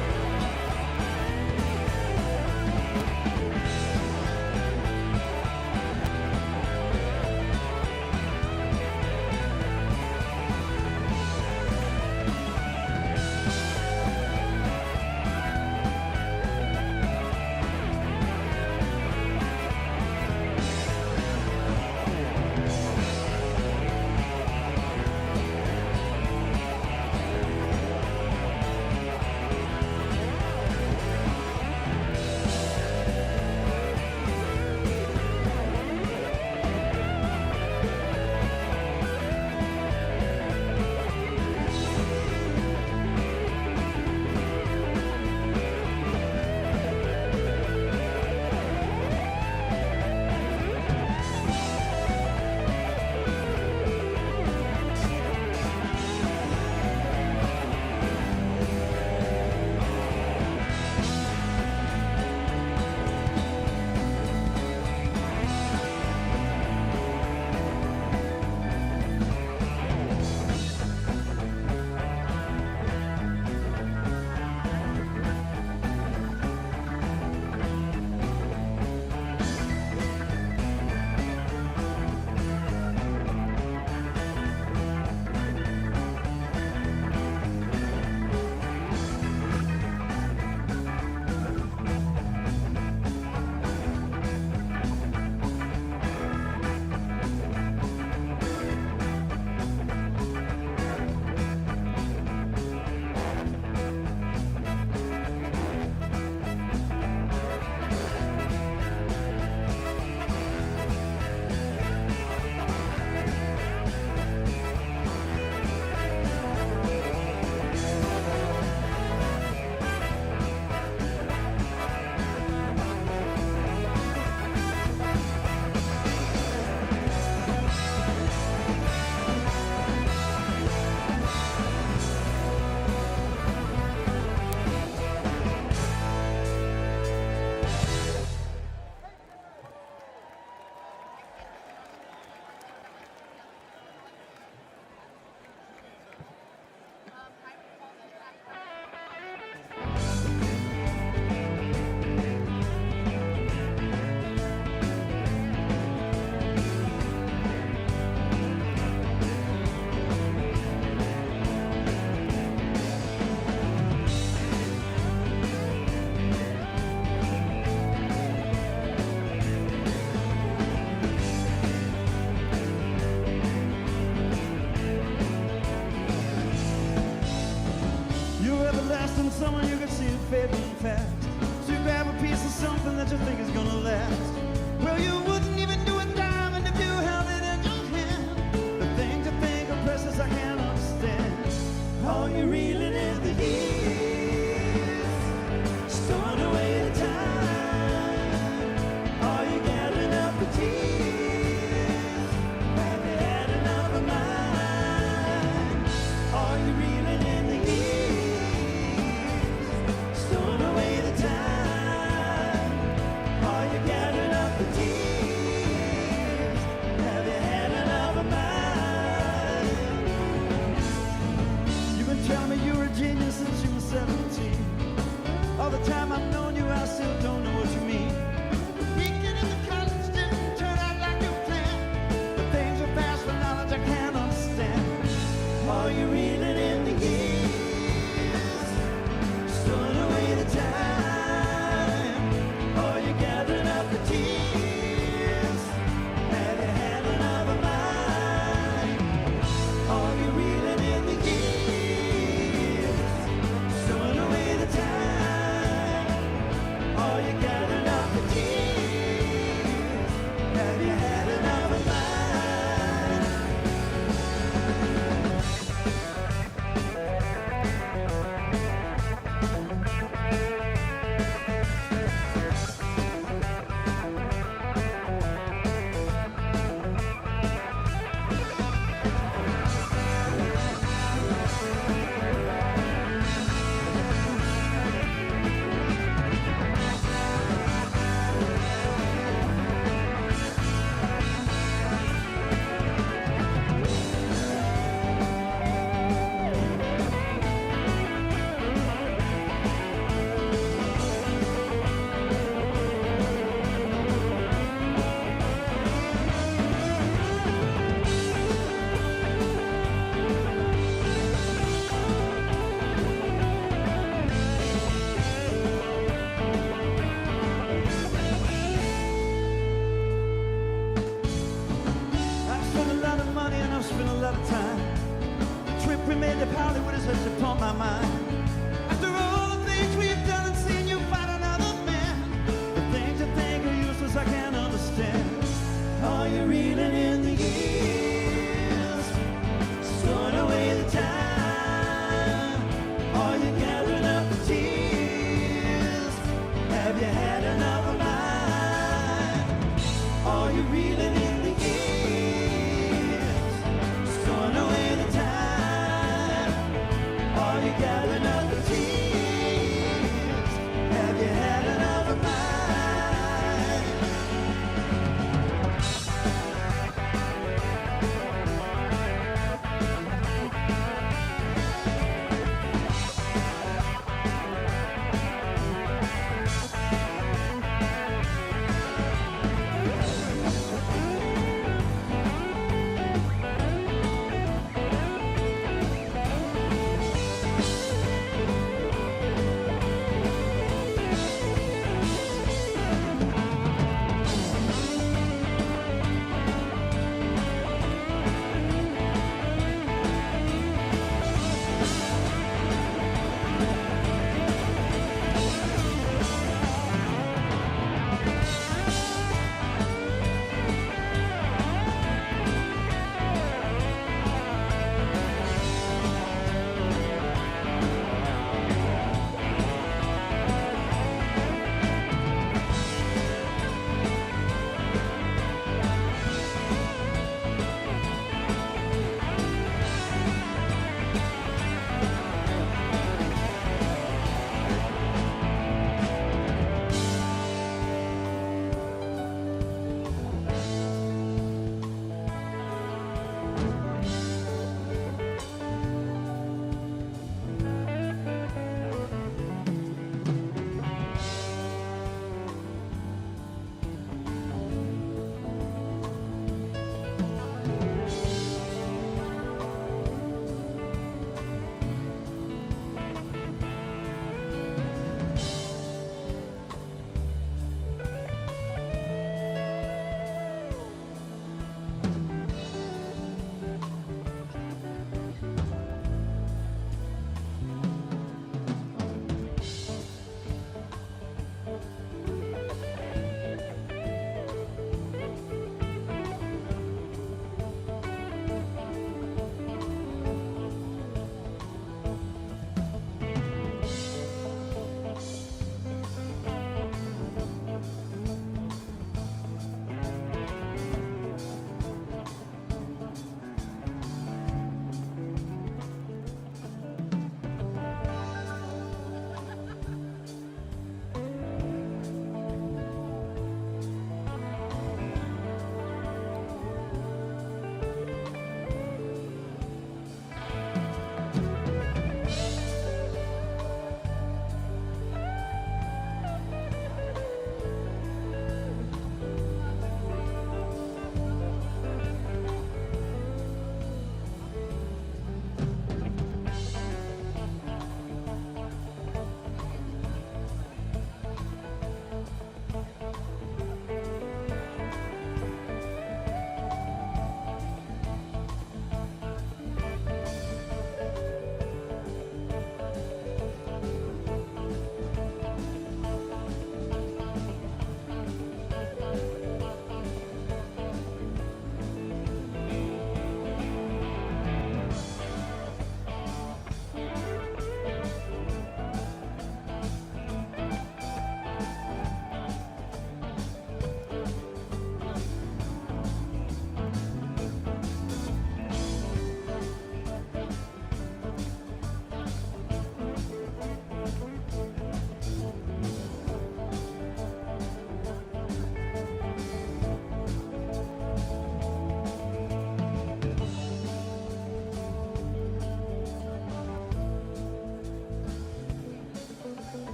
out of time. The trip we made to Hollywood is such upon my mind. After all the things we've done and seen you find another man, the things you think are useless I can't understand. Are you reeling in the years, storing away the time? Are you gathering up the tears? Have you had enough of mine? Are you reeling in the years, storing away the time? Are you gathering up the tears? Have you had enough of mine?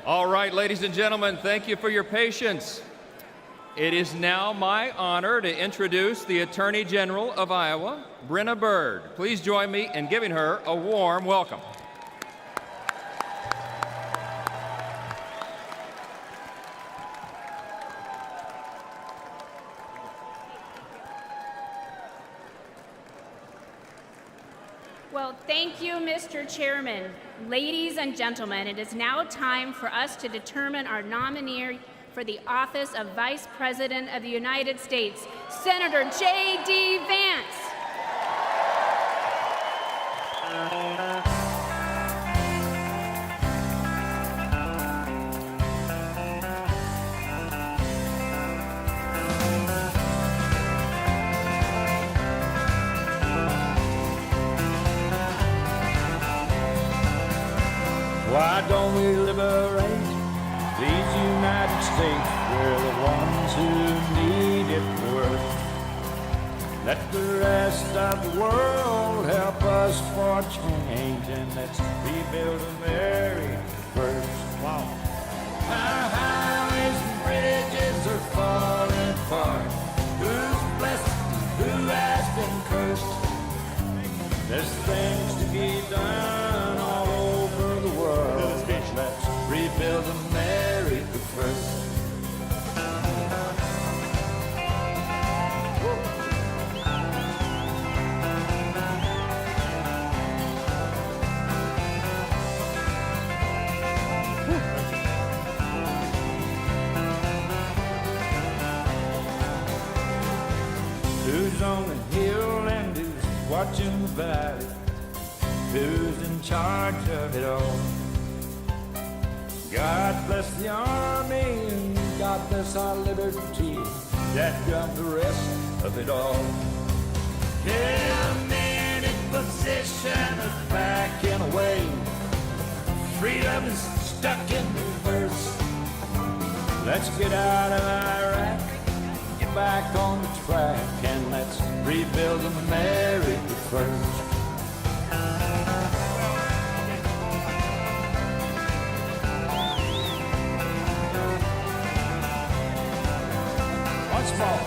All right, ladies and gentlemen, thank you for your patience. It is now my honor to introduce the Attorney General of Iowa, Brenna Bird. Please join me in giving her a warm welcome. Well, thank you, Mr. Chairman. Ladies and gentlemen, it is now time for us to determine our nominee for the office of Vice President of the United States, Senator J.D. Vance. Why don't we liberate these United States? We're the ones who need it worst. Let the rest of the world help us for change, and let's rebuild America first. Wow. Our highways and bridges are falling apart. Who's blessed, who has been cursed? There's things to be done all over the world. Let's rebuild America first. Who's on the hill and who's watching the valley? Who's in charge of it all? God bless the army and God bless our liberty. That got the rest of it all. Yeah, men in position of backing away. Freedom is stuck in reverse. Let's get out of Iraq, get back on the track, and let's rebuild America first. Once more.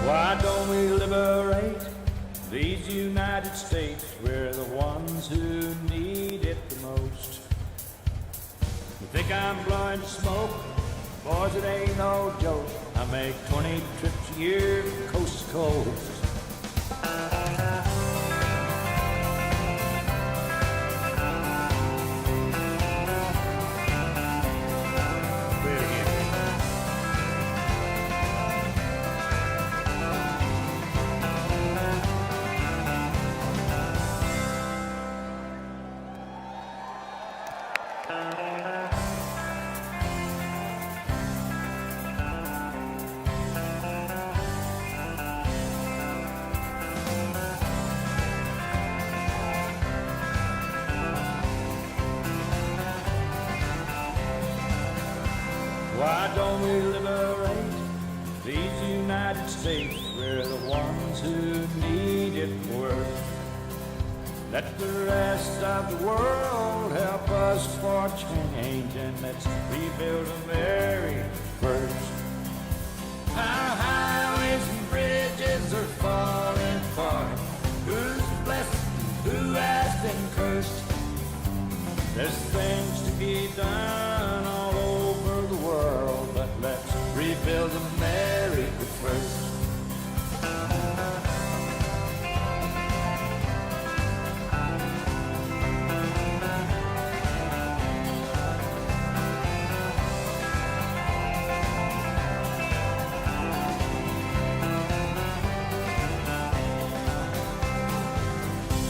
Why don't we liberate these United States? We're the ones who need it the most. You think I'm blowing smoke? Boys, it ain't no joke. I make 20 trips a year coast to coast. Why don't we liberate these United States? We're the ones who need it worst. Let the rest of the world help us for change, and let's rebuild America first. Our highways and bridges are falling apart. Who's blessed, who has been cursed? There's things to be done all over the world, but let's rebuild America first.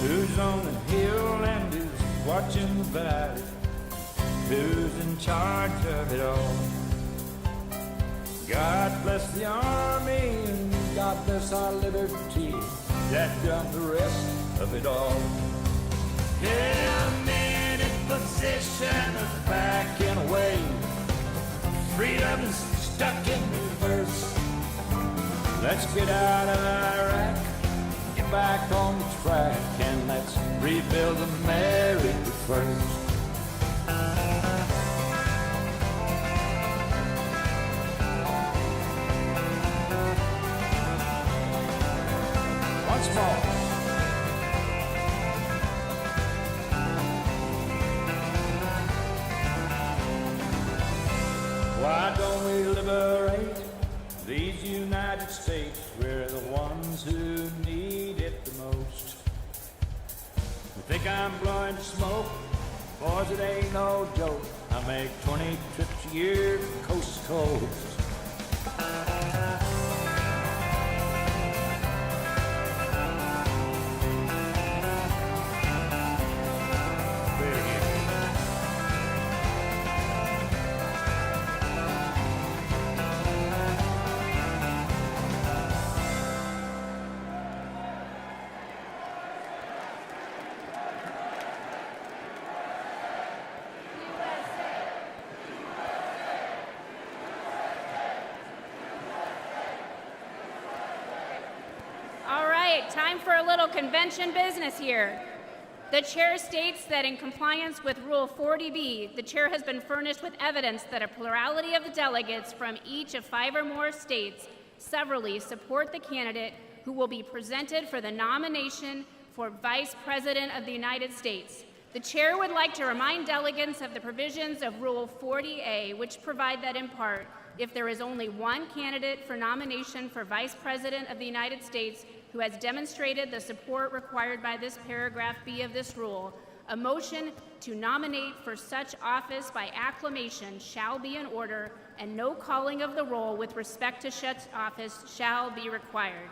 Who's on the hill and who's watching the valley? Who's in charge of it all? God bless the army and God bless our liberty. That got the rest of it all. Yeah, men in position of backing away. Freedom is stuck in reverse. Let's get out of Iraq, back on track and let's rebuild America first. Once more. Why don't we liberate these United States? We're the ones who need it the most. You think I'm blowing smoke? Boys, it ain't no joke. I make 20 trips a year coast to coast. Time for a little convention business here. The chair states that in compliance with Rule 40B, the chair has been furnished with evidence that a plurality of the delegates from each of 5 or more states severally support the candidate who will be presented for the nomination for Vice President of the United States. The chair would like to remind delegates of the provisions of Rule 40A, which provide that in part, if there is only one candidate for nomination for Vice President of the United States who has demonstrated the support required by this paragraph B of this rule, a motion to nominate for such office by acclamation shall be in order, and no calling of the roll with respect to such office shall be required.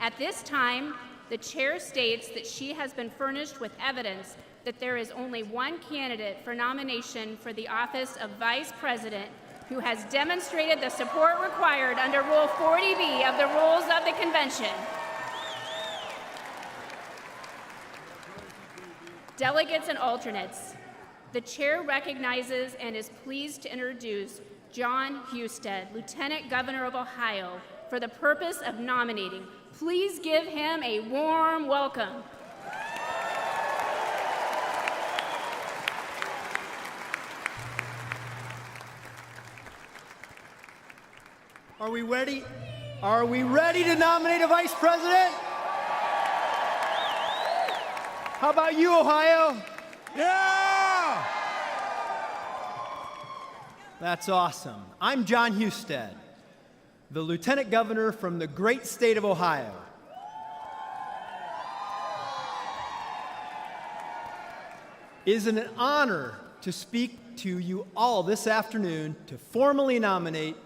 At this time, the chair states that she has been furnished with evidence that there is only one candidate for nomination for the office of Vice President who has demonstrated the support required under Rule 40B of the Rules of the Convention. Delegates and alternates, the chair recognizes and is pleased to introduce John Husted, Lieutenant Governor of Ohio, for the purpose of nominating. Please give him a warm welcome. Are we ready? Are we ready to nominate a vice president? How about you, Ohio? Yeah! That's awesome. I'm John Husted, the Lieutenant Governor from the great state of Ohio. It is an honor to speak to you all this afternoon to formally nominate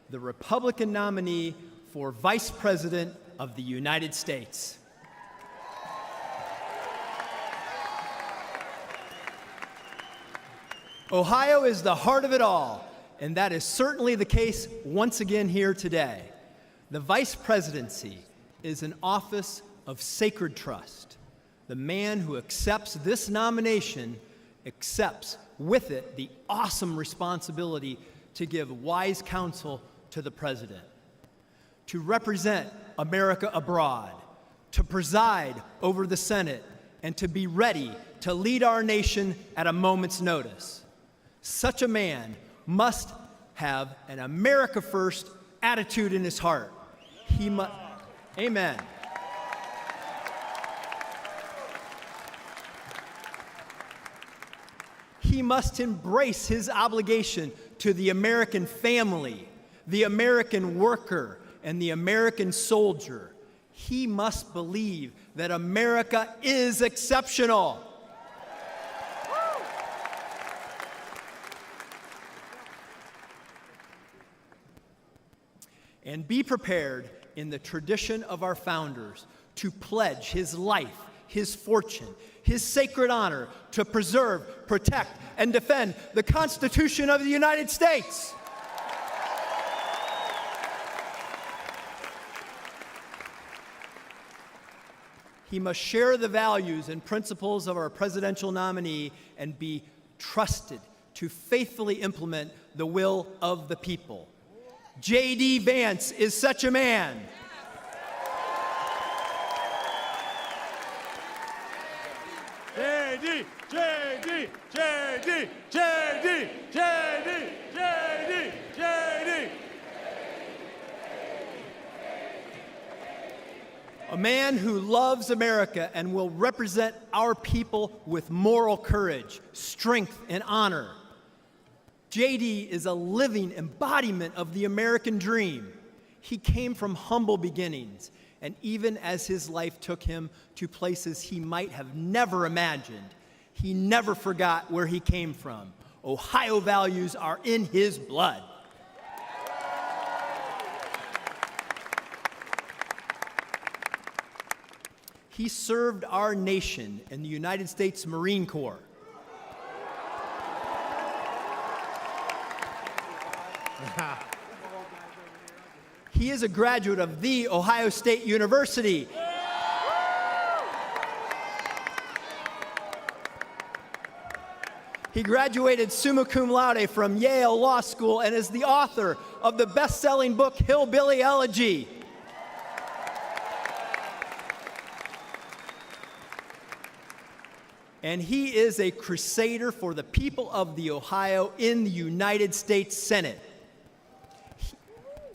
the Republican nominee for Vice President of the United States. Ohio is the heart of it all, and that is certainly the case once again here today. The vice presidency is an office of sacred trust. The man who accepts this nomination accepts with it the awesome responsibility to give wise counsel to the president, to represent America abroad, to preside over the Senate, and to be ready to lead our nation at a moment's notice. Such a man must have an America first attitude in his heart. He must, amen. He must embrace his obligation to the American family, the American worker, and the American soldier. He must believe that America is exceptional. And be prepared in the tradition of our founders to pledge his life, his fortune, his sacred honor to preserve, protect, and defend the Constitution of the United States. He must share the values and principles of our presidential nominee and be trusted to faithfully implement the will of the people. J.D. Vance is such a man. JD, JD, JD, JD, JD, JD, JD. A man who loves America and will represent our people with moral courage, strength, and honor. JD is a living embodiment of the American dream. He came from humble beginnings, and even as his life took him to places he might have never imagined, he never forgot where he came from. Ohio values are in his blood. He served our nation in the United States Marine Corps. He is a graduate of The Ohio State University. He graduated summa cum laude from Yale Law School and is the author of the best-selling book Hillbilly Elegy. And he is a crusader for the people of the Ohio in the United States Senate.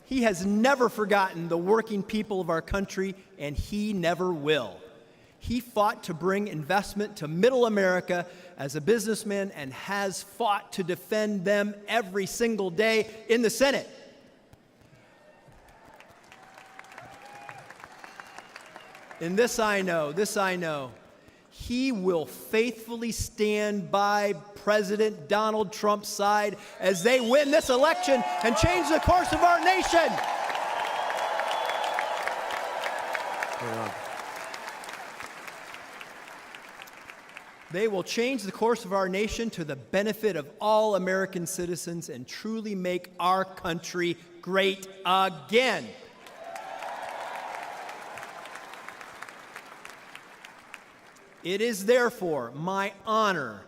He has never forgotten the working people of our country, and he never will. He fought to bring investment to Middle America as a businessman and has fought to defend them every single day in the Senate. And this I know, he will faithfully stand by President Donald Trump's side as they win this election and change the course of our nation. They will change the course of our nation to the benefit of all American citizens and truly make our country great again. It is therefore my honor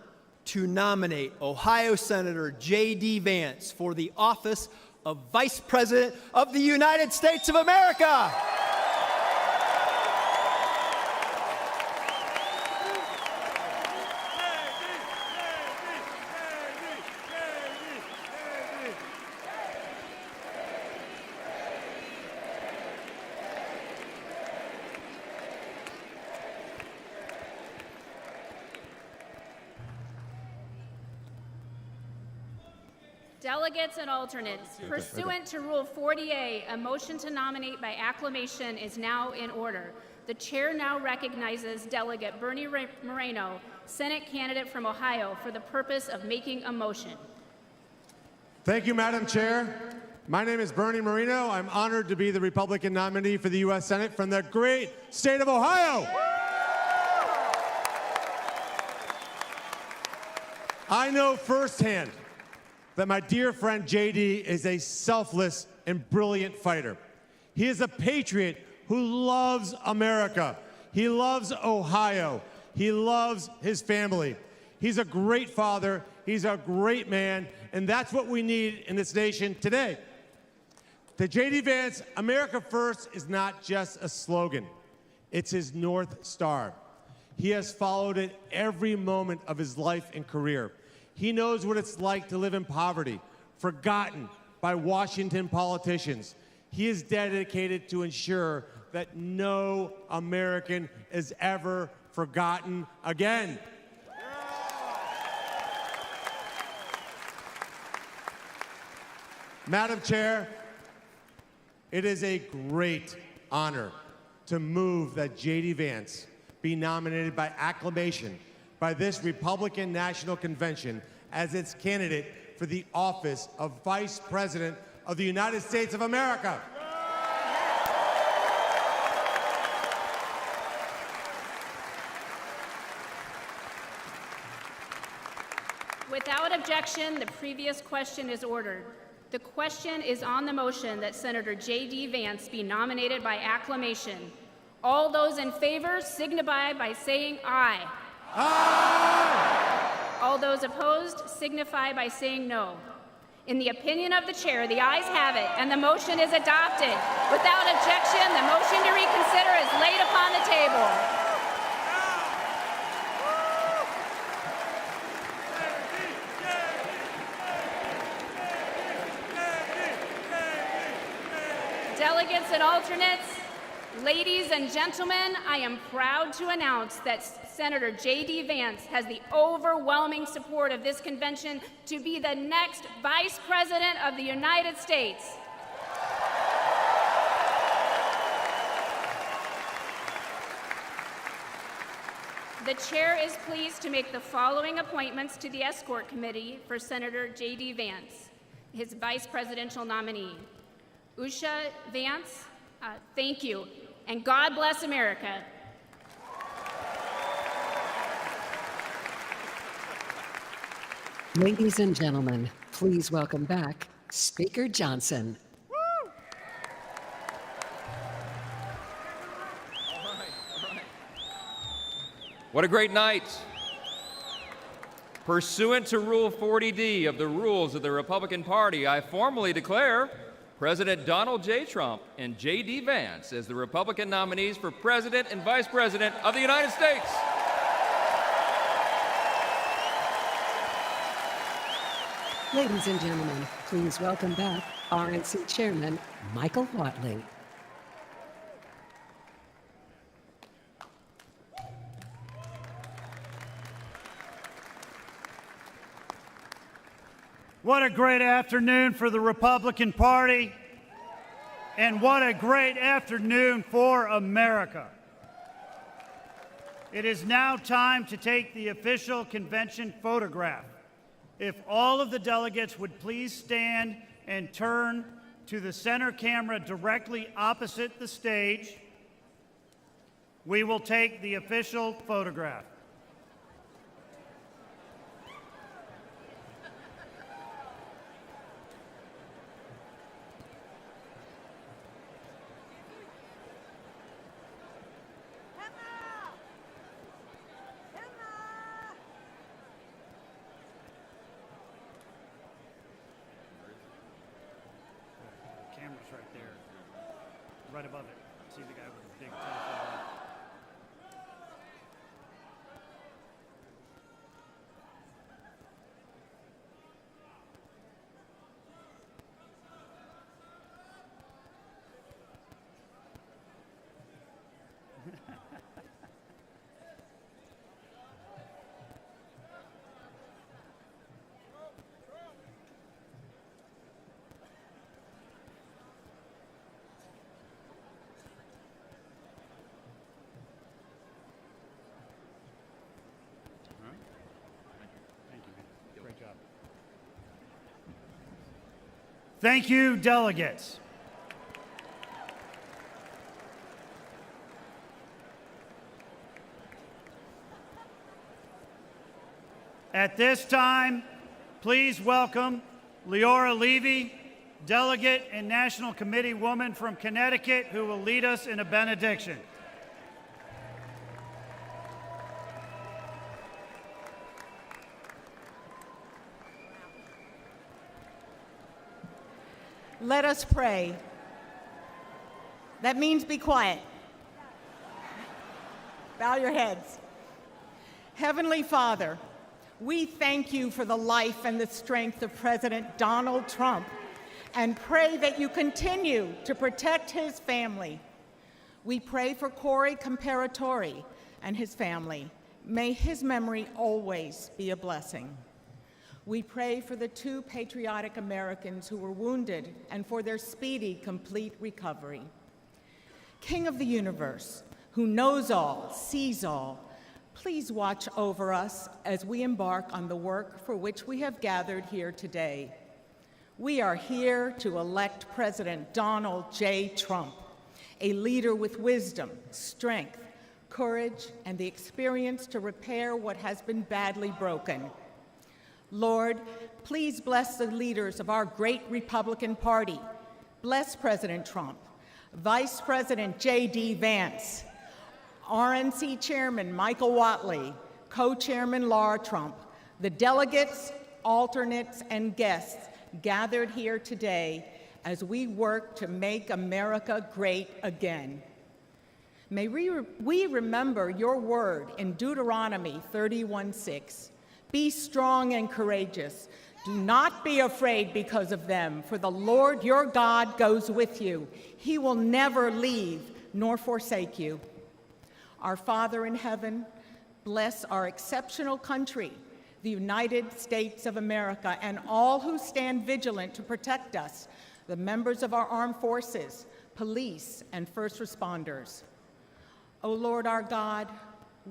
to nominate Ohio Senator J.D. Vance for the office of Vice President of the United States of America. Delegates and alternates, pursuant to Rule 40A, a motion to nominate by acclamation is now in order. The chair now recognizes Delegate Bernie Moreno, Senate candidate from Ohio, for the purpose of making a motion. Thank you, Madam Chair. My name is Bernie Moreno. I'm honored to be the Republican nominee for the U.S. Senate from the great state of Ohio. I know firsthand that my dear friend JD is a selfless and brilliant fighter. He is a patriot who loves America. He loves Ohio. He loves his family. He's a great father. He's a great man. And that's what we need in this nation today. To JD Vance, America First is not just a slogan. It's his North Star. He has followed it every moment of his life and career. He knows what it's like to live in poverty, forgotten by Washington politicians. He is dedicated to ensure that no American is ever forgotten again. Madam Chair, it is a great honor to move that J.D. Vance be nominated by acclamation by this Republican National Convention as its candidate for the office of Vice President of the United States of America. Without objection, the previous question is ordered. The question is on the motion that Senator J.D. Vance be nominated by acclamation. All those in favor signify by saying aye. Aye! All those opposed signify by saying no. In the opinion of the chair, the ayes have it, and the motion is adopted. Without objection, the motion to reconsider is laid upon the table. delegates and alternates, ladies and gentlemen, I am proud to announce that Senator J.D. Vance has the overwhelming support of this convention to be the next Vice President of the United States. The chair is pleased to make the following appointments to the Escort Committee for Senator J.D. Vance, his vice presidential nominee. Usha Vance, thank you, and God bless America. Ladies and gentlemen, please welcome back Speaker Johnson. What a great night. Pursuant to Rule 40D of the Rules of the Republican Party, I formally declare President Donald J. Trump and J.D. Vance as the Republican nominees for President and Vice President of the United States. Ladies and gentlemen, please welcome back RNC Chairman Michael Whatley. What a great afternoon for the Republican Party, and what a great afternoon for America. It is now time to take the official convention photograph. If all of the delegates would please stand and turn to the center camera directly opposite the stage, we will take the official photograph. Right there, right above it. See the guy with the big telephone. Thank you, delegates. At this time, please welcome Leora Levy, delegate and National Committee woman from Connecticut, who will lead us in a benediction. Let us pray. That means be quiet. Bow your heads. Heavenly Father, we thank you for the life and the strength of President Donald Trump and pray that you continue to protect his family. We pray for Corey Comparatori and his family. May his memory always be a blessing. We pray for the 2 patriotic Americans who were wounded and for their speedy, complete recovery. King of the universe, who knows all, sees all, please watch over us as we embark on the work for which we have gathered here today. We are here to elect President Donald J. Trump, a leader with wisdom, strength, courage, and the experience to repair what has been badly broken. Lord, please bless the leaders of our great Republican Party. Bless President Trump, Vice President J.D. Vance, RNC Chairman Michael Whatley, Co-Chairman Laura Trump, the delegates, alternates, and guests gathered here today as we work to make America great again. May we remember your word in Deuteronomy 31:6. Be strong and courageous. Do not be afraid because of them, for the Lord your God goes with you. He will never leave nor forsake you. Our Father in heaven, bless our exceptional country, the United States of America, and all who stand vigilant to protect us, the members of our armed forces, police, and first responders. O Lord our God,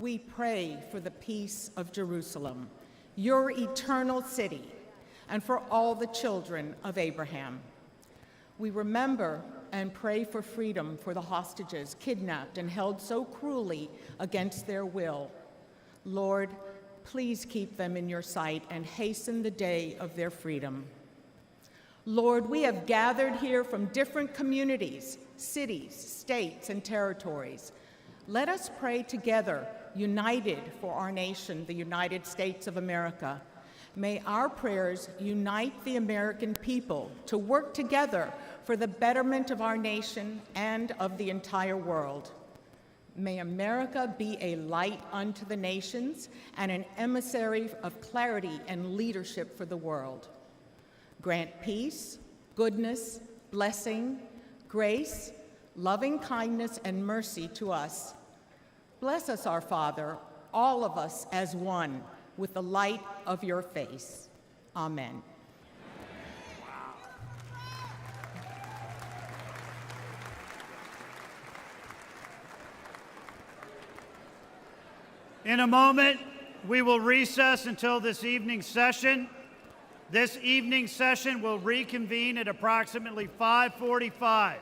we pray for the peace of Jerusalem, your eternal city, and for all the children of Abraham. We remember and pray for freedom for the hostages kidnapped and held so cruelly against their will. Lord, please keep them in your sight and hasten the day of their freedom. Lord, we have gathered here from different communities, cities, states, and territories. Let us pray together, united for our nation, the United States of America. May our prayers unite the American people to work together for the betterment of our nation and of the entire world. May America be a light unto the nations and an emissary of clarity and leadership for the world. Grant peace, goodness, blessing, grace, loving kindness, and mercy to us. Bless us, our Father, all of us as one, with the light of your face. Amen. In a moment, we will recess until this evening's session. This evening's session will reconvene at approximately 5:45.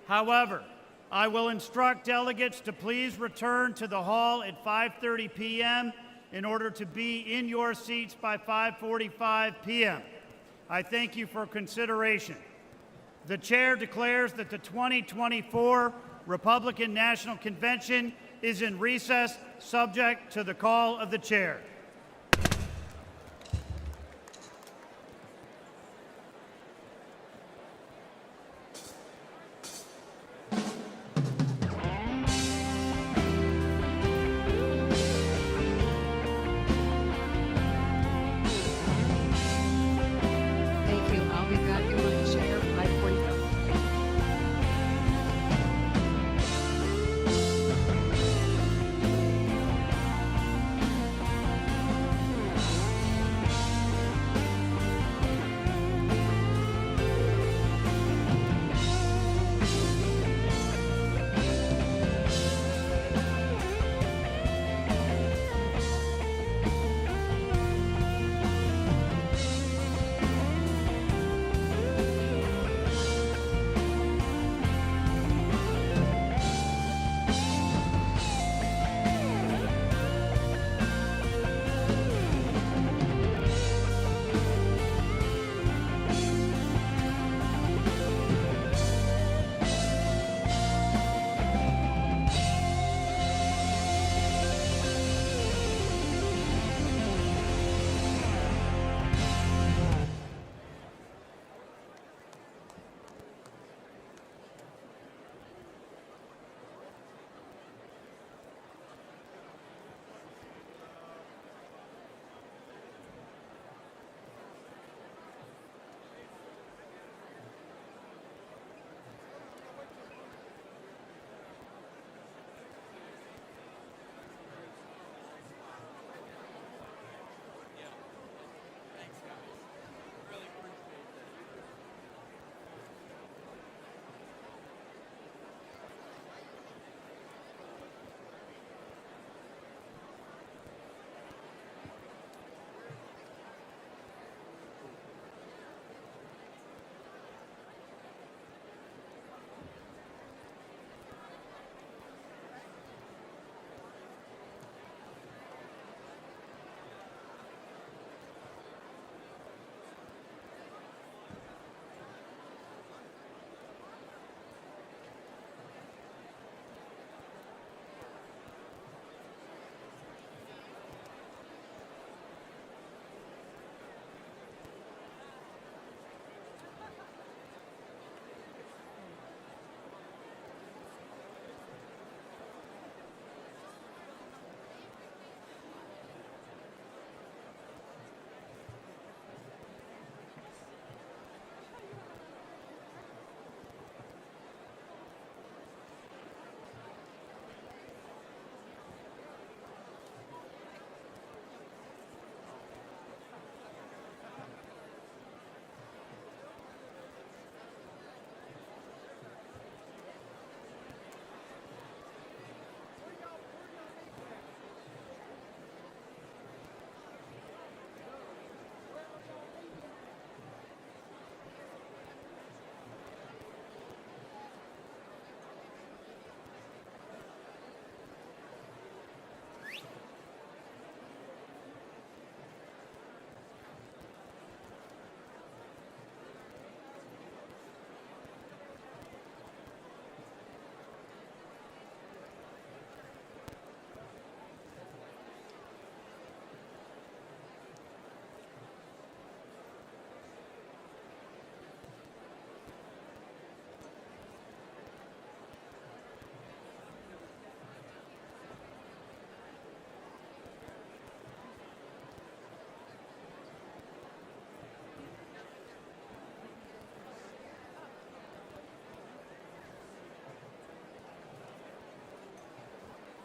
However, I will instruct delegates to please return to the hall at 5:30 p.m. in order to be in your seats by 5:45 p.m. I thank you for consideration. The chair declares that the 2024 Republican National Convention is in recess, subject to the call of the chair.